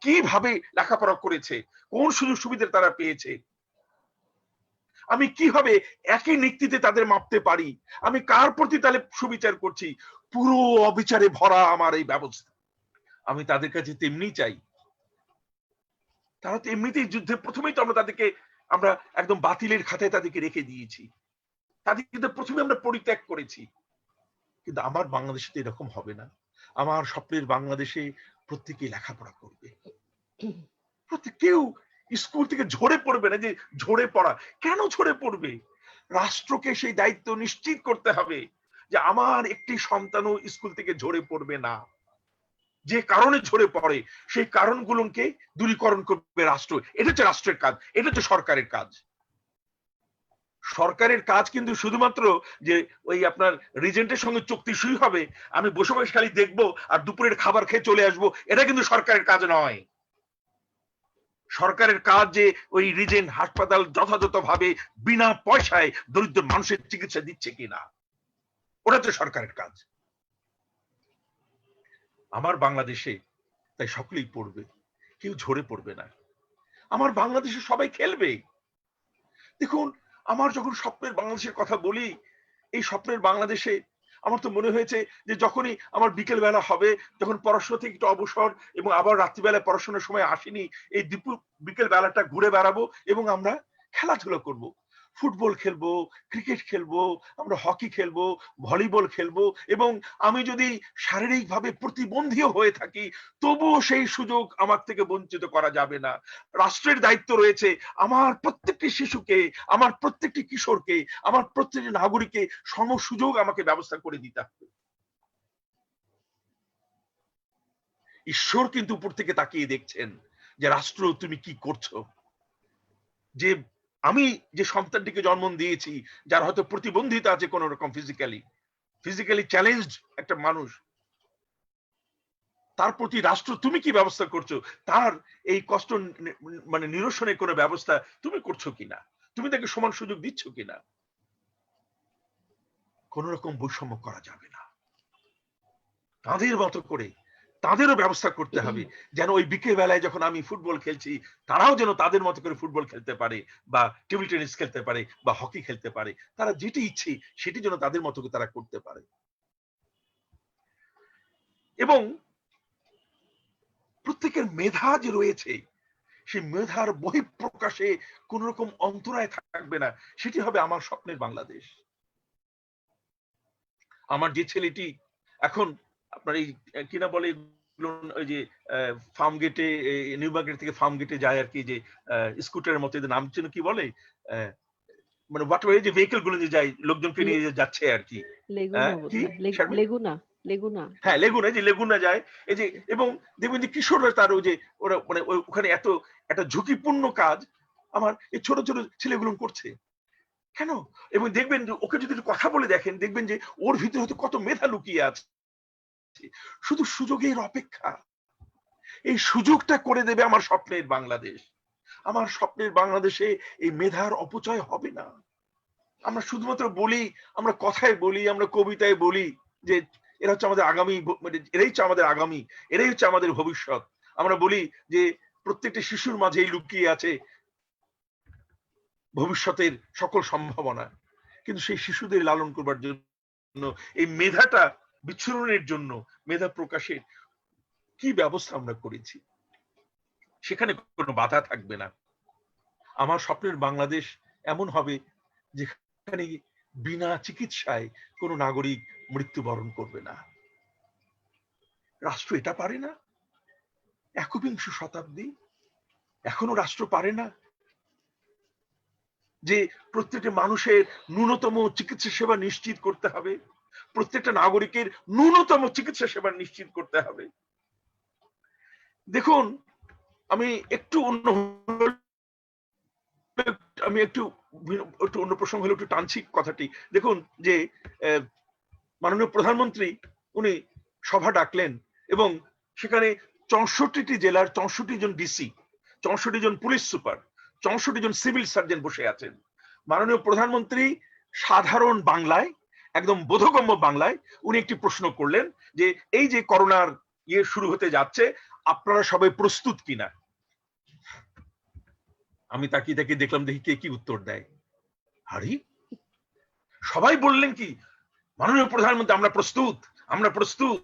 কিভাবে লেখাপড়া করেছে, কোন সুযোগ সুবিধা তারা পেয়েছে, আমি কিভাবে একই নীতিতে তাদের মাপতে পারি, আমি কার প্রতি তাহলে সুবিচার করছি, পুরো অবিচারে ভরা আমার এই ব্যবস্থা। আমি তাদের কাছে তেমনি চাই। তারা তো এমনিতেই যুদ্ধে প্রথমেই তো আমরা একদম বাতিলের খাতায় তাদেরকে রেখে দিয়েছি, তাদেরকে কিন্তু প্রথমে আমরা পরিত্যাগ করেছি। কিন্তু আমার বাংলাদেশে তো এরকম হবে না। আমার স্বপ্নের বাংলাদেশে প্রত্যেকে লেখাপড়া করবে, কেউ স্কুল থেকে ঝরে পড়বে না। যে ঝরে পড়া, কেন ঝরে পড়বে? রাষ্ট্রকে সেই দায়িত্ব নিশ্চিত করতে হবে যে আমার একটি সন্তানও স্কুল থেকে ঝরে পড়বে না। যে কারণে ঝরে পড়ে সেই কারণগুলোকে দূরীকরণ করবে রাষ্ট্র। এটা হচ্ছে রাষ্ট্রের কাজ, এটা হচ্ছে সরকারের কাজ। সরকারের কাজ কিন্তু শুধুমাত্র যে ওই আপনার রিজেন্টের সঙ্গে চুক্তি সই হবে, আমি বসে বসে খালি দেখবো আর দুপুরের খাবার খেয়ে চলে আসবো, এটা কিন্তু সরকারের কাজ নয়। সরকারের কাজ যে ওই রিজেন্ট হাসপাতাল যথাযথভাবে বিনা পয়সায় দরিদ্র মানুষের চিকিৎসা দিচ্ছে কিনা, ওটা তো সরকারের কাজ। আমার বাংলাদেশে তাই সকলেই পড়বে, কেউ ঝরে পড়বে না। আমার বাংলাদেশে সবাই খেলবে। দেখুন, আমার যখন স্বপ্নের বাংলাদেশের কথা বলি, এই স্বপ্নের বাংলাদেশে আমার তো মনে হয়েছে যে যখনই আমার বিকেল বেলা হবে, যখন পড়াশোনা থেকে একটু অবসর এবং আবার রাত্রিবেলা পড়াশোনার সময় আসেনি, এই বিকেল বেলাটা ঘুরে বেড়াবো এবং আমরা খেলাধুলা করব, ফুটবল খেলবো, ক্রিকেট খেলবো, আমরা হকি খেলবো, ভলিবল খেলবো, এবং আমি যদি শারীরিকভাবে প্রতিবন্ধীও হয়ে থাকি তবুও সেই সুযোগ আমার থেকে বঞ্চিত করা যাবে না। রাষ্ট্রের দায়িত্ব রয়েছে আমার প্রত্যেকটি শিশুকে, আমার প্রত্যেকটি কিশোরকে, আমার প্রত্যেকটি নাগরিককে সম সুযোগ আমাকে ব্যবস্থা করে দিতে হবে। ঈশ্বর কিন্তু উপর থেকে তাকিয়ে দেখছেন যে রাষ্ট্র তুমি কি করছো। যে আমি যে সন্তানটিকে জন্ম দিয়েছি, যার হয়তো প্রতিবন্ধিতা আছে কোন রকম ফিজিক্যালি চ্যালেঞ্জড একটা মানুষ, তার প্রতি রাষ্ট্র তুমি কি ব্যবস্থা করছো, তার এই কষ্ট মানে নিরসনের কোনো ব্যবস্থা তুমি করছো কিনা, তুমি তাকে সমান সুযোগ দিচ্ছ কিনা। কোন রকম বৈষম্য করা যাবে না। তাদের মতো করে তাদেরও ব্যবস্থা করতে হবে যেন ওই বিকেল বেলায় যখন আমি ফুটবল খেলছি, তারাও যেন তাদের মতো করে ফুটবল খেলতে পারে, বা টেবিল টেনিস খেলতে পারে, বা হকি খেলতে পারে। তারা যেটি ইচ্ছে সেটি যেন তাদের মতো করে তারা করতে পারে। এবং প্রত্যেকের মেধা যে রয়েছে, সেই মেধার বহিঃপ্রকাশে কোন রকম অন্তরায় থাকবে না। সেটি হবে আমার স্বপ্নের বাংলাদেশ। আমার যে ছেলেটি এখন আপনার এই কিনা বলে ওই যে ফার্ম গেটে, নিউ মার্কেট থেকে ফার্ম গেটে যায় আর কি, যে স্কুটারের মতো, নাম ছিল কি বলে, মানে হোয়াটএভার যে ভেহিকল গুলো যে যায় লোকজনকে নিয়ে যাচ্ছে আর কি, কি হ্যাঁ লেগুনা, যে লেগুনা যায় এই যে, এবং দেখবেন যে কিশোররা তার ওই যে ওরা মানে ওখানে এত একটা ঝুঁকিপূর্ণ কাজ আমার এই ছোট ছোট ছেলেগুলো করছে কেন? এবং দেখবেন যে ওকে যদি কথা বলে দেখেন, দেখবেন যে ওর ভিতরে হয়তো কত মেধা লুকিয়ে আছে, শুধু সুযোগের অপেক্ষা। এই সুযোগটা করে দেবে আমার স্বপ্নের বাংলাদেশ। আমার স্বপ্নের বাংলাদেশে এই মেধার অপচয় হবে না। আমরা শুধুমাত্র বলি, আমরা কথায় বলি, আমরা কবিতায় বলি যে এরা হচ্ছে আমাদের আগামী, মানে এরাই হচ্ছে আমাদের আগামী, এরাই হচ্ছে আমাদের ভবিষ্যৎ। আমরা বলি যে প্রত্যেকটি শিশুর মাঝেই লুকিয়ে আছে ভবিষ্যতের সকল সম্ভাবনা। কিন্তু সেই শিশুদের লালন করবার জন্য, এই মেধাটা বিচ্ছুরণের জন্য, মেধা প্রকাশের কি ব্যবস্থা আমরা করেছি? সেখানে কোনো বাধা থাকবে না। আমার স্বপ্নের বাংলাদেশ এমন হবে যেখানে বিনা চিকিৎসায় কোনো নাগরিক মৃত্যুবরণ করবে না। রাষ্ট্র এটা পারে না? একবিংশ শতাব্দী এখনো রাষ্ট্র পারে না যে প্রত্যেকটা মানুষের ন্যূনতম চিকিৎসা সেবা নিশ্চিত করতে হবে, প্রত্যেকটা নাগরিকের ন্যূনতম চিকিৎসা সেবা নিশ্চিত করতে হবে? দেখুন, আমি একটু অন্য প্রসঙ্গ হলে একটু টানছি কথাটি। দেখুন যে মাননীয় প্রধানমন্ত্রী উনি সভা ডাকলেন এবং সেখানে 64টি জেলার 64 জন ডিসি, 64 জন পুলিশ সুপার, 64 জন সিভিল সার্জন বসে আছেন। মাননীয় প্রধানমন্ত্রী সাধারণ বাংলায়, একদম বোধগম্য বাংলায় উনি একটি প্রশ্ন করলেন যে এই যে করোনার শুরু হতে যাচ্ছে, আপনারা সবাই প্রস্তুত কিনা। আমি তাকিয়ে তাকিয়ে দেখলাম, দেখি কে কি উত্তর দেয়। আরে সবাই বললেন কি, মাননীয় প্রধানমন্ত্রী আমরা প্রস্তুত, আমরা প্রস্তুত,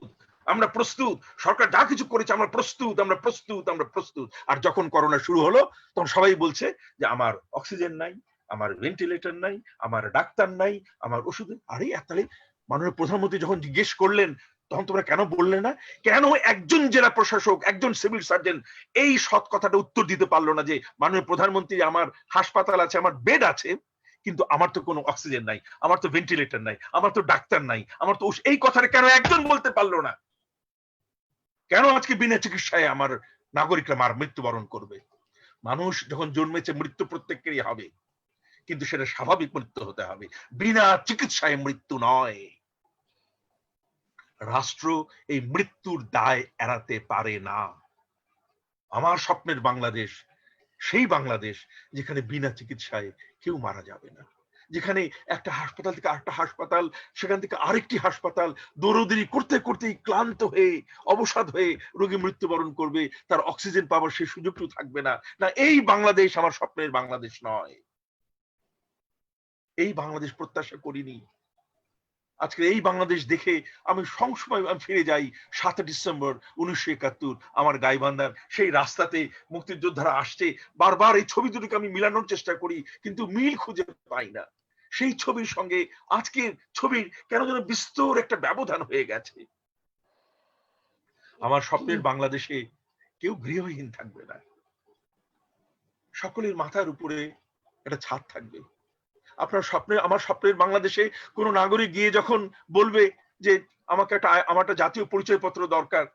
আমরা প্রস্তুত, সরকার যা কিছু করেছে আমরা প্রস্তুত, আমরা প্রস্তুত, আমরা প্রস্তুত। আর যখন করোনা শুরু হলো তখন সবাই বলছে যে আমার অক্সিজেন নাই, আমার ভেন্টিলেটর নাই, আমার ডাক্তার নাই, আমার ওষুধ। আরে তাহলে মাননীয় প্রধানমন্ত্রী যখন জিজ্ঞেস করলেন তখন তোমরা কেন বললে না? কেন একজন জেলা প্রশাসক, একজন সিভিল সার্জন এই সৎ কথাটা উত্তর দিতে পারলো না যে মাননীয় প্রধানমন্ত্রী আমার হাসপাতাল আছে, আমার বেড আছে, কিন্তু আমার তো কোনো অক্সিজেন নাই, আমার তো ভেন্টিলেটর নাই, আমার তো ডাক্তার নাই, আমার তো এই কথাটা কেন একজন বলতে পারলো না? কেন আজকে বিনা চিকিৎসায় আমার নাগরিকরা মৃত্যুবরণ করবে? মানুষ যখন জন্মেছে মৃত্যু প্রত্যেকেরই হবে, কিন্তু সেটা স্বাভাবিক মৃত্যু হতে হবে, বিনা চিকিৎসায় মৃত্যু নয়। রাষ্ট্র এই মৃত্যুর দায় এড়াতে পারে না। আমার স্বপ্নের বাংলাদেশ সেই বাংলাদেশ যেখানে বিনা চিকিৎসায় কেউ মারা যাবে না, যেখানে একটা হাসপাতাল থেকে আরেকটা হাসপাতাল, সেখান থেকে আরেকটি হাসপাতাল দৌড়দৌড়ি করতে করতেই ক্লান্ত হয়ে অবসাদ হয়ে রোগী মৃত্যুবরণ করবে, তার অক্সিজেন পাওয়ার সেই সুযোগটুকু থাকবে না। না, এই বাংলাদেশ আমার স্বপ্নের বাংলাদেশ নয়, এই বাংলাদেশ প্রত্যাশা করিনি। আজকে এই বাংলাদেশ দেখে আমি সংসময় ফিরে যাই 7 ডিসেম্বর 1971, আমার গাইবান্ধার সেই রাস্তাতে মুক্তিযোদ্ধারা আসছে, বারবার এই ছবি দুটোকে আমি মিলানোর চেষ্টা করি কিন্তু মিল খুঁজে পাই না। সেই ছবির সঙ্গে আজকের ছবির কেন যেন বিস্তর একটা ব্যবধান হয়ে গেছে। আমার স্বপ্নের বাংলাদেশে কেউ গৃহহীন থাকবে না, সকলের মাথার উপরে একটা ছাদ থাকবে। আপনার স্বপ্নের, আমার স্বপ্নের বাংলাদেশে কোন নাগরিক গিয়ে যখন বলবে যে আমার একটা জাতীয় পরিচয়পত্র দরকার,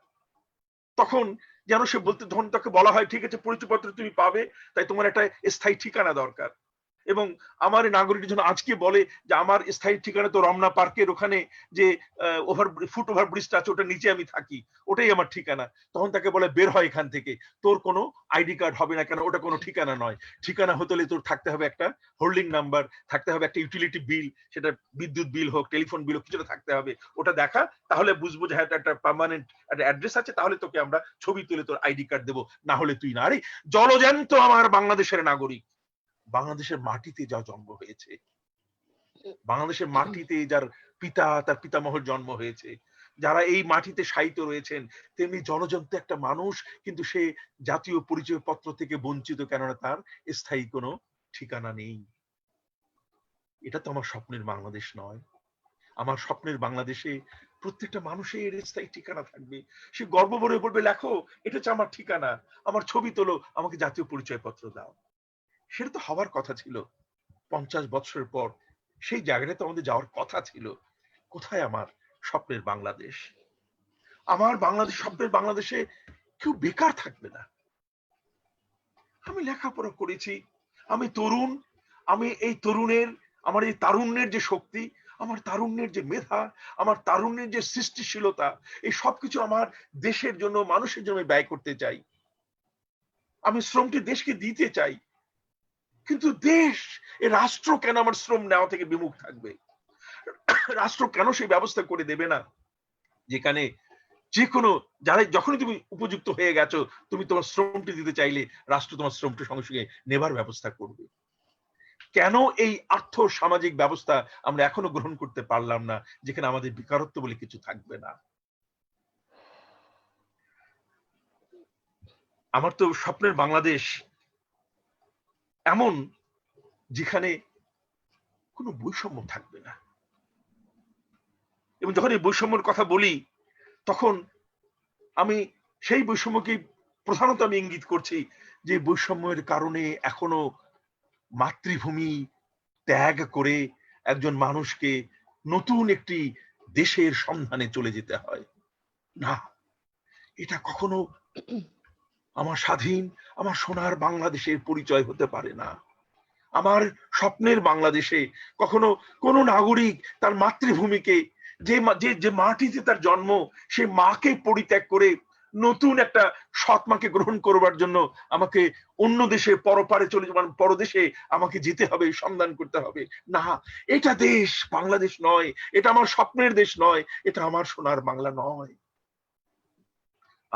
তখন যেন সে বলতে, তখন তাকে বলা হয় ঠিক আছে পরিচয়পত্র তুমি পাবে, তাই তোমার একটা স্থায়ী ঠিকানা দরকার। এবং আমার নাগরিক যেন আজকে বলে যে আমার স্থায়ী ঠিকানা তো রমনা পার্কের ওখানে যে ফুট ওভার ব্রিজটা আছে ওটা নিচে আমি থাকি, ওটাই আমার ঠিকানা। তখন তাকে বলে বের হয় এখান থেকে, তোর কোনো আইডি কার্ড হবে না, কেন ওটা কোনো ঠিকানা নয়। ঠিকানা হতে হলে তোর থাকতে হবে একটা হোল্ডিং নাম্বার, থাকতে হবে একটা ইউটিলিটি বিল, সেটা বিদ্যুৎ বিল হোক, টেলিফোন বিল হোক, কিছুটা থাকতে হবে। ওটা দেখা, তাহলে বুঝবো যে হ্যাঁ একটা পার্মানেন্ট একটা অ্যাড্রেস আছে, তাহলে তোকে আমরা ছবি তুলে তোর আইডি কার্ড দেবো, না হলে তুই না। আরে জলজ্যান্ত আমার বাংলাদেশের নাগরিক, বাংলাদেশের মাটিতে যা জন্ম হয়েছে, বাংলাদেশের মাটিতে যার পিতা তার পিতামহর জন্ম হয়েছে, যারা এই মাটিতে শায়িত রয়েছেন, তেমনি জলজন্ত একটা মানুষ, কিন্তু সে জাতীয় পরিচয় পত্র থেকে বঞ্চিত, কেননা তার স্থায়ী কোনো ঠিকানা নেই। এটা তো আমার স্বপ্নের বাংলাদেশ নয়। আমার স্বপ্নের বাংলাদেশে প্রত্যেকটা মানুষের স্থায়ী ঠিকানা থাকবে, সে গর্ব ভরে বলবে লেখো এটা হচ্ছে আমার ঠিকানা, আমার ছবি তোলো, আমাকে জাতীয় পরিচয় পত্র দাও। সেটা তো হওয়ার কথা ছিল 50 বছর পর, সেই জায়গাটা তো আমাদের যাওয়ার কথা ছিল। কোথায় আমার স্বপ্নের বাংলাদেশ? আমার বাংলাদেশ, স্বপ্নের বাংলাদেশে কেউ বেকার থাকবে না। আমি লেখাপড়া করেছি, আমি তরুণ, আমি এই তরুণের, আমার এই তারুণ্যের যে শক্তি, আমার তারুণ্যের যে মেধা, আমার তারুণ্যের যে সৃষ্টিশীলতা, এই সবকিছু আমার দেশের জন্য, মানুষের জন্য ব্যয় করতে চাই। আমি শ্রমটি দেশকে দিতে চাই, কিন্তু দেশ, এই রাষ্ট্র কেন আমার শ্রম নেওয়া থেকে বিমুখ থাকবে? রাষ্ট্র কেন সেই ব্যবস্থা করে দেবে না যেখানে যে কোনো, যারা যখনই তুমি উপযুক্ত হয়ে গেছো, তুমি তোমার শ্রমটি দিতে চাইলে রাষ্ট্র তোমার শ্রমটি সঙ্গে সঙ্গে নেবার ব্যবস্থা করবে? কেন এই আর্থ সামাজিক ব্যবস্থা আমরা এখনো গ্রহণ করতে পারলাম না, যেখানে আমাদের বেকারত্ব বলে কিছু থাকবে না? আমার তো স্বপ্নের বাংলাদেশ এমন যেখানে কোনো বৈষম্য থাকবে না। এবং যখন এই বৈষম্যের কথা বলি, তখন আমি সেই বৈষম্যকে প্রধানত আমি ইঙ্গিত করছি, যে বৈষম্যের কারণে এখনো মাতৃভূমি ত্যাগ করে একজন মানুষকে নতুন একটি দেশের সন্ধানে চলে যেতে হয়। না, এটা কখনো আমার স্বাধীন, আমার সোনার বাংলাদেশের পরিচয় হতে পারে না। আমার স্বপ্নের বাংলাদেশে কখনো কোনো নাগরিক তার মাতৃভূমিকে, যে মাটিতে তার জন্ম, সে মাকে পরিত্যাগ করে নতুন একটা সৎমাকে গ্রহণ করবার জন্য আমাকে অন্য দেশে পরপারে চলে মানে পরদেশে আমাকে যেতে হবে, সন্ধান করতে হবে। না, এটা দেশ বাংলাদেশ নয়, এটা আমার স্বপ্নের দেশ নয়, এটা আমার সোনার বাংলা নয়।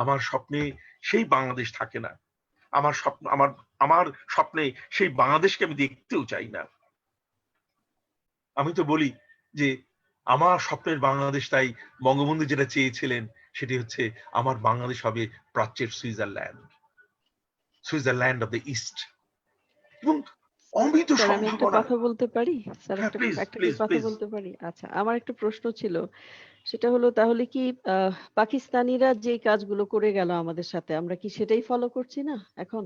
আমার স্বপ্নে সেই বাংলাদেশ থাকে না। আমার স্বপ্ন আমার স্বপ্নে সেই বাংলাদেশকে আমি দেখতেও চাই না। আমি তো বলি যে আমার স্বপ্নের বাংলাদেশ, তাই বঙ্গবন্ধু যেটা চেয়েছিলেন সেটি হচ্ছে আমার বাংলাদেশ হবে প্রাচ্যের সুইজারল্যান্ড অফ দ্য ইস্ট। এবং অমিত স্যার আমি একটা সম্ভাবনা। কথা বলতে পারি? স্যার হ্যাঁ, একটা প্লিজ একটা কি প্লিজ কথা প্লিজ। বলতে পারি? আচ্ছা, আমার একটা প্রশ্ন ছিল। সেটা হলো তাহলে কি পাকিস্তানিরা যে কাজগুলো করে গেল আমাদের সাথে আমরা কি সেটাই ফলো করছি না এখন?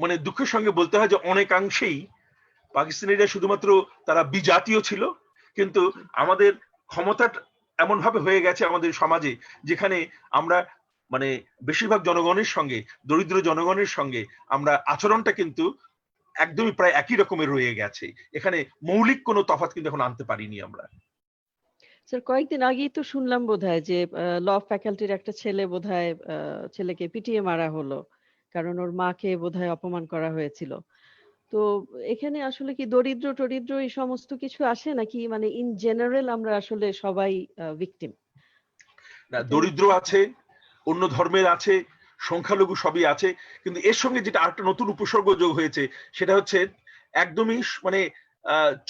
মানে দুঃখের সঙ্গে বলতে হয় যে অনেকাংশেই পাকিস্তানিরা শুধুমাত্র তারা বিজাতীয় ছিল, কিন্তু আমাদের ক্ষমতা এমন ভাবে হয়ে গেছে আমাদের সমাজে, যেখানে আমরা মানে বেশিরভাগ জনগণের সঙ্গে, দরিদ্র জনগণের সঙ্গে আমরা আচরণটা কিন্তু একদমই প্রায় একই রকমের রয়ে গেছে। এখানে মৌলিক কোনো তফাৎ কিন্তু এখন আনতে পারিনি আমরা। স্যার কয়েকদিন আগেই তো শুনলাম বোধহয় যে ল ফ্যাকাল্টির একটা ছেলে বোধহয় ছেলেকে পিটিয়ে মারা হলো। কারণ ওর মাকে বোধহয় অপমান করা হয়েছিল। তো এখানে আসলে কি দরিদ্র-টরিদ্র এই সমস্ত কিছু আসে নাকি মানে ইন জেনারেল আমরা আসলে সবাই ভিকটিম? না, এটা দরিদ্র আছে, অন্য ধর্মের আছে, সংখ্যালঘু সবই আছে, কিন্তু এর সঙ্গে যেটা আরেকটা নতুন উপসর্গ যোগ হয়েছে সেটা হচ্ছে একদমই মানে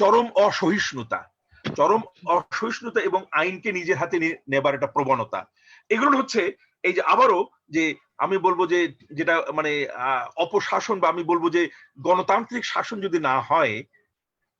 চরম অসহিষ্ণুতা, চরম অসহিষ্ণুতা এবং আইনকে নিজের হাতে নেবার একটা প্রবণতা। এগুলো হচ্ছে এই যে আবারও যে আমি বলবো যে যেটা মানে অপশাসন, বা আমি বলবো যে গণতান্ত্রিক শাসন যদি না হয়,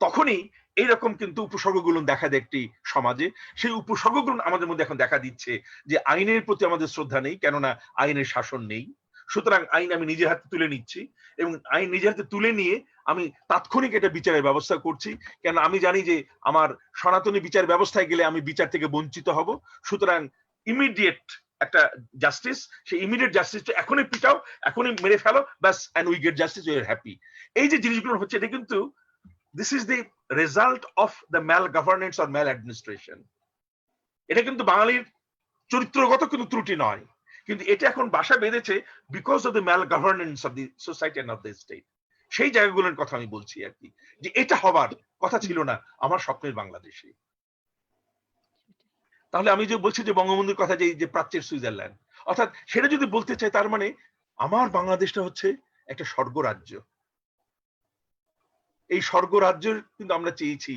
তখনই এইরকম কিন্তু উপসর্গগুলো দেখা দেয় একটি সমাজে। সেই উপসর্গগুলো আমাদের মধ্যে এখন দেখা দিচ্ছে যে আইনের প্রতি আমাদের শ্রদ্ধা নেই, কেননা আইনের শাসন নেই। সুতরাং আইন আমি নিজের হাতে তুলে নিচ্ছি, এবং আইন নিজের হাতে তুলে নিয়ে আমি তাৎক্ষণিক এটা বিচারের ব্যবস্থা করছি, কেন আমি জানি যে আমার সনাতনী বিচার ব্যবস্থায় গেলে আমি বিচার থেকে বঞ্চিত হব। সুতরাং ইমিডিয়েট একটা জাস্টিস, সেই ইমিডিয়েট জাস্টিসটা এখনই পিটাও, এখনই মেরে ফেলো, ব্যাস, and we get justice, we are happy. এই যে জিনিসগুলো হচ্ছে, এটা কিন্তু this is the result of the malgovernance or maladministration. এটা কিন্তু বাঙালির চরিত্রগত কিন্তু ত্রুটি নয়, কিন্তু এটা এখন বাসা বেঁধেছে because of the malgovernance of the society and of the state. সেই জায়গাগুলোর কথা আমি বলছি আর কি, যে এটা হবার কথা ছিল না আমার স্বপ্নের বাংলাদেশে। তাহলে আমি যে বলছি যে বঙ্গবন্ধুর কথা, যে প্রাচ্যের সুইজারল্যান্ড, অর্থাৎ সেটা যদি বলতে চাই, তার মানে আমার বাংলাদেশটা হচ্ছে একটা স্বর্গরাজ্য। এই স্বর্গরাজ্য কিন্তু আমরা চেয়েছি,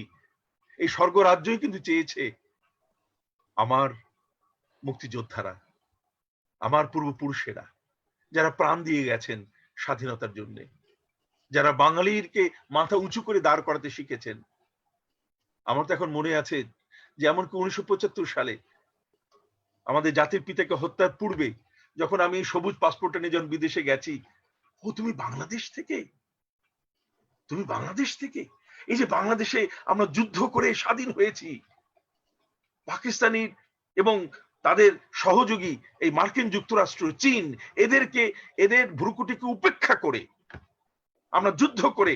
এই স্বর্গরাজ্যই কিন্তু চেয়েছে আমার মুক্তিযোদ্ধারা, আমার পূর্বপুরুষেরা, যারা প্রাণ দিয়ে গেছেন স্বাধীনতার জন্য, যারা বাঙালিরকে মাথা উঁচু করে দাঁড় করাতে শিখেছেন। আমার তো এখন মনে আছে যে এমনকি 1975 সালে আমাদের জাতির পিতাকে হত্যার পূর্বে, যখন আমি সবুজ পাসপোর্টে নিয়ে যখন বিদেশে গেছি, ও তুমি বাংলাদেশ থেকে, তুমি বাংলাদেশ থেকে, এই যে বাংলাদেশে আমরা যুদ্ধ করে স্বাধীন হয়েছি, পাকিস্তানি এবং তাদের সহযোগী এই মার্কিন যুক্তরাষ্ট্র, চীন, এদের ভ্রুকুটিকে উপেক্ষা করে আমরা যুদ্ধ করে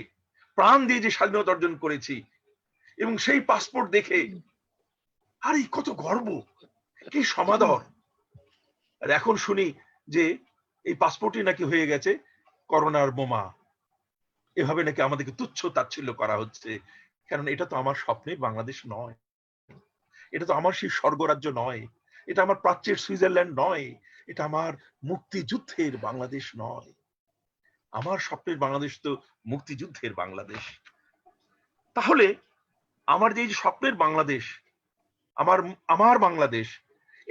প্রাণ দিয়ে যে স্বাধীনতা অর্জন করেছি, এবং সেই পাসপোর্ট দেখে আরে কত গর্ব, কি সমাদর। আর এখন শুনি যে এই পাসপোর্টই নাকি হয়ে গেছে করোনার বোমা, এভাবে নাকি আমাদেরকে তুচ্ছ তাচ্ছিল্য করা হচ্ছে। কারণ এটা তো আমার স্বপ্নের বাংলাদেশ নয়, এটা তো আমার সেই স্বর্গরাজ্য নয়, এটা আমার প্রাচ্যের সুইজারল্যান্ড নয়, এটা আমার মুক্তিযুদ্ধের বাংলাদেশ নয়। আমার স্বপ্নের বাংলাদেশ তো মুক্তিযুদ্ধের বাংলাদেশ। তাহলে আমার যে স্বপ্নের বাংলাদেশ, আমার বাংলাদেশ,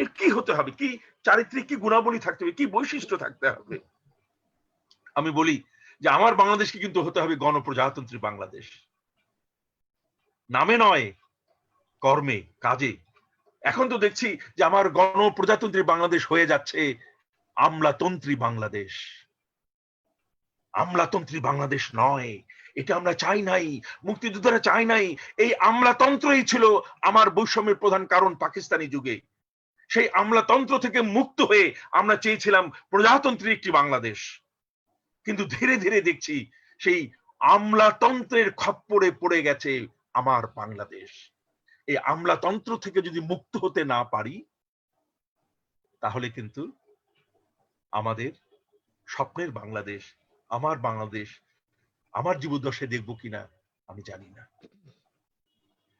এর কি হতে হবে, কি চারিত্রিক কি গুণাবলী থাকতে হবে, কি বৈশিষ্ট্য থাকতে হবে? আমি বলি যে আমার বাংলাদেশকে কিন্তু হতে হবে গণপ্রজাতন্ত্রী বাংলাদেশ, নামে নয়, কর্মে, কাজে। এখন তো দেখছি যে আমার গণপ্রজাতন্ত্রী বাংলাদেশ হয়ে যাচ্ছে আমলাতন্ত্রী বাংলাদেশ। আমলাতন্ত্রী বাংলাদেশ নয়, এটা আমরা চাই নাই, মুক্তিযোদ্ধারা চাই নাই। এই আমলাতন্ত্রই ছিল আমার বৈষম্যের প্রধান কারণ পাকিস্তানি যুগে। সেই আমলাতন্ত্র থেকে মুক্ত হয়ে আমরা চেয়েছিলাম প্রজাতন্ত্রী একটি বাংলাদেশ, কিন্তু ধীরে ধীরে দেখছি সেই আমলাতন্ত্রের খপ্পরে পড়ে গেছে আমার বাংলাদেশ। এই আমলাতন্ত্র থেকে যদি মুক্ত হতে না পারি, তাহলে কিন্তু আমাদের স্বপ্নের বাংলাদেশ, আমার বাংলাদেশ, আমার জীবদ্দশায় দেখবো কিনা আমি জানি না।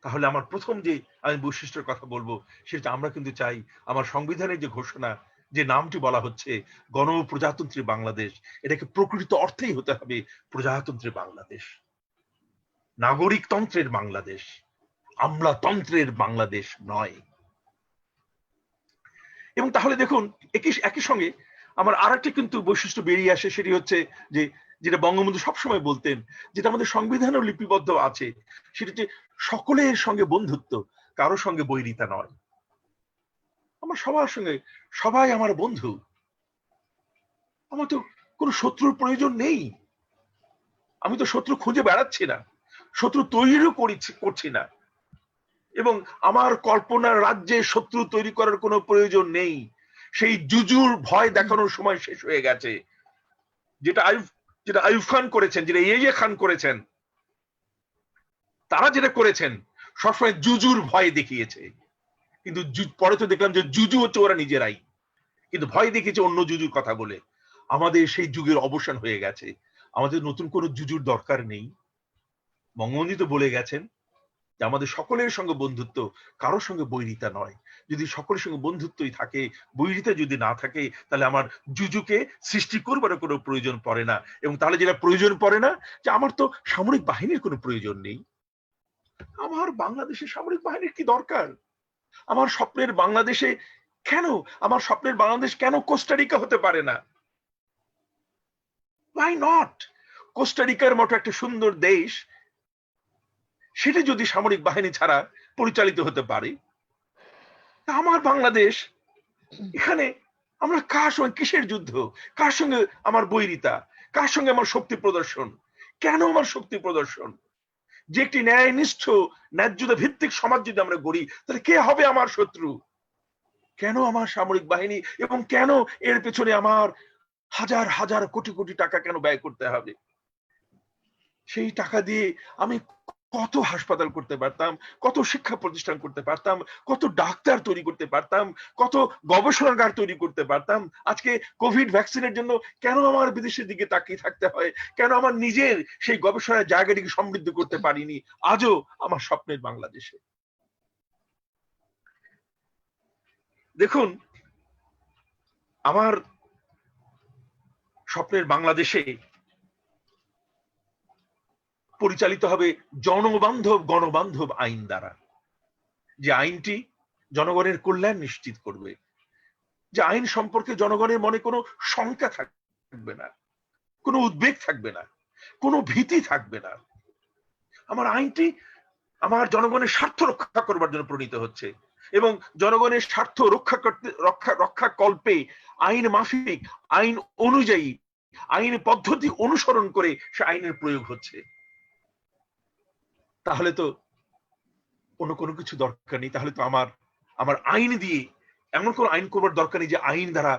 তাহলে আমার প্রথম যে আমি বৈশিষ্ট্যের কথা বলবো, সেটা আমরা কিন্তু চাই আমার সংবিধানের যে ঘোষণা, যে নামটি বলা হচ্ছে গণপ্রজাতন্ত্রী বাংলাদেশ, এটাকে প্রকৃত অর্থেই হতে হবে প্রজাতন্ত্রী বাংলাদেশ, নাগরিকতন্ত্রের বাংলাদেশ, আমলাতন্ত্রের বাংলাদেশ নয়। এবং তাহলে দেখুন একই সঙ্গে আমার আরেকটা কিন্তু বৈশিষ্ট্য বেরিয়ে আসে, সেটি হচ্ছে যে যেটা বঙ্গবন্ধু সবসময় বলতেন, যেটা আমাদের সংবিধানেও লিপিবদ্ধ আছে, সেটা হচ্ছে সকলের সঙ্গে বন্ধুত্ব, কারো সঙ্গে বৈরিতা নয়। আমার সবার সঙ্গে, সবাই আমার বন্ধু, আমার তো কোনো শত্রুর প্রয়োজন নেই। আমি তো শত্রু খুঁজে বেড়াচ্ছি না, শত্রু তৈরিও করছি না, এবং আমার কল্পনার রাজ্যে শত্রু তৈরি করার কোনো প্রয়োজন নেই। সেই জুজুর ভয় দেখানোর সময় শেষ হয়ে গেছে। যেটা আইয়ুব খান করেছেন, যেটা ইয়ে খান করেছেন, তারা যেটা করেছেন সবসময় জুজুর ভয় দেখিয়েছে, কিন্তু পরে তো দেখলাম যে জুজু হচ্ছে ওরা নিজেরাই, কিন্তু ভয় দেখিয়েছে অন্য জুজুর কথা বলে। আমাদের সেই যুগের অবসান হয়ে গেছে, আমাদের নতুন কোনো জুজুর দরকার নেই। বঙ্গবন্ধু তো বলে গেছেন যে আমাদের সকলের সঙ্গে বন্ধুত্ব, কারোর সঙ্গে বৈরিতা নয়। যদি সকলের সঙ্গে বন্ধুত্বই থাকে, বৈরিতা যদি না থাকে, তাহলে আমার জুজুকে সৃষ্টি করবার কোনো প্রয়োজন পড়ে না। এবং তাহলে যেটা প্রয়োজন পড়ে না, যে আমার তো সামরিক বাহিনীর কোনো প্রয়োজন নেই। আমার বাংলাদেশের সামরিক বাহিনীর কি দরকার? আমার স্বপ্নের বাংলাদেশে কেন, আমার স্বপ্নের বাংলাদেশ কেন কোস্টারিকা হতে পারে না? Why not? কোস্টারিকার মতো একটা সুন্দর দেশ, সেটা যদি সামরিক বাহিনী ছাড়া পরিচালিত হতে পারে, আমার বাংলাদেশ, এখানে আমরা কার সঙ্গে কিসের যুদ্ধ, কার সঙ্গে আমার বৈরিতা, কার সঙ্গে আমার শক্তি প্রদর্শন, কেন আমার শক্তি প্রদর্শন? যে একটি ন্যায়নিষ্ঠ ন্যায্যতা ভিত্তিক সমাজ যদি আমরা গড়ি, তাহলে কে হবে আমার শত্রু? কেন আমার সামরিক বাহিনী, এবং কেন এর পেছনে আমার হাজার হাজার কোটি কোটি টাকা কেন ব্যয় করতে হবে? সেই টাকা দিয়ে আমি কত হাসপাতাল করতে পারতাম, কত শিক্ষা প্রতিষ্ঠান করতে পারতাম, কত ডাক্তার তৈরি করতে পারতাম, কত গবেষণাগার তৈরি করতে পারতাম। আজকে কোভিড ভ্যাকসিনের জন্য কেন আমার বিদেশের দিকে তাকিয়ে থাকতে হয়? কেন আমার নিজের সেই গবেষণার জায়গাটিকে সমৃদ্ধ করতে পারিনি আজও আমার স্বপ্নের বাংলাদেশে? দেখুন, আমার স্বপ্নের বাংলাদেশে পরিচালিত হবে জনবান্ধব গণবান্ধব আইন দ্বারা, যে আইনটি জনগণের কল্যাণ নিশ্চিত করবে, যে আইন সম্পর্কে জনগণের মনে কোনো শঙ্কা থাকবে না, কোনো উদ্বেগ থাকবে না, কোনো ভীতি থাকবে না। আমার আইনটি আমার জনগণের স্বার্থ রক্ষা করবার জন্য প্রণীত হচ্ছে, এবং জনগণের স্বার্থ রক্ষা কল্পে আইন মাফিক, আইন অনুযায়ী, আইন পদ্ধতি অনুসরণ করে সে আইনের প্রয়োগ হচ্ছে। তাহলে তো অন্য কোনো কিছু দরকার নেই। তাহলে তো আমার আইন দিয়ে এমন কোন আইন করবার দরকার নেই যে আইন দ্বারা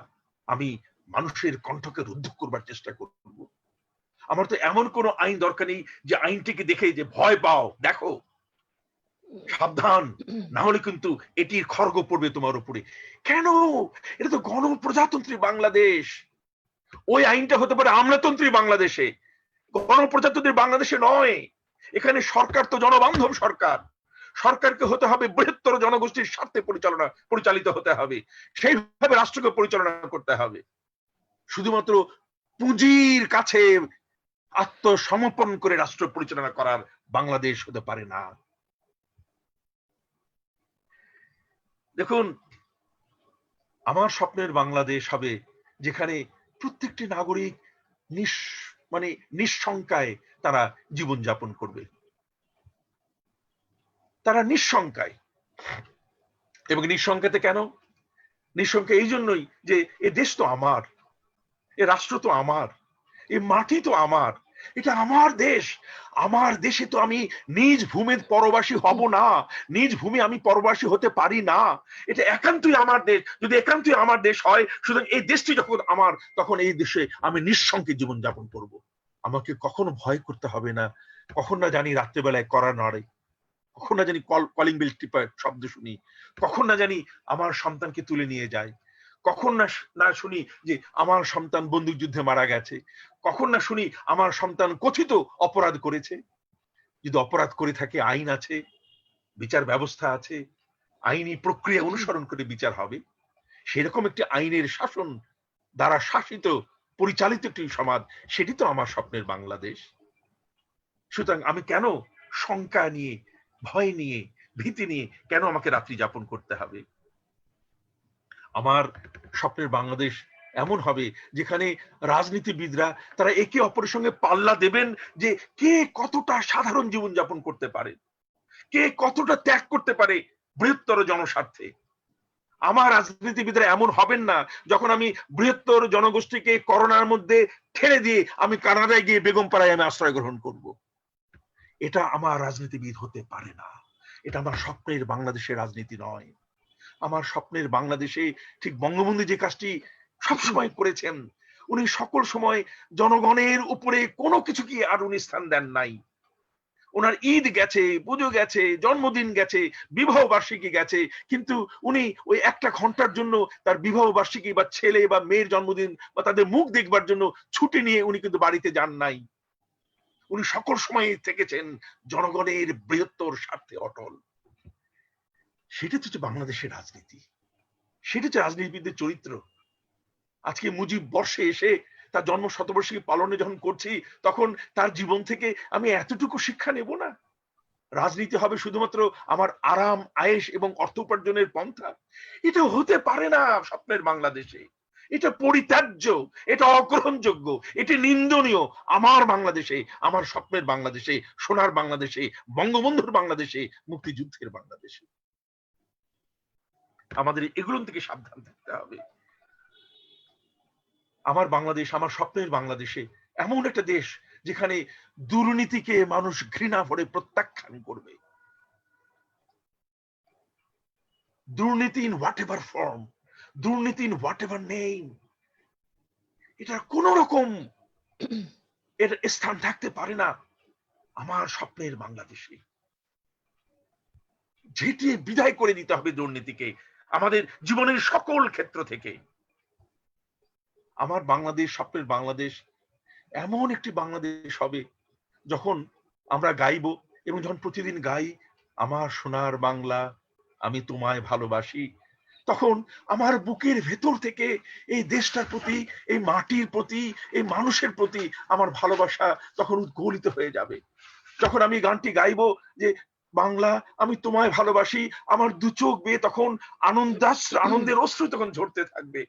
আমি মানুষের কণ্ঠকে রুদ্ধ করবার চেষ্টা করব। আমার তো এমন কোন আইন দরকার নেই যে আইনটিকে দেখে যে ভয় পাও, দেখো সাবধান, না হলে কিন্তু এটির খড়গ পড়বে তোমার উপরে। কেন? এটা তো গণপ্রজাতন্ত্রী বাংলাদেশ। ওই আইনটা হতে পারে আমলাতন্ত্রী বাংলাদেশে, গণপ্রজাতন্ত্রী বাংলাদেশে নয়। এখানে সরকার তো জনবান্ধব সরকার, সরকারকে হতে হবে বৃহত্তর জনগোষ্ঠীর স্বার্থে পরিচালিত হতে হবে, সেইভাবে রাষ্ট্রকে পরিচালনা করতে হবে। শুধুমাত্র পুঁজির কাছে আত্মসমর্পণ করে রাষ্ট্র পরিচালনা করার বাংলাদেশ হতে পারে না। দেখুন, আমার স্বপ্নের বাংলাদেশ হবে যেখানে প্রত্যেকটি নাগরিক নিঃশঙ্কায় তারা জীবনযাপন করবে, তারা নিঃশঙ্কায়। এবং নিঃশঙ্কাতে কেন? নিঃশঙ্কা এই জন্যই যে এ দেশ তো আমার, এ রাষ্ট্র তো আমার, এ মাটি তো আমার, এটা আমার দেশ। আমার দেশে তো আমি নিজ ভূমির পরবাসী হব না, নিজ ভূমি আমি পরবাসী হতে পারি না। এটা একান্তই আমার দেশ। যদি একান্তই আমার দেশ হয়, সুতরাং এই দেশটি যখন আমার, তখন এই দেশে আমি নিঃশঙ্কে জীবনযাপন করব। আমাকে কখনো ভয় করতে হবে না। কখন না জানি রাত্রেবেলায় কড়া নড়ে, কখন না জানি কলিং বেল টিপার শব্দ শুনি, কখন না জানি আমার সন্তানকে তুলে নিয়ে যায়, কখন না শুনি যে আমার সন্তান বন্দুক যুদ্ধে মারা গেছে, কখন না শুনি আমার সন্তান কথিত অপরাধ করেছে। যদি অপরাধ করে থাকে আইন আছে, বিচার ব্যবস্থা আছে, আইনি প্রক্রিয়া অনুসরণ করে বিচার হবে। সেরকম একটি আইনের শাসন দ্বারা শাসিত পরিচালিত একটি সমাজ, সেটি তো আমার স্বপ্নের বাংলাদেশ। সুতরাং আমি কেন শঙ্কা নিয়ে, ভয় নিয়ে, ভীতি নিয়ে কেন আমাকে রাত্রি যাপন করতে হবে? আমার স্বপ্নের বাংলাদেশ এমন হবে যেখানে রাজনীতিবিদরা তারা একে অপরের সঙ্গে পাল্লা দেবেন যে কে কতটা সাধারণ জীবন যাপন করতে পারে, কে কতটা ত্যাগ করতে পারে বৃহত্তর জনস্বার্থে। আমার রাজনীতিবিদরা এমন হবেন না যখন আমি বৃহত্তর জনগোষ্ঠীকে করোনার মধ্যে ঠেলে দিয়ে আমি কানাডায় গিয়ে বেগমপাড়ায় আমি আশ্রয় গ্রহণ করব। এটা আমার রাজনীতিবিদ হতে পারে না। এটা আমার স্বপ্নের বাংলাদেশের রাজনীতি নয়। আমার স্বপ্নের বাংলাদেশে ঠিক বঙ্গবন্ধু যে কাজটি সবসময় করেছেন, উনি সকল সময় জনগণের উপরে কোনো কিছু কি আর উনি স্থান দেন নাই। ওনার ঈদ গেছে, পুজো গেছে, জন্মদিন গেছে, বিবাহ বার্ষিকী গেছে, কিন্তু উনি ওই একটা ঘন্টার জন্য তার বিবাহ বার্ষিকী বা ছেলে বা মেয়ের জন্মদিন বা তাদের মুখ দেখবার জন্য ছুটি নিয়ে উনি কিন্তু বাড়িতে যান নাই। উনি সকল সময় থেকেছেন জনগণের বৃহত্তর স্বার্থে অটল। সেটা হচ্ছে বাংলাদেশের রাজনীতি, সেটা হচ্ছে রাজনীতিবিদদের চরিত্র। আজকে মুজিব বর্ষে এসে তার জন্ম শতবর্ষী পালনে যখন করছি, তখন তার জীবন থেকে আমি এতটুকু শিক্ষা নেব না? রাজনীতি হবে শুধুমাত্র আমার আরাম, আয়েশ এবং অর্থ উপার্জনের পন্থা? এটা হতে পারে না স্বপ্নের বাংলাদেশে। এটা পরিত্যাজ্য, এটা অগ্রহণযোগ্য, এটি নিন্দনীয়। আমার বাংলাদেশে, আমার স্বপ্নের বাংলাদেশে, সোনার বাংলাদেশে, বঙ্গবন্ধুর বাংলাদেশে, মুক্তিযুদ্ধের বাংলাদেশে আমাদের এগুলো থেকে সাবধান থাকতে হবে। আমার বাংলাদেশ, আমার স্বপ্নের বাংলাদেশে এমন একটা দেশ যেখানে দুর্নীতিকে মানুষ ঘৃণা ভরে প্রত্যাখ্যান করবে। দুর্নীতি ইন হোয়াট এভার ফর্ম, দুর্নীতি ইন হোয়াট এভার নেম, এটা কোন রকম এর স্থান থাকতে পারে না আমার স্বপ্নের বাংলাদেশে। ঝেঁটিয়ে বিদায় করে দিতে হবে দুর্নীতিকে আমাদের জীবনের সকল ক্ষেত্র থেকে। আমার বাংলাদেশ, স্বপ্নের বাংলাদেশ এমন একটি বাংলাদেশ হবে যখন আমরা গাইব, এবং যখন প্রতিদিন গাই আমার সোনার বাংলা আমি তোমায় ভালোবাসি, তখন আমার বুকের ভেতর থেকে এই দেশটার প্রতি, এই মাটির প্রতি, এই মানুষের প্রতি আমার ভালোবাসা তখন উদ্গলিত হয়ে যাবে। যখন আমি গানটি গাইবো যে বাংলা আমি তোমায় ভালোবাসি, আমার দু চোখ বেয়ে তখন আনন্দের অশ্রু তখন ঝরতে থাকবে।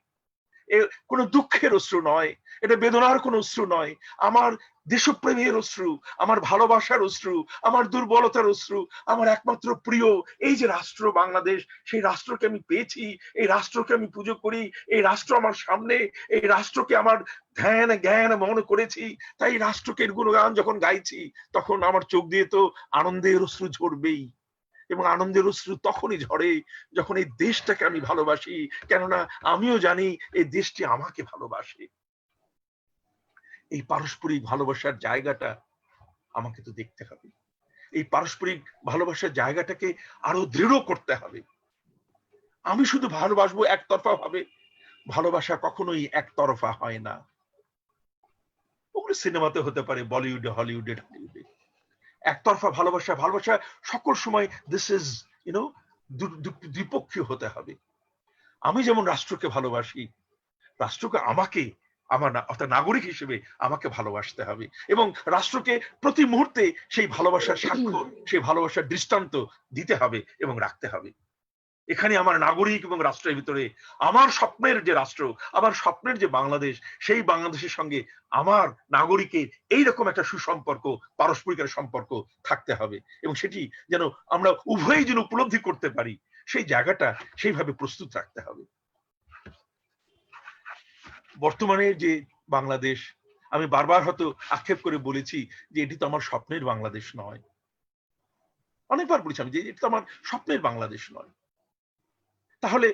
কোনো দুঃখের অশ্রু নয়, এটা বেদনার কোনো অশ্রু নয়, আমার দেশপ্রেমের অশ্রু, আমার ভালোবাসার অশ্রু, আমার দুর্বলতার অশ্রু। আমার একমাত্র প্রিয় এই যে রাষ্ট্র বাংলাদেশ, সেই রাষ্ট্রকে আমি পেয়েছি, এই রাষ্ট্রকে আমি পুজো করি, এই রাষ্ট্র আমার সামনে, এই রাষ্ট্রকে আমার ধ্যান জ্ঞান মনে করেছি, তাই রাষ্ট্রকে গুণগান যখন গাইছি তখন আমার চোখ দিয়ে তো আনন্দের অশ্রু ঝরবেই। এবং আনন্দের অশ্রু তখনই ঝরে যখন এই দেশটাকে আমি ভালোবাসি, কেননা আমিও জানি এই দেশটি আমাকে ভালোবাসে। এই পারস্পরিক ভালোবাসার জায়গাটা আমাকে তো দেখতে হবে। এই পারস্পরিক ভালোবাসার জায়গাটাকে আরো দৃঢ় করতে হবে। আমি শুধু ভালোবাসবো একতরফা ভাবে, ভালোবাসা কখনোই একতরফা হয় না। ওগুলো সিনেমাতে হতে পারে, বলিউডে, হলিউডে, ঢালিউডে। একতরফা ভালোবাসা, ভালোবাসা সকল সময় দিস ইজ দ্বিপক্ষীয় হতে হবে। আমি যেমন রাষ্ট্রকে ভালোবাসি, রাষ্ট্রকে আমাকে আমার অর্থাৎ নাগরিক হিসেবে আমাকে ভালোবাসতে হবে, এবং রাষ্ট্রকে প্রতি মুহূর্তে সেই ভালোবাসার সাক্ষ্য, সেই ভালোবাসার দৃষ্টান্ত দিতে হবে এবং রাখতে হবে। এখানে আমার নাগরিক এবং রাষ্ট্রের ভিতরে আমার স্বপ্নের যে রাষ্ট্র, আমার স্বপ্নের যে বাংলাদেশ, সেই বাংলাদেশের সঙ্গে আমার নাগরিকের এইরকম একটা সুসম্পর্ক, পারস্পরিক সম্পর্ক থাকতে হবে, এবং সেটি যেন আমরা উভয়ই যেন উপলব্ধি করতে পারি, সেই জায়গাটা সেইভাবে প্রস্তুত রাখতে হবে। বর্তমানে যে বাংলাদেশ, আমি বারবার হয়তো আক্ষেপ করে বলেছি যে এটি তো আমার স্বপ্নের বাংলাদেশ নয়। অনেকবার বলেছি আমি যে এটি তো আমার স্বপ্নের বাংলাদেশ নয়। তাহলে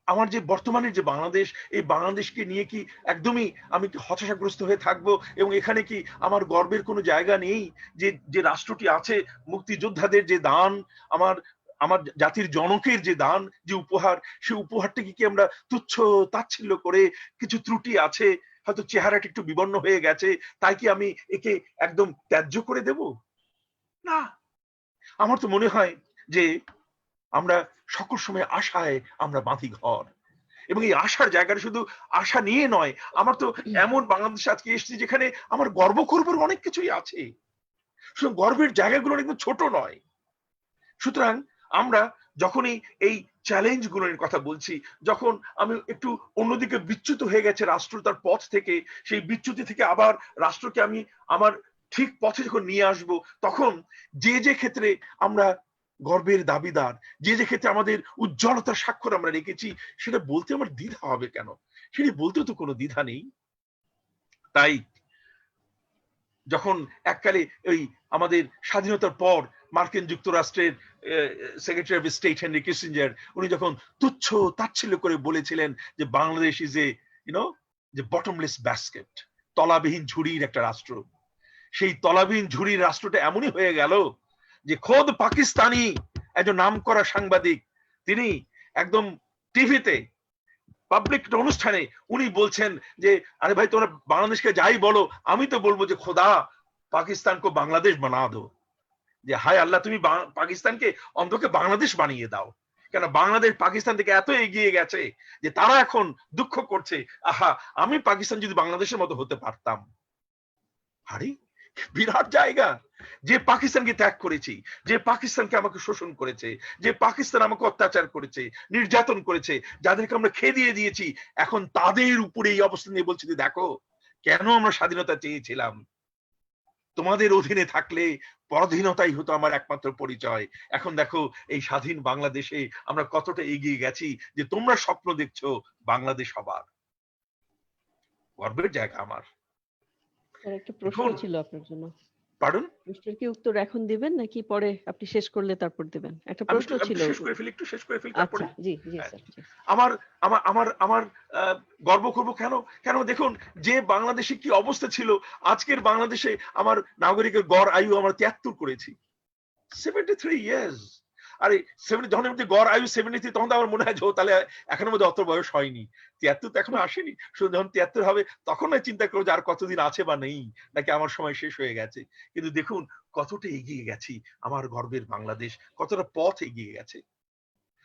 আমার যে বর্তমানের যে বাংলাদেশ, এই বাংলাদেশকে নিয়ে কি একদমই আমি হতাশাগ্রস্ত হয়ে থাকবো, এবং এখানে কি আমার গর্বের কোনো জায়গা নেই? যে যে রাষ্ট্রটি আছে, মুক্তিযোদ্ধাদের যে দান, আমার জাতির জনকের যে দান, যে উপহার, সেই উপহারটাকে কি আমরা তুচ্ছ তাচ্ছিল্য করে, কিছু ত্রুটি আছে, হয়তো চেহারাটা একটু বিবর্ণ হয়ে গেছে, তাই কি আমি একে একদম ত্যায্য করে দেব? না, আমার তো মনে হয় যে আমরা সকল সময় আশায় আমরা বাঁধি ঘর, এবং এই আশার জায়গাটা শুধু আশা নিয়ে নয়, আমার তো এমন বাংলাদেশে আজকে এসেছি যেখানে আমার গর্ব করবার অনেক কিছুই আছে, শুধু গর্বের জায়গাগুলো একদম ছোট নয়। সুতরাং আমরা যখনই এই চ্যালেঞ্জ গুলোর কথা বলছি, যখন আমি একটু অন্যদিকে বিচ্যুত হয়ে গেছে রাষ্ট্র তার পথ থেকে, সেই বিচ্যুতি থেকে আবার রাষ্ট্রকে আমি আমার ঠিক পথে যখন নিয়ে আসব, তখন যে যে ক্ষেত্রে আমরা গর্বের দাবিদার, যে যে ক্ষেত্রে আমাদের উজ্জ্বলতার স্বাক্ষর আমরা রেখেছি, সেটা বলতে আমার দ্বিধা হবে কেন? সেটি বলতে তো কোনো দ্বিধা নেই। তাই যখন এককালে ওই আমাদের স্বাধীনতার পর মার্কিন যুক্তরাষ্ট্রের secretary of state Henry Kissinger, উনি যখন তুচ্ছ তাচ্ছিল্য করে বলেছিলেন যে বাংলাদেশ ইজ এ যে বটমলেস ব্যাস্কেট, তলাবিহীন ঝুড়ির একটা রাষ্ট্র, সেই তলাবিহীন ঝুড়ির রাষ্ট্রটা এমনই হয়ে গেল যে খোদ পাকিস্তানি একজন নামকরা সাংবাদিক, তিনি একদম টিভিতে পাবলিক অনুষ্ঠানে উনি বলছেন যে আরে ভাই তোমরা বাংলাদেশকে যাই বলো, আমি তো বলবো যে খোদা পাকিস্তান কো বাংলাদেশ বানা দো, যে হায় আল্লাহ তুমি পাকিস্তানকে অন্তকে বাংলাদেশ বানিয়ে দাও। কেন বাংলাদেশ পাকিস্তান থেকে এত এগিয়ে গেছে যে তারা এখন দুঃখ করছে, আহা আমি পাকিস্তান যদি বাংলাদেশের মতো হতে পারতাম। আরে বিরাট জায়গা, যে পাকিস্তানকে ত্যাগ করেছি, যে পাকিস্তানকে আমাকে শোষণ করেছে, যে পাকিস্তান আমাকে অত্যাচার করেছে, নির্যাতন করেছে, যাদেরকে আমরা খেদিয়ে দিয়েছি, এখন তাদের উপরে এই অবস্থা নিয়ে বলছি যে দেখো কেন আমরা স্বাধীনতা চেয়েছিলাম, তোমাদের অধীনে থাকলে পরাধীনতাই হতো আমার একমাত্র পরিচয়। এখন দেখো এই স্বাধীন বাংলাদেশে আমরা কতটা এগিয়ে গেছি যে তোমরা স্বপ্ন দেখছো বাংলাদেশ হবার। গর্বের জায়গা আমার। স্যার একটা প্রশ্ন এখন ছিল আপনার জন্য। পারুন, প্রশ্নের কি উত্তর এখন দিবেন নাকি পরে আপনি শেষ করলে তারপর দিবেন? একটা আমি প্রশ্ন একটু ছিল। একটু শেষ করে ফেলি আচ্ছা, তারপরে। জি, জি হ্যাঁ, স্যার, জি। আমার আমার আমার আমার গর্ব করব কেন? কেন দেখুন যে বাংলাদেশে কি অবস্থা ছিল, আজকের বাংলাদেশে আমার নাগরিকের গড় আয়ু আমরা 73 করেছি। 73 ইয়ার্স। আরে 70 যখন আমি গড় আয়ু 73, তখন তো আমার মনে হয় যে তাহলে এখনো বোধহয় অত বয়স হয়নি। 73 তো এখনো আসেনি। শুধু যখন 73 হবে তখন না চিন্তা করবো যে আর কতদিন আছে বা নেই, নাকি আমার সময় শেষ হয়ে গেছে। কিন্তু দেখুন কতটা এগিয়ে গেছি, আমার গর্বের বাংলাদেশ কতটা পথ এগিয়ে গেছে।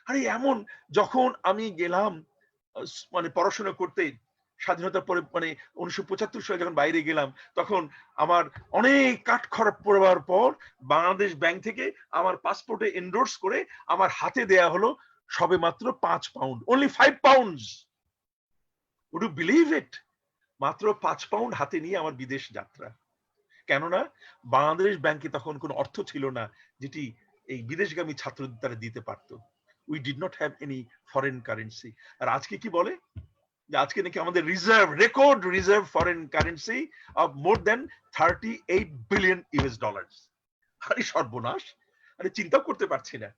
আরে এমন যখন আমি গেলাম মানে পড়াশোনা করতে স্বাধীনতার পরে, মানে 1975 সালে যখন বাইরে গেলাম, তখন আমার অনেক কাঠখড় পড়বার পর বাংলাদেশ ব্যাংক থেকে আমার পাসপোর্টে এন্ডোর্স করে আমার হাতে দেয়া হলো সবে মাত্র 5 pound, only 5 pounds. Would you believe it? মাত্র 5 পাউন্ড হাতে নিয়ে আমার বিদেশ যাত্রা। কেননা বাংলাদেশ ব্যাংকে তখন কোনো অর্থ ছিল না যেটি এই বিদেশগামী ছাত্রদের তারা দিতে পারতো। We did not have any foreign currency. আর আজকে কি বলে যে আজকে নাকি আমাদের reserve, record reserve foreign currency of more than 38 billion US dollars. আরে সর্বনাশ! আরে চিন্তাও করতে পারছি না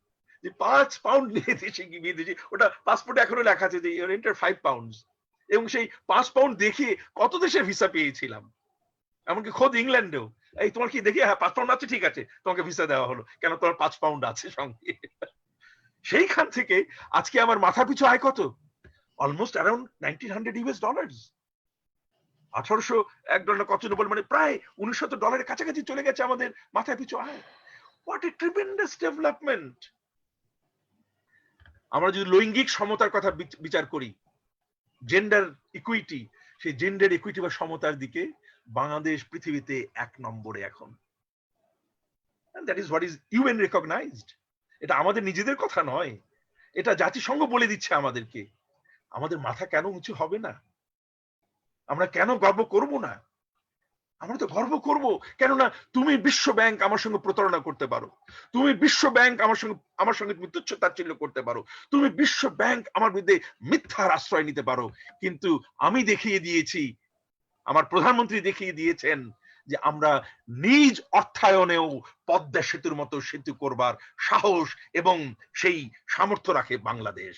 যে 5 পাউন্ড নিয়ে দেশে গিয়ে বিদেশি, ওটা পাসপোর্টে এখনো লেখা আছে যে ইউর এন্টার 5 পাউন্ডস, এবং সেই 5 পাউন্ড দেখিয়ে কত দেশের ভিসা পেয়েছিলাম, এমনকি খোদ ইংল্যান্ডেও। এই তোমার কি দেখি, হ্যাঁ 5 পাউন্ড আছে, ঠিক আছে তোমাকে ভিসা দেওয়া হলো, কেন তোমার 5 পাউন্ড আছে সঙ্গে। সেইখান থেকে আজকে আমার মাথা পিছু আয় কত? Almost around 1900 US dollars. 1801 dollar কত বল, মানে প্রায় 1900 ডলারের কাছাকাছি চলে গেছে আমাদের মাথা পিছু আয়। What a tremendous development! আমরা যদি লৈঙ্গিক সমতার কথা বিচার করি, জেন্ডার ইকুইটি, সেই জেন্ডার ইকুইটি বা সমতার দিকে বাংলাদেশ পৃথিবীতে 1 নম্বরে এখন। And that is what is UN recognized. এটা আমাদের নিজেদের কথা নয়, এটা জাতিসংঘ বলে দিচ্ছে আমাদেরকে। আমাদের মাথা কেন উঁচু হবে না? আমরা কেন গর্ব করব না? আমরা তো গর্ব করব, কেননা তুমি বিশ্ব ব্যাংক আমার সঙ্গে প্রতারণা করতে পারো, তুমি বিশ্ব ব্যাংক আমার সঙ্গে তুমি তুচ্ছ তাচ্ছিল্য করতে পারো, তুমি বিশ্ব ব্যাংক আমার বিরুদ্ধে মিথ্যার আশ্রয় নিতে পারো, কিন্তু আমি দেখিয়ে দিয়েছি, আমার প্রধানমন্ত্রী দেখিয়ে দিয়েছেন যে আমরা নিজ অর্থায়নেও পদ্মা সেতুর মতো সেতু করবার সাহস এবং সেই সামর্থ্য রাখে বাংলাদেশ।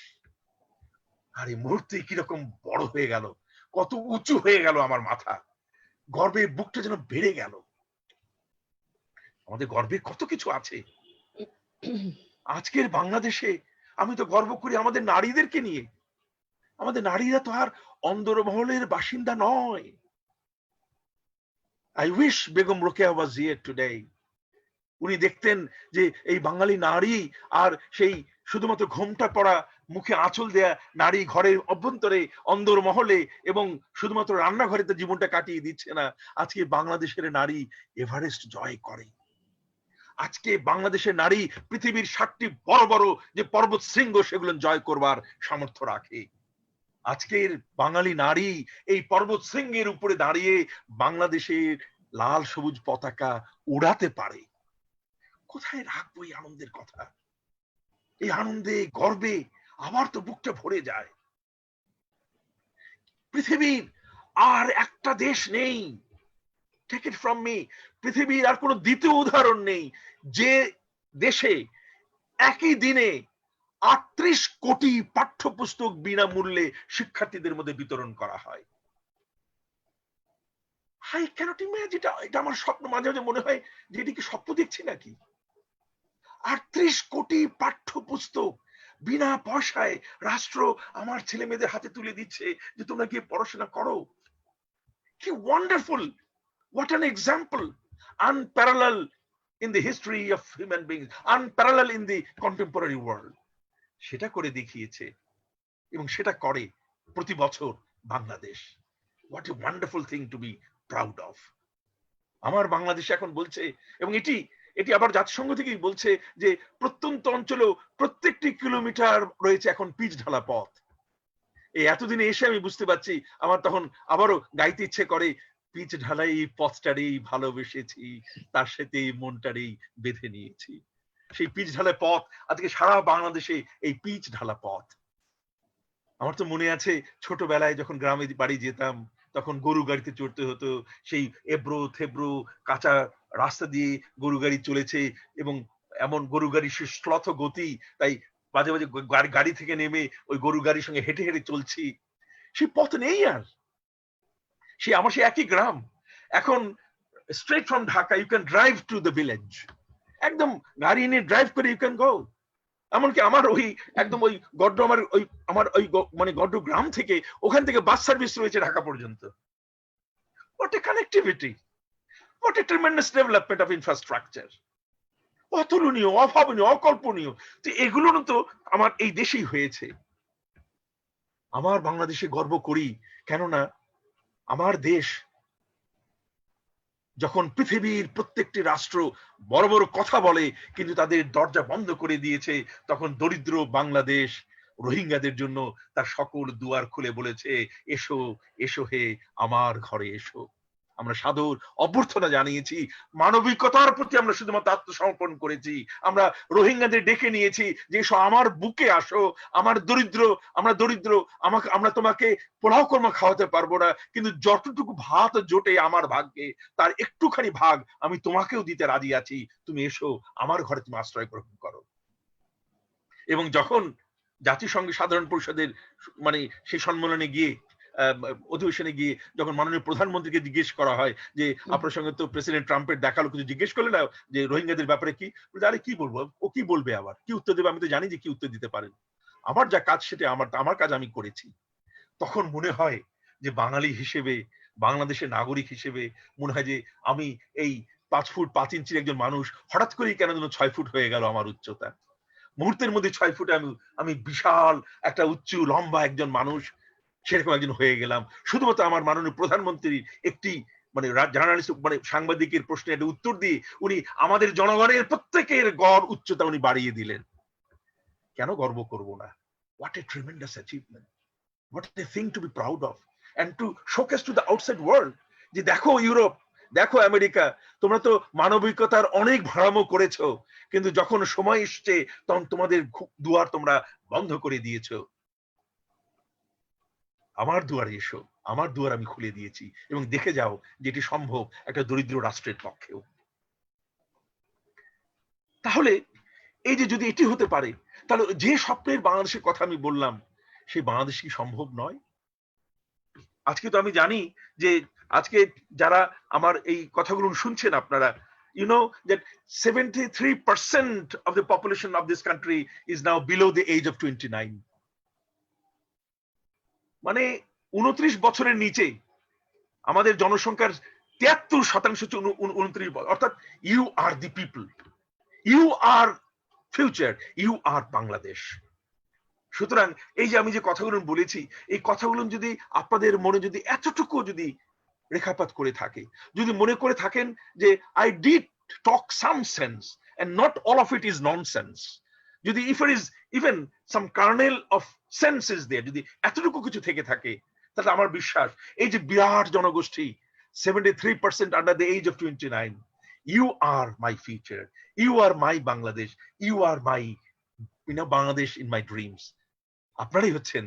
আর এই মুহূর্তে কিরকম বড় হয়ে গেল, কত উঁচু হয়ে গেল আমার মাথা, গর্বে বুকটা যেন বেড়ে গেল। আমাদের গর্বে কত কিছু আছে। আজকের বাংলাদেশে আমি তো গর্ব করি আমাদের নারীদেরকে নিয়ে। আমাদের নারীরা তো আর অন্দরমহলের বাসিন্দা নয়। I wish Begum Rokeya was here today. উনি দেখতেন যে এই বাঙালি নারী আর সেই শুধুমাত্র ঘোমটা পরা, মুখে আঁচল দেয়া নারী ঘরের অভ্যন্তরে অন্দরমহলে এবং শুধুমাত্র রান্নাঘরে তো জীবনটা কাটিয়ে দিচ্ছে না, আজকে বাংলাদেশের নারী এভারেস্ট জয় করে। আজকে বাংলাদেশের নারী পৃথিবীর 7টি বড় বড় যে পর্বত শৃঙ্গ সেগুলো জয় করবার সামর্থ্য রাখে। আজকের বাঙালি নারী এই পর্বত শৃঙ্গের উপরে দাঁড়িয়ে বাংলাদেশের লাল সবুজ পতাকা উড়াতে পারে। কোথায় রাখবো এই আনন্দের কথা? এই আনন্দে গর্বে আবার তো বুকটা ভরে যায়। পৃথিবীর আর একটা দেশ নেই, টেক ইট ফ্রম মি, পৃথিবীর আর কোনো দ্বিতীয় উদাহরণ নেই যে দেশে একই দিনে 38 কোটি পাঠ্যপুস্তক বিনামূল্যে শিক্ষার্থীদের মধ্যে বিতরণ করা হয়। I cannot imagine, এটা আমার স্বপ্ন। মাঝে মাঝে মনে হয় যে এটি কি স্বপ্ন দেখছি নাকি। 38 কোটি পাঠ্যপুস্তক বিনা পয়সায় রাষ্ট্র আমার ছেলে মেয়েদের হাতে তুলে দিচ্ছে যে তোমরা গিয়ে পড়াশোনা করো। কি wonderful, what an example, unparalleled in the history of human beings, unparalleled in the contemporary world. সেটা করে দেখিয়েছে এবং সেটা করে প্রতি বছর Bangladesh. What a wonderful thing to be proud of. আমার বাংলাদেশ এখন বলছে, এবং এটি আবার জাতিসংঘ থেকেই বলছে যে প্রত্যন্ত অঞ্চলেও প্রত্যেকটি কিলোমিটার রয়েছে এখন পিচ ঢালা পথ। এই এতদিনে এসে আমি বুঝতে পারছি, আমার তখন আবারও গাইতে ইচ্ছে করে, পিচ ঢালা এই পথটারেই ভালোবেসেছি, তার সাথে এই মনটারেই বেঁধে নিয়েছি। সেই পিচ ঢালা পথ আজকে সারা বাংলাদেশে এই পিচ ঢালা পথ। আমার তো মনে আছে ছোটবেলায় যখন গ্রামে বাড়ি যেতাম তখন গরু গাড়িতে চড়তে হতো, সেই এবড়ো থেবড়ো কাঁচা রাস্তা দিয়ে গরু গাড়ি চলেছে এবং এমন গরু গাড়ির সে শ্লথ গতি, তাই মাঝে মাঝে গাড়ি থেকে নেমে ওই গরু গাড়ির সঙ্গে হেঁটে হেঁটে চলছি। সেই পথ নেই আর। আমার সেই একই গ্রাম এখন straight from Dhaka you can drive to the village, একদম গাড়ি নিয়ে ড্রাইভ করে ইউ ক্যান গো। এমনকি আমার ওই একদম ওই গড্ড আমার ওই মানে গড্ড গ্রাম থেকে ওখান থেকে বাস সার্ভিস রয়েছে ঢাকা পর্যন্ত। What a connectivity, what a tremendous development of infrastructure, অতুলনীয়, অভাবনীয়, অকল্পনীয়। তো এগুলো তো আমার এই দেশেই হয়েছে। আমার বাংলাদেশে গর্ব করি, কেননা আমার দেশ যখন পৃথিবীর প্রত্যেকটি রাষ্ট্র বড় বড় কথা বলে কিন্তু তাদের দরজা বন্ধ করে দিয়েছে, তখন দরিদ্র বাংলাদেশ রোহিঙ্গাদের জন্য তার সকল দুয়ার খুলে বলেছে, এসো এসো হে আমার ঘরে এসো। আমরা সাদর অভ্যর্থনা জানিয়েছি, মানবিকতার প্রতি আমরা শুধুমাত্র আত্মসমর্পণ করেছি। আমরা রোহিঙ্গাদের ডেকে নিয়েছি যে এসো আমার বুকে আসো, আমরা দরিদ্র, আমরা তোমাকে পোলাও কর্মা খাওয়াতে পারবো না, কিন্তু যতটুকু ভাত জোটে আমার ভাগ্যে তার একটুখানি ভাগ আমি তোমাকেও দিতে রাজি আছি, তুমি এসো আমার ঘরে, তুমি আশ্রয় গ্রহণ করো। এবং যখন জাতিসংঘের সাধারণ পরিষদের মানে সেই সম্মেলনে গিয়ে অধিবেশনে গিয়ে যখন মাননীয় প্রধানমন্ত্রীকে জিজ্ঞেস করা হয় যে আপনার সঙ্গে তো প্রেসিডেন্ট ট্রাম্পের দেখা হলো, কিছু জিজ্ঞেস করলে না যে রোহিঙ্গাদের ব্যাপারে কি, আরে কি বলবো, ও কি বলবে, আবার কি উত্তর দেবে, আমি তো জানি যে কি উত্তর দিতে পারেন, আমার যা কাজ সেটা আমার কাজ আমি করেছি। তখন মনে হয় যে বাঙালি হিসেবে, বাংলাদেশের নাগরিক হিসেবে মনে হয় যে আমি এই 5 ফুট 5 ইঞ্চির একজন মানুষ হঠাৎ করেই কেন যেন 6 ফুট হয়ে গেল আমার উচ্চতা। মুহূর্তের মধ্যে 6 ফুটে আমি বিশাল একটা উচ্চ লম্বা একজন মানুষ সেরকম একজন হয়ে গেলাম, শুধুমাত্র আমার মাননীয় প্রধানমন্ত্রীর একটি মানে জার্নালিস্ট মানে সাংবাদিকের প্রশ্নের একটা উত্তর দিয়ে উনি আমাদের জনগণের প্রত্যেকের গড় উচ্চতা উনি বাড়িয়ে দিলেন। কেন গর্ব করব না? What a tremendous achievement, what a thing to be proud of and to showcase to the outside world যে দেখো ইউরোপ, দেখো আমেরিকা, তোমরা তো মানবিকতার অনেক ভাড়ামো করেছো, কিন্তু যখন সময় এসছে তখন তোমাদের দুয়ার তোমরা বন্ধ করে দিয়েছো। আমার দুয়ারে এসো, আমার দুয়ার আমি খুলে দিয়েছি এবং দেখে যাও যে এটি সম্ভব একটা দরিদ্র রাষ্ট্রের পক্ষেও। তাহলে এই যে যদি এটি হতে পারে, তাহলে যে স্বপ্নের বাংলাদেশের কথা আমি বললাম সেই বাংলাদেশ কি সম্ভব নয়? আজকে তো আমি জানি যে আজকে যারা আমার এই কথাগুলো শুনছেন আপনারা, You know that 73% of the population of this country is now below the age of 29. মানে 29 বছরের নিচে আমাদের জনসংখ্যার 73% হচ্ছে 29 বছর। অর্থাৎ you are the people, you are future, you are Bangladesh. সুতরাং এই যে আমি যে কথাগুলো বলেছি, এই কথাগুলো যদি আপনাদের মনে যদি এতটুকু যদি রেখাপাত করে থাকে, যদি মনে করে থাকেন যে I did talk some sense and not all of it is nonsense, যদি if it is even some kernel of sense is there, যদি এতটুকু কিছু থেকে থাকে, তাহলে আমার বিশ্বাস এই যে বিরাট জনগোষ্ঠী 73% under the age of 29, you are my future, you are my Bangladesh, you are my Bangladesh in my dreams. আপনারাই হচ্ছেন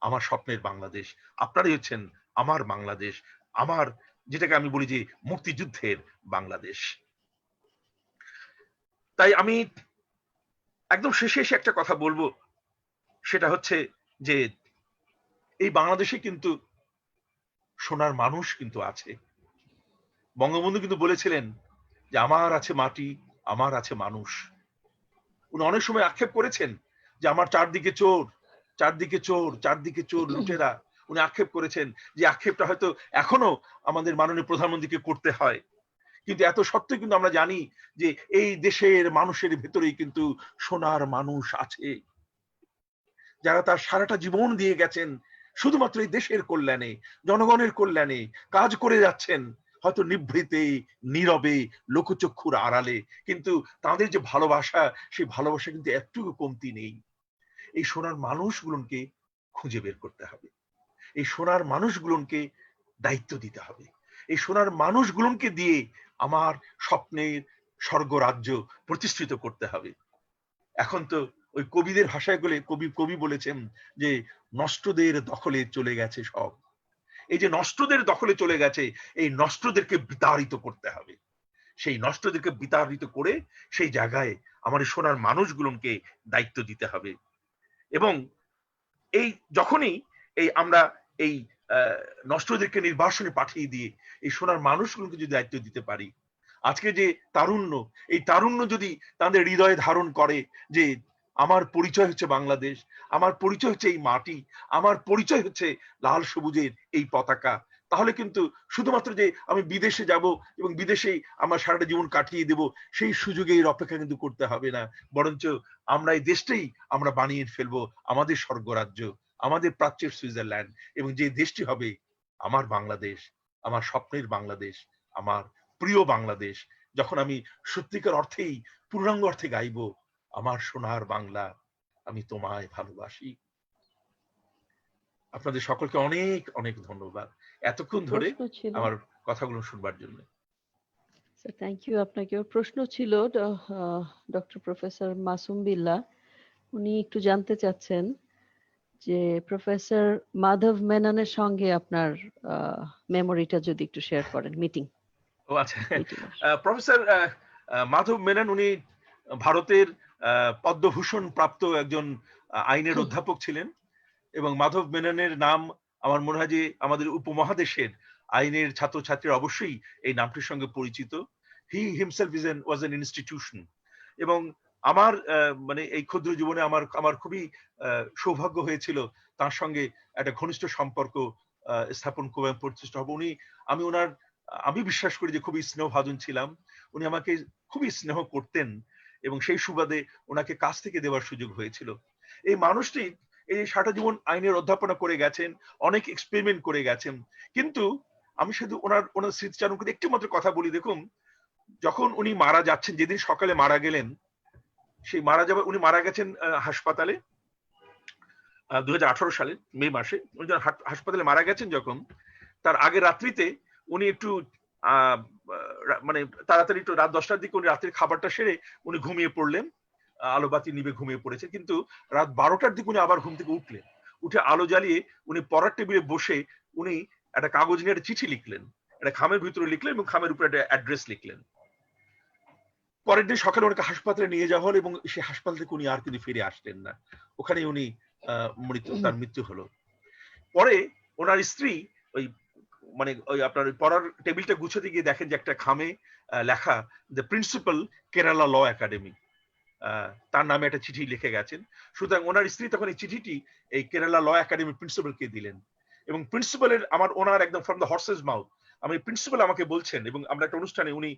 আমার স্বপ্নের বাংলাদেশ, আপনারাই হচ্ছেন আমার বাংলাদেশ, আমার যেটাকে আমি বলি যে মুক্তিযুদ্ধের বাংলাদেশ। তাই আমি একদম শেষে এসে একটা কথা বলবো, সেটা হচ্ছে যে এই বাংলাদেশে কিন্তু সোনার মানুষ কিন্তু আছে। বঙ্গবন্ধু কিন্তু বলেছিলেন যে আমার আছে মাটি, আমার আছে মানুষ। উনি অনেক সময় আক্ষেপ করেছেন যে আমার চারদিকে চোর, চারদিকে চোর, চারদিকে চোর, লুটেরা। উনি আক্ষেপ করেছেন, যে আক্ষেপটা হয়তো এখনো আমাদের মাননীয় প্রধানমন্ত্রীকে করতে হয়। কিন্তু এত সত্ত্বেও কিন্তু আমরা জানি যে এই দেশের মানুষের ভেতরেই কিন্তু সোনার মানুষ আছে, যারা তার সারাটা জীবন দিয়ে গেছেন শুধুমাত্র এই দেশের কল্যাণে, জনগণের কল্যাণে কাজ করে যাচ্ছেন, হয়তো নিভৃতে, নীরবে, লোকচক্ষুর আড়ালে, কিন্তু তাদের যে ভালোবাসা, সেই ভালোবাসা কিন্তু একটুকু কমতি নেই। এই সোনার মানুষগুলোকে খুঁজে বের করতে হবে, এই সোনার মানুষগুলোকে দায়িত্ব দিতে হবে, এই সোনার মানুষগুলোকে দিয়ে আমার স্বপ্নের স্বর্গরাজ্য প্রতিষ্ঠিত করতে হবে। এখন তো ওই কবিদের ভাষায় বলে কবি বলেছেন যে নষ্টদের দখলে চলে গেছে সব। এই যে নষ্টদের দখলে চলে গেছে, এই নষ্টদেরকে বিতাড়িত করতে হবে। সেই নষ্টদেরকে বিতাড়িত করে সেই জায়গায় আমার সোনার মানুষগুলোকে দায়িত্ব দিতে হবে। এবং এই যখনই এই আমরা এই নষ্টদেরকে নির্বাসনে পাঠিয়ে দিয়ে এই সোনার মানুষগুলোকে যদি দায়িত্ব দিতে পারি, আজকে যে তারুণ্য, এই তারুণ্য যদি তাদের হৃদয়ে ধারণ করে যে আমার পরিচয় হচ্ছে বাংলাদেশ, আমার পরিচয় হচ্ছে এই মাটি, আমার পরিচয় হচ্ছে লাল সবুজের এই পতাকা, তাহলে কিন্তু শুধুমাত্র যে আমি বিদেশে যাব এবং বিদেশেই আমার সারাটা জীবন কাটিয়ে দেব, সেই সুযোগের অপেক্ষা কিন্তু করতে হবে না। বরঞ্চ আমরা এই দেশটাই আমরা বানিয়ে ফেলবো আমাদের স্বর্গরাজ্য, আমাদের প্রাচ্যের সুইজারল্যান্ড, এবং যে দেশটি হবে আমার বাংলাদেশ, আমার স্বপ্নের বাংলাদেশ, আমার প্রিয় বাংলাদেশ। যখন আমি সত্যিকার অর্থেই পূর্ণাঙ্গ অর্থে গাইব, আমার সোনার বাংলা, আমি তোমায় ভালোবাসি। আপনাদের সকলকে অনেক অনেক ধন্যবাদ এতক্ষণ ধরে প্রশ্ন ছিল, আমার কথাগুলো শুনবার জন্য। স্যার থ্যাংক ইউ আপনাকে। প্রশ্ন ছিল ডক্টর প্রফেসর মাসুম বিল্লাহ, উনি একটু জানতে চাচ্ছেন যে প্রফেসর মাধব মেননের সঙ্গে আপনার মেমোরিটা যদি একটু শেয়ার করেন, মিটিং। ও আচ্ছা, প্রফেসর মাধব মেনন উনি ভারতের পদ্মভূষণ প্রাপ্ত একজন আইনের অধ্যাপক ছিলেন, এবং মাধব মেননের নাম আমার মনে হয় যে আমাদের উপমহাদেশের আইনের ছাত্রছাত্রীরা অবশ্যই এই নামটির সঙ্গে পরিচিত। He himself was an institution, এবং আমার মানে এই ক্ষুদ্র জীবনে আমার খুবই সৌভাগ্য হয়েছিল তার সঙ্গে একটা ঘনিষ্ঠ সম্পর্ক স্থাপন করে প্রতিষ্ঠা হবে। আমি বিশ্বাস করি যে খুবই স্নেহভাজন ছিলাম, উনি আমাকে খুবই স্নেহ করতেন, এবং সেই সুবাদে ওনাকে কাছ থেকে দেওয়ার সুযোগ হয়েছিল। এই মানুষটি এই সারাটা জীবন আইনের অধ্যাপনা করে গেছেন, অনেক এক্সপেরিমেন্ট করে গেছেন, কিন্তু আমি শুধু ওনার স্মৃতিচারণ করে একটু মাত্র কথা বলি। দেখুন, যখন উনি মারা যাচ্ছেন, যেদিন সকালে মারা গেলেন, সেই উনি মারা গেছেন হাসপাতালে 2018 সালে মে মাসে। উনি যখন হাসপাতালে মারা গেছেন, যখন তার আগে রাত্রিতে উনি একটু মানে তাড়াতাড়ি একটু রাত 10টার দিকে উনি রাত্রির খাবারটা সেরে উনি ঘুমিয়ে পড়লেন, আলোবাতি নিবে ঘুমিয়ে পড়েছে। কিন্তু রাত 12টার দিকে উনি আবার ঘুম থেকে উঠলেন, উঠে আলো জ্বালিয়ে উনি পড়ার টেবিলে বসে উনি একটা কাগজ নিয়ে একটা চিঠি লিখলেন, একটা খামের ভিতরে লিখলেন, এবং খামের উপরে একটা অ্যাড্রেস লিখলেন। পরের দিন সকালে ওনাকে হাসপাতালে নিয়ে যাওয়া হলো, এবং সেই হাসপাতাল থেকে উনি আর কিন্তু ফিরে আসলেন না, ওখানেই উনি তার মৃত্যু হলো। পরে ওনার স্ত্রী ওই মানে ওই আপনার ওই পড়ার টেবিলটা গুছাতে গিয়ে দেখেন যে একটা খামে লেখা the principal Kerala law academy, তার নামে একটা চিঠি লিখে গেছেন। সুতরাং ওনার স্ত্রী তখন এই চিঠিটি এই কেরালা ল একাডেমির প্রিন্সিপালকে দিলেন, এবং প্রিন্সিপালের ওনার একদম ফ্রম দ্য হর্সেস মাউথ আমি প্রিন্সিপাল আমাকে বলছেন, এবং আমরা একটা অনুষ্ঠানে উনি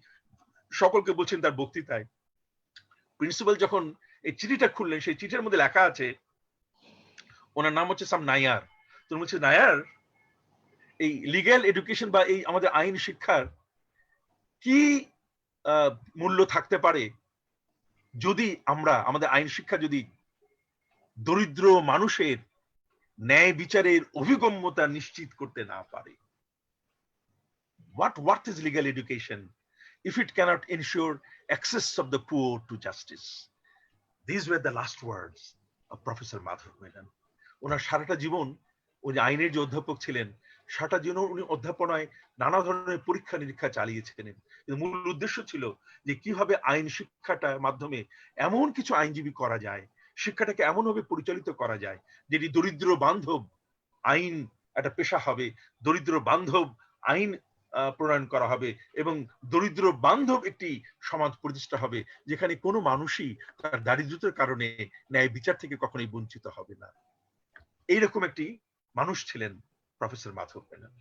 সকলকে বলছেন তার বক্তৃতায়, প্রিন্সিপাল যখন এই চিঠিটা খুললেন সেই চিঠির মধ্যে লেখা আছে, ওনার নাম হচ্ছে সাম নায়ার। তো বলছে নায়ার, এই লিগ্যাল এডুকেশন বা এই আমাদের আইন শিক্ষার কি মূল্য থাকতে পারে যদি আমরা আমাদের আইন শিক্ষা যদি দরিদ্র মানুষের ন্যায় বিচারের অভিগম্যতা নিশ্চিত করতে না পারে। What is legal education if it cannot ensure access of the poor to justice? These were the last words of Professor Madhav Menon. ওনার সারাটা জীবন, উনি আইনের যে অধ্যাপক ছিলেন, সারাটা জীবন উনি অধ্যাপনায় নানা ধরনের পরীক্ষা নিরীক্ষা চালিয়েছিলেন। কিন্তু মূল উদ্দেশ্য ছিল যে কিভাবে আইন শিক্ষাটা মাধ্যমে এমন কিছু আইনজীবী করা যায়, শিক্ষাটাকে এমনভাবে পরিচালিত করা যায় যেটি দরিদ্র বান্ধব আইন একটা পেশা হবে, দরিদ্র বান্ধব আইন প্রণয়ন করা হবে, এবং দরিদ্র বান্ধব একটি সমাজ প্রতিষ্ঠা হবে যেখানে কোনো মানুষই তার দারিদ্রতার কারণে ন্যায় বিচার থেকে কখনোই বঞ্চিত হবে না। এইরকম একটি মানুষ ছিলেন প্রফেসর মাধব মেনন।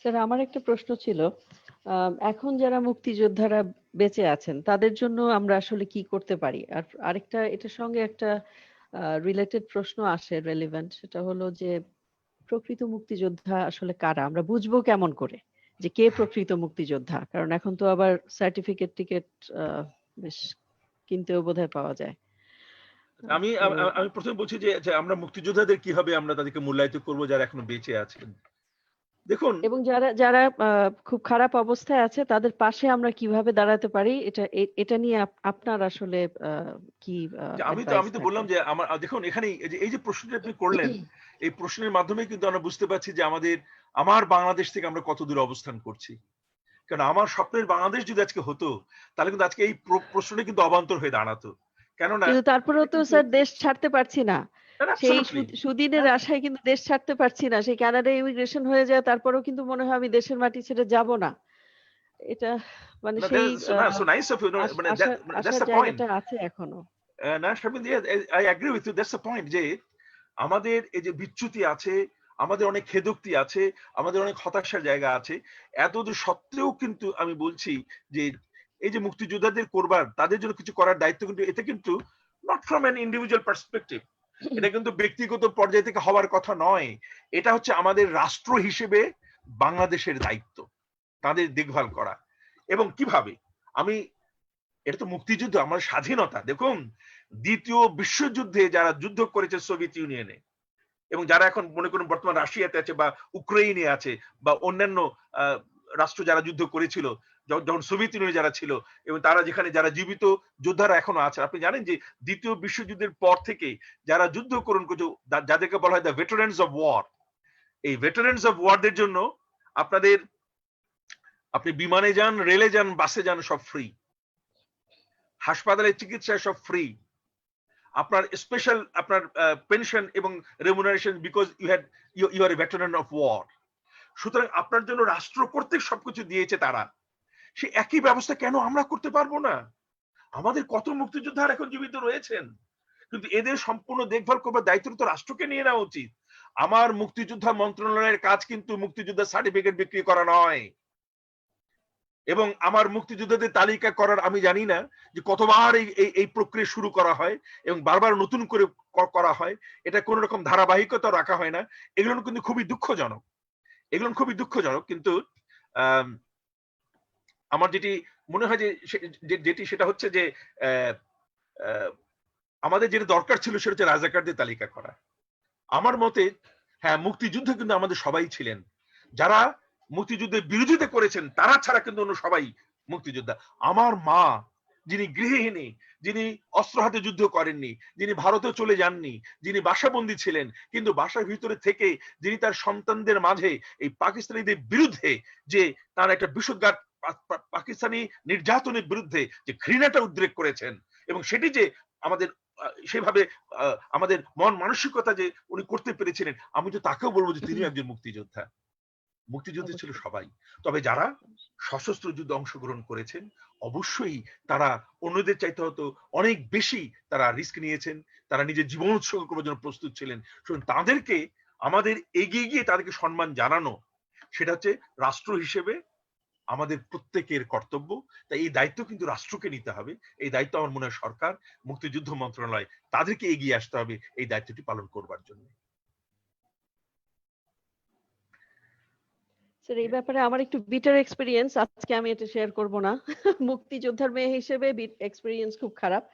স্যার, আমার একটা প্রশ্ন ছিল, এখন যারা মুক্তিযোদ্ধারা বেঁচে আছেন তাদের জন্য আমরা আসলে কি করতে পারি? আর আরেকটা এটার সঙ্গে একটা রিলেটেড প্রশ্ন আসে, রেলিভেন্ট, সেটা হলো যে প্রকৃত মুক্তিযোদ্ধা আসলে কারা? আমরা বুঝবো কেমন করে যে কে প্রকৃত মুক্তিযোদ্ধা? কারণ এখন তো আবার সার্টিফিকেট টিকেট বেশ কিনতেও বোধহয় পাওয়া যায়। আমি প্রথমে বলছি যে আমরা মুক্তিযোদ্ধাদের কিভাবে আমরা তাদেরকে মূল্যায়িত করব যারা এখনো বেঁচে আছেন। দেখুন, এবং যারা যারা খুব খারাপ অবস্থায় আছে তাদের পাশে আমরা কিভাবে দাঁড়াতে পারি, এটা নিয়ে আপনার আসলে কি আমি তো বললাম যে আমার দেখুন এখানে এই যে প্রশ্নটা আপনি করলেন, এই প্রশ্নের মাধ্যমে কিন্তু আমরা বুঝতে পারছি যে আমার বাংলাদেশ থেকে আমরা কত দূর অবস্থান করছি। কারণ আমার স্বপ্নের বাংলাদেশ যদি আজকে হতো তাহলে কিন্তু আজকে এই প্রশ্নটা কিন্তু অবান্তর হয়ে দাঁড়াতো। কেননা কিন্তু তারপরেও তো স্যার দেশ ছাড়তে পারছি না, সেই সুদিনের আশায় কিন্তু দেশ ছাড়তে পারছি না। সেই কানাডায় ইমিগ্রেশন হয়ে যায়, তারপরেও কিন্তু মনে হয় আমি দেশের মাটি ছেড়ে যাব না। এটা মানে সেই আশার জায়গাটা আছে এখনো। না Sharmin, I agree with you, that's the point যে আমাদের এই যে বিচ্যুতি আছে, আমাদের অনেক খেদোক্তি আছে, আমাদের অনেক হতাশার জায়গা আছে, এতদূর সত্ত্বেও কিন্তু আমি বলছি যে এই যে মুক্তিযোদ্ধাদের করবার, তাদের জন্য কিছু করার দায়িত্ব কিন্তু এটা কিন্তু not from an individual perspective, এটা কিন্তু ব্যক্তিগত পর্যায় থেকে হওয়ার কথা নয়। এটা হচ্ছে আমাদের রাষ্ট্র হিসেবে বাংলাদেশের দায়িত্ব তাদের দেখভাল করা। এবং কিভাবে এটা তো মুক্তিযুদ্ধ, আমার স্বাধীনতা। দেখুন, দ্বিতীয় বিশ্বযুদ্ধে যারা যুদ্ধ করেছে সোভিয়েত ইউনিয়নে, এবং যারা এখন মনে করুন বর্তমান রাশিয়াতে আছে বা ইউক্রেইনে আছে বা অন্যান্য রাষ্ট্র যারা যুদ্ধ করেছিল যখন সোভিয়েত ইউনিয়নে যারা ছিল, এবং তারা যেখানে যারা জীবিত যোদ্ধারা এখনো আছে, আপনি জানেন যে দ্বিতীয় বিশ্বযুদ্ধের পর থেকে যারা যুদ্ধ করুন, যাদেরকে বলা হয় দ্য ভেটারেন্স অফ ওয়ার, এই ভেটারেন্স অফ ওয়ারদের জন্য আপনি বিমানে যান, রেলে যান, বাসে যান, সব ফ্রি। হাসপাতালে চিকিৎসা সব ফ্রি। আপনার স্পেশাল আপনার পেনশন এবং remuneration because you are a veteran of war. সুতরাং আপনার জন্য রাষ্ট্র কর্তৃক সবকিছু দিয়েছে তারা, সে একই ব্যবস্থা কেন আমরা করতে পারবো না? আমাদের কত মুক্তিযোদ্ধা এখন জীবিত রয়েছেন, কিন্তু এদের সম্পূর্ণ দেখভাল করবার দায়িত্ব তো রাষ্ট্রকে নিয়ে নেওয়া উচিত। আমার মুক্তিযোদ্ধা মন্ত্রণালয়ের কাজ কিন্তু মুক্তিযোদ্ধা সার্টিফিকেট বিক্রি করা নয়, এবং আমার মুক্তিযোদ্ধাদের তালিকা করার আমি জানি না যে কতবার এই প্রক্রিয়া শুরু করা হয় এবং বারবার নতুন করে করা হয়, এটা কোন রকম ধারাবাহিকতা রাখা হয় না। এগুলো কিন্তু খুবই দুঃখজনক। কিন্তু আমার যেটি মনে হয় যেটি সেটা হচ্ছে যে আমাদের যেটা দরকার ছিল সেটা হচ্ছে রাজাকারদের তালিকা করা। আমার মতে হ্যাঁ, মুক্তিযুদ্ধে কিন্তু আমাদের সবাই ছিলেন, যারা মুক্তিযুদ্ধের বিরোধিতা করেছেন তারা ছাড়া কিন্তু অন্য সবাই মুক্তিযোদ্ধা। আমার মা, যিনি গৃহহীনী, যিনি অস্ত্র হাতে যুদ্ধ করেননি, যিনি ভারতে চলে যাননি, যিনি বাসাবন্দী ছিলেন, কিন্তু বাসার ভিতরে থেকে যিনি তার সন্তানদের মাঝে এই পাকিস্তানিদের বিরুদ্ধে যে তার একটা বিষোদ্গার, পাকিস্তানি নির্যাতনের বিরুদ্ধে যে ঘৃণাটা উদ্রেক করেছেন, এবং সেটি যে আমাদের সেভাবে আমাদের মন মানসিকতা যে উনি করতে পেরেছিলেন, আমি তো তাকেও বলবো যে তিনিও একজন মুক্তিযোদ্ধা। মুক্তিযুদ্ধে ছিল অবশ্যই। সবাই। তবে যারা সশস্ত্র যুদ্ধে অংশগ্রহণ করেছেন, অবশ্যই তারা অন্যদের চাইতে হয়তো অনেক বেশি তারা রিস্ক নিয়েছেন। তারা নিজের জীবন উৎসর্গ করার জন্য প্রস্তুত ছিলেন। সুতরাং তাদেরকে আমাদের এগিয়ে গিয়ে তাদেরকে সম্মান জানানো, সেটা হচ্ছে রাষ্ট্র হিসেবে আমাদের প্রত্যেকের কর্তব্য। তাই এই দায়িত্ব কিন্তু রাষ্ট্রকে নিতে হবে। এই দায়িত্ব আমার মনে হয় সরকার, মুক্তিযুদ্ধ মন্ত্রণালয় তাদেরকে এগিয়ে আসতে হবে এই দায়িত্বটি পালন করবার জন্য। স্যার এই ব্যাপারে আমার একটু বিটার এক্সপেরিয়েন্স, আজকে আমি এটা শেয়ার করব না। মুক্তিযোদ্ধার মেয়ে হিসেবে এক্সপেরিয়েন্স খুব খারাপ,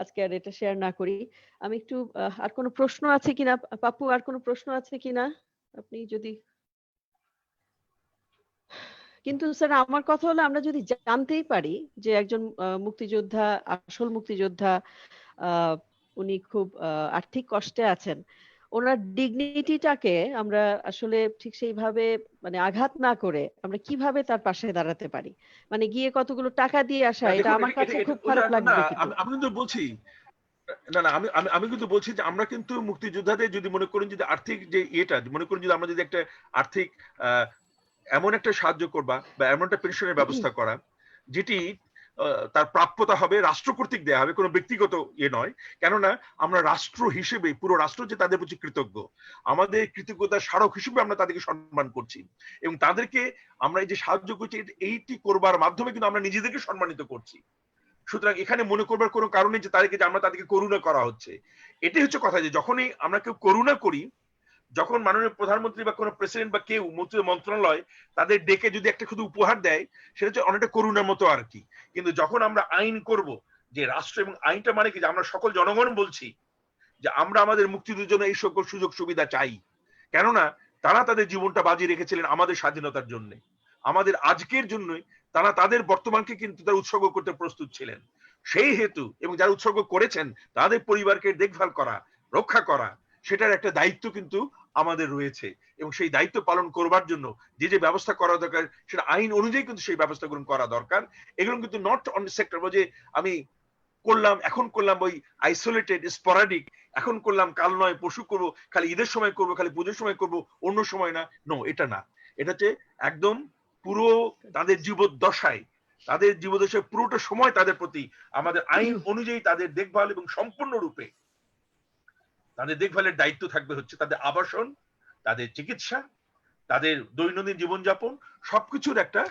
আজকে আর এটা শেয়ার না করি। আমি একটু আর কোনো প্রশ্ন আছে কিনা পাপ্পু, আর কোনো প্রশ্ন আছে কিনা আপনি যদি, কিন্তু স্যার আমার কথা হলো আমরা যদি জানতেই পারি যে একজন মুক্তিযোদ্ধা, আসল মুক্তিযোদ্ধা, আহ, উনি খুব আর্থিক কষ্টে আছেন, ওনার ডিগনিটিটাকে আমরা আসলে ঠিক সেইভাবে মানে আঘাত না করে আমরা কিভাবে তার পাশে দাঁড়াতে পারি, মানে গিয়ে কতগুলো টাকা দিয়ে আসা, না এটা দেখুন, আমার কাছে খুব না খারাপ না না, লাগবে কিন্তু। আমি কিন্তু বলছি, না না, আমি আমি আমি কিন্তু বলছি যে আমরা কিন্তু মুক্তিযোদ্ধাদের যদি মনে করেন যদি আর্থিক যে ইয়েটা মনে করেন যদি আমরা যদি একটা আর্থিক আহ, এমন একটা সাহায্য করবা বা এমন একটা পেনশনের ব্যবস্থা করা যেটি তার প্রাপ্যতা হবে রাষ্ট্র কর্তৃক দেয়া হবে, কোনো ব্যক্তিগত ইয়ে নয়। কেননা আমরা রাষ্ট্র হিসেবে পুরো রাষ্ট্র যে তাদের প্রতি কৃতজ্ঞ, আমাদের কৃতজ্ঞতার স্মারক হিসেবে আমরা তাদেরকে সম্মান করছি এবং তাদেরকে আমরা এই যে সাহায্য করছি এইটি করবার মাধ্যমে কিন্তু আমরা নিজেদেরকে সম্মানিত করছি। সুতরাং এখানে মনে করবার কোনো কারণ নেই যে তাদেরকে যে আমরা তাদেরকে করুণা করা হচ্ছে। এটাই হচ্ছে কথা যে যখনই আমরা কেউ করুণা করি, যখন মাননীয় প্রধানমন্ত্রী বা কোনো প্রেসিডেন্ট বা কেউ মন্ত্রণালয় তাদের ডেকে যদি একটা শুধু উপহার দেয়, সেটা হচ্ছে অনেকটা করুণার মতো আর কি। কিন্তু যখন আমরা আইন করব, যে রাষ্ট্র এবং আইনটা মানে কি যে আমরা সকল জনগণ বলছি যে আমরা আমাদের মুক্তিযুদ্ধের জন্য এই সকল সুযোগ সুবিধা চাই, কেননা তারা তাদের জীবনটা বাজি রেখেছিলেন আমাদের স্বাধীনতার জন্য, আমাদের আজকের জন্যই তারা তাদের বর্তমানকে কিন্তু তারা উৎসর্গ করতে প্রস্তুত ছিলেন। সেই হেতু এবং যারা উৎসর্গ করেছেন তাদের পরিবারকে দেখভাল করা, রক্ষা করা, সেটার একটা দায়িত্ব কিন্তু আমাদের রয়েছে এবং সেই দায়িত্ব পালন করবার জন্য যে যে ব্যবস্থা করা দরকার সেটা আইন অনুযায়ী কিন্তু সেই ব্যবস্থাগুলো করা দরকার। এগুলো কিন্তু নট অন সেক্টর যে আমি করলাম এখন করলাম ওই আইসোলেটেড স্পরাডিক, এখন করলাম কাল নয় পশু করবো, খালি ঈদের সময় করবো, খালি পুজোর সময় করবো, অন্য সময় না। নো, এটা না। এটা হচ্ছে একদম পুরো তাদের জীবদ্দশায়, তাদের জীবদ্দশায় পুরোটা সময় তাদের প্রতি আমাদের আইন অনুযায়ী তাদের দেখভাল এবং সম্পূর্ণরূপে তাদের দেখভালের দায়িত্ব থাকবে হচ্ছে তাদের আবাসন, তাদের চিকিৎসা, তাদের দৈনন্দিন জীবনযাপন, সবকিছুর একটা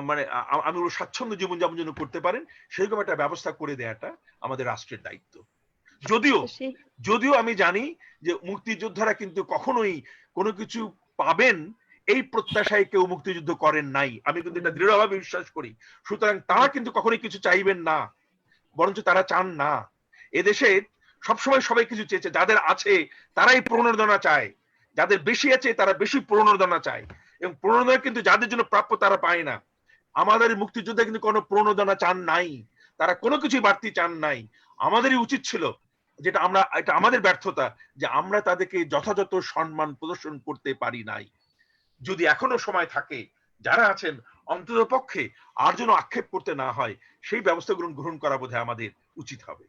মানে আমি স্বাচ্ছন্দ্য জীবনযাপন যেন করতে পারেন সেরকম একটা ব্যবস্থা করে দেওয়াটা আমাদের রাষ্ট্রের দায়িত্ব। যদিও তো সেই যদিও আমি জানি যে মুক্তিযোদ্ধারা কিন্তু কখনোই কোনো কিছু পাবেন এই প্রত্যাশায় কেউ মুক্তিযুদ্ধ করেন নাই, আমি কিন্তু এটা দৃঢ়ভাবে বিশ্বাস করি। সুতরাং তারা কিন্তু কখনোই কিছু চাইবেন না, বরঞ্চ তারা চান না। এদেশে সবসময় সবাই কিছু চেয়েছে, যাদের আছে তারাই প্রণোদনা চায়, যাদের বেশি আছে তারা বেশি প্রণোদনা চায় এবং প্রণোদনা কিন্তু যাদের জন্য প্রাপ্য তারা পায় না। আমাদের মুক্তিযোদ্ধা কিন্তু কোনো প্রণোদনা চান নাই, তারা কোনো কিছুই বাড়তি চান নাই। আমাদেরই উচিত ছিল, যেটা আমরা, এটা আমাদের ব্যর্থতা যে আমরা তাদেরকে যথাযথ সম্মান প্রদর্শন করতে পারি নাই। যদি এখনো সময় থাকে যারা আছেন অন্তত পক্ষে আর যেন আক্ষেপ করতে না হয় সেই ব্যবস্থাগুলো গ্রহণ করা বোধহয় আমাদের উচিত হবে।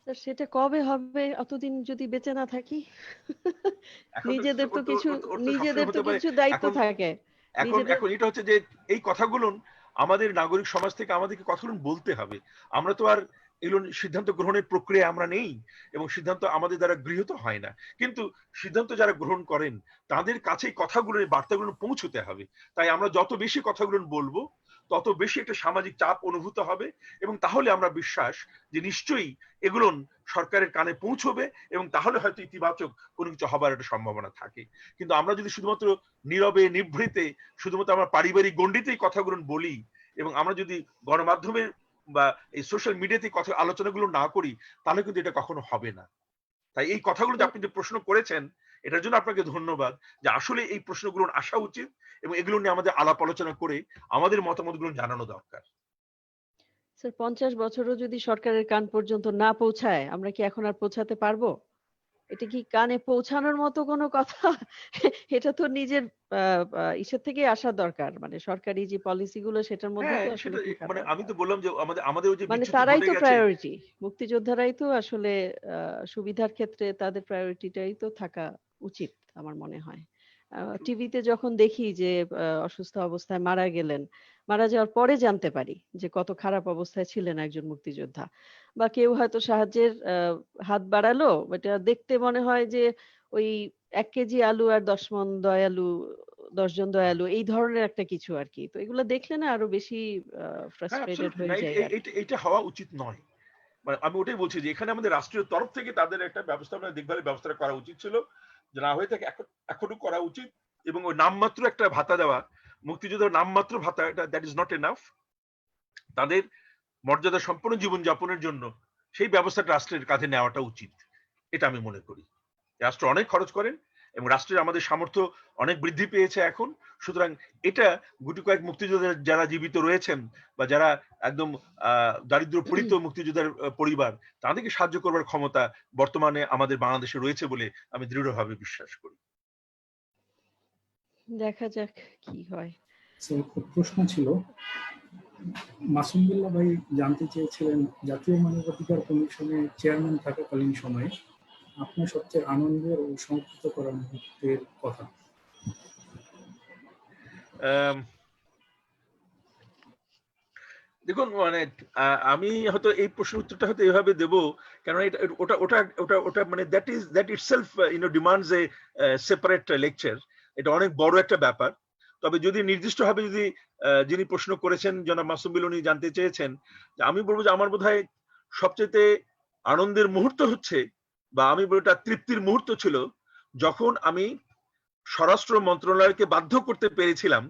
স্যার সেটা কবে হবে অতদিন যদি বেঁচে না থাকি? এখন নিজেদের তো কিছু, ওর তো নিজেদের সবসময় তো হতে পারে। কিছু দায়িত্ব এখন থাকে এখন নিজেদের। এখন এটা হচ্ছে যে এই কথাগুলো আমাদের নাগরিক সমাজ থেকে আমাদেরকে কথাগুলো বলতে হবে। আমরা তো আর এগুলো সিদ্ধান্ত গ্রহণের প্রক্রিয়া আমরা নেই এবং সিদ্ধান্ত আমাদের দ্বারা গৃহীত হয় না, কিন্তু সিদ্ধান্ত যারা গ্রহণ করেন তাদের কাছে কথাগুলো, বার্তাগুলো পৌঁছতে হবে। তাই আমরা যত বেশি কথাগুলো বলবো তত বেশি একটা সামাজিক চাপ অনুভূত হবে এবং তাহলে আমরা বিশ্বাস যে নিশ্চয়ই এগুলো সরকারের কানে পৌঁছবে এবং তাহলে হয়তো ইতিবাচক কোনো কিছু হবার একটা সম্ভাবনা থাকে। কিন্তু আমরা যদি শুধুমাত্র নীরবে নিভৃতে শুধুমাত্র আমার পারিবারিক গণ্ডিতেই কথাগুলো বলি এবং আমরা যদি গণমাধ্যমের বা এই সোশ্যাল মিডিয়াতে কথা আলোচনাগুলো না করি তাহলে কিন্তু এটা কখনো হবে না। তাই এই কথাগুলো যে আপনি যে প্রশ্ন করেছেন এটার জন্য আপনাকে ধন্যবাদ, যে আসলে এই প্রশ্নগুলো আসা উচিত এবং এগুলো নিয়ে আমাদের আলাপ আলোচনা করে আমাদের মতামতগুলো জানানো দরকার। স্যার 50 বছরও যদি সরকারের কান পর্যন্ত না পৌঁছায়, আমরা কি এখন আর পৌঁছাতে পারবো? এটা কি কানে পৌঁছানোর মতো কোনো কথা? এটা তো নিজের ইসের থেকেই আসা দরকার। মানে সরকারি যে পলিসি গুলো সেটার মধ্যেই হ্যাঁ, তো আসলে সেটা থাকা মানে আমি দরকার। তো বললাম যে আমাদের ওই যে মানে বিচ্যুতি তারাই ঘটে তো গেছে। প্রায়োরিটি। মুক্তিযোদ্ধারাই তো আসলে সুবিধার ক্ষেত্রে তাদের প্রায়োরিটিটাই তো থাকা উচিত আমার মনে হয়। টিভিতে যখন দেখি যে অসুস্থ অবস্থায় মারা গেলেন, মারা যাওয়ার পরে জানতে পারি যে কত খারাপ অবস্থায় ছিলেন একজন মুক্তিযোদ্ধা। বা কেউ হয়তো সাহায্যের হাত বাড়ালো, এটা দেখতে মনে হয় যে ওই ১ কেজি আলু আর ১০ মণ দয়ালু ১০ জন দয়ালু এই ধরনের একটা কিছু আরকি। তো এগুলো দেখলে না আরো বেশি হ্যাঁ, ফ্রাস্ট্রেটেড অ্যাবসলিউটলি না, হয়ে যাই আরকি। এইটা হওয়া উচিত নয়। মানে আমি ওটাই বলছি যে এখানে আমাদের রাষ্ট্রীয় তরফ থেকে তাদের একটা ব্যবস্থাপনা দেখভালের ব্যবস্থাটা করা উচিত ছিল। যে না হয়ে থাকে এখনো করা উচিত, এবং ওই নামমাত্র একটা ভাতা দেওয়া, মুক্তিযোদ্ধার নামমাত্র ভাতা, এটা দ্যাট ইজ নট এনাফ। তাদের মর্যাদা সম্পন্ন জীবন যাপনের জন্য সেই ব্যবস্থাটা রাষ্ট্রের কাঁধে নেওয়াটা উচিত। এটা আমি মনে করি। রাষ্ট্র অনেক খরচ করেন এবং রাষ্ট্রের আমাদের সামর্থ্য অনেক বৃদ্ধি পেয়েছে এখন। সুতরাং এটা গুটি কয়েক মুক্তিযোদ্ধা যারা জীবিত রয়েছেন বা যারা একদম দারিদ্র পীড়িত মুক্তিযোদ্ধার পরিবার, তাদেরকে সাহায্য করবার ক্ষমতা বর্তমানে আমাদের বাংলাদেশে রয়েছে বলে আমি দৃঢ়ভাবে বিশ্বাস করি। দেখা যাক কি হয়। So, প্রশ্ন ছিল, মাসুম বিল্লাহ ভাই জানতে চেয়েছিলেন জাতীয় মানবাধিকার কমিশনের চেয়ারম্যান থাকাকালীন সময়ে আপনার সবচেয়ে আনন্দের ও সংক্ষিপ্ত করা মুহূর্তের কথা। আম, দেখুন মানে আমি হয়তো এই প্রশ্নের উত্তরটা হয়তো এভাবে দেব, কারণ এটা ওটা ওটা ওটা ওটা মানে that itself demands a separate lecture. এটা অনেক বড় একটা ব্যাপার। তবে যদি নির্দিষ্টভাবে যদি যিনি প্রশ্ন করেছেন জনাব মাসুম বিল, উনি জানতে চেয়েছেন, যে আমি বলবো যে আমার বোধহয় সবচেয়ে আনন্দের মুহূর্ত হচ্ছে, বা আমি বলবো এটা তৃপ্তির মুহূর্ত ছিল, যখন আমি স্বরাষ্ট্র মন্ত্রণালয়কে বাধ্য করতে পেরেছিলাম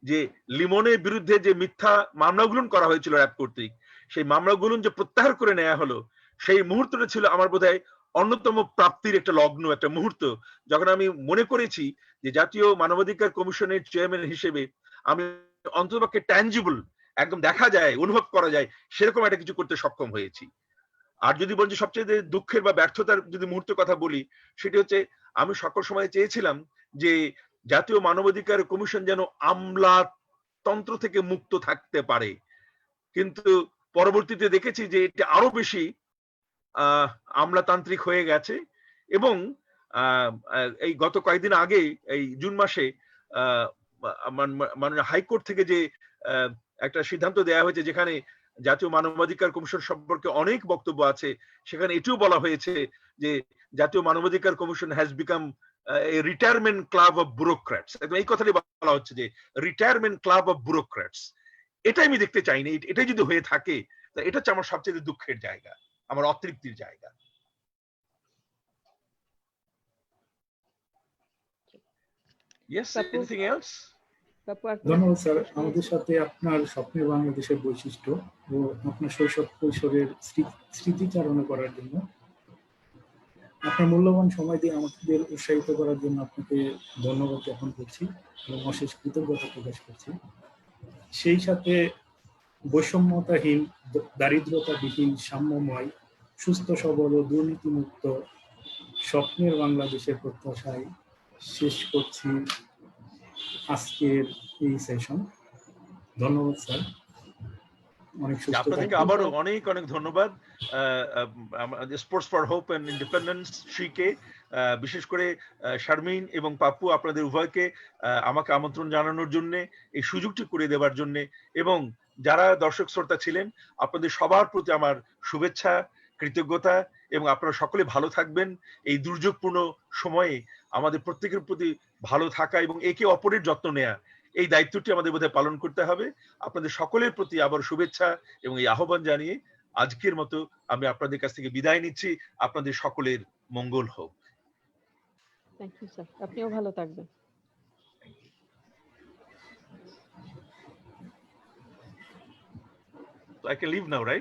যে লিমনের বিরুদ্ধে যে মিথ্যা মামলাগুলো করা হয়েছিল র্যাব কর্তৃক, সেই মামলাগুলো যে প্রত্যাহার করে নেওয়া হলো, সেই মুহূর্তটা ছিল আমার বোধহয় অন্যতম প্রাপ্তির একটা লগ্ন, একটা মুহূর্ত, যখন আমি মনে করেছি যে জাতীয় মানবাধিকার কমিশনের চেয়ারম্যান হিসেবে আমি অন্ততপক্ষে ট্যাঞ্জিবল, একদম দেখা যায়, অনুভব করা যায় সেরকম একটা কিছু করতে সক্ষম হয়েছি। আর যদি বলছি সবচেয়ে দুঃখের বা ব্যর্থতার যদি মুহূর্তের কথা বলি, সেটি হচ্ছে আমি সকল সময় চেয়েছিলাম যে জাতীয় মানবাধিকার কমিশন যেন আমলাতন্ত্র থেকে মুক্ত থাকতে পারে, কিন্তু পরবর্তীতে দেখেছি যে এটা আরো বেশি আমলাতান্ত্রিক হয়ে গেছে। এবং এই গত কয়েকদিন আগে, এই জুন মাসে মাননীয় হাইকোর্ট থেকে যে একটা সিদ্ধান্ত দেওয়া হয়েছে, যেখানে জাতীয় মানবাধিকার কমিশন সম্পর্কে অনেক বক্তব্য আছে, সেখানে এটিও বলা হয়েছে যে জাতীয় মানবাধিকার commission has become retirement club of bureaucrats. এই কথাটি বলা হচ্ছে যে রিটায়ারমেন্ট ক্লাব অফ ব্যুরোক্র্যাটস। এটাই আমি দেখতে চাইনি। এটাই যদি হয়ে থাকে, এটা হচ্ছে আমার সবচেয়ে দুঃখের জায়গা, আমার অতৃপ্তির জায়গা। Yes, Pappu, anything else? Pappu আর কোনো ধন্যবাদ স্যার, প্রশ্ন আমাদের আছে? সাথে আপনার স্বপ্নের বাংলাদেশের বৈশিষ্ট্য ও আপনার শৈশব কৈশোরের স্মৃতিচারণা করার জন্য, আপনার মূল্যবান সময় দিয়ে আমাদের উৎসাহিত করার জন্য আপনাকে ধন্যবাদ জ্ঞাপন করছি এবং অশেষ কৃতজ্ঞতা প্রকাশ করছি। সেই সাথে বৈষম্যতাহীন, দারিদ্রতাবিহীন, সাম্যময়, সুস্থ সবল ও দুর্নীতিমুক্ত স্বপ্নের বাংলাদেশের প্রত্যাশায় শেষ করছি আজকের এই সেশন। ধন্যবাদ স্যার, অনেক সুস্থ আপনাদেরকে থ্যাংক ইউ থাকবেন। আবারও স্যার। অনেক অনেক ধন্যবাদ। Sports for hope and independence শ্রীকে, বিশেষ করে শারমিন এবং পাপ্পু, আপনাদের উভয়কে আমাকে আমন্ত্রণ জানানোর জন্য, এই সুযোগটি করে দেওয়ার জন্য, এবং যারা দর্শক শ্রোতা ছিলেন, আপনাদের সবার প্রতি আমার শুভেচ্ছা, কৃতজ্ঞতা, এবং আপনারা সকলে ভালো থাকবেন। এই দুর্যোগপূর্ণ সময়ে আমাদের প্রত্যেকের প্রতি ভালো থাকা এবং একে অপরের যত্ন নেওয়া, এই দায়িত্বটি আমাদের বোধহয় পালন করতে হবে। আপনাদের সকলের প্রতি আবার শুভেচ্ছা এবং এই আহ্বান জানিয়ে আজকের মতো আমি আপনাদের কাছ থেকে বিদায় নিচ্ছি। আপনাদের সকলের মঙ্গল হোক। Thank you sir. আপনিও ভালো থাকবেন। So I can leave now, right?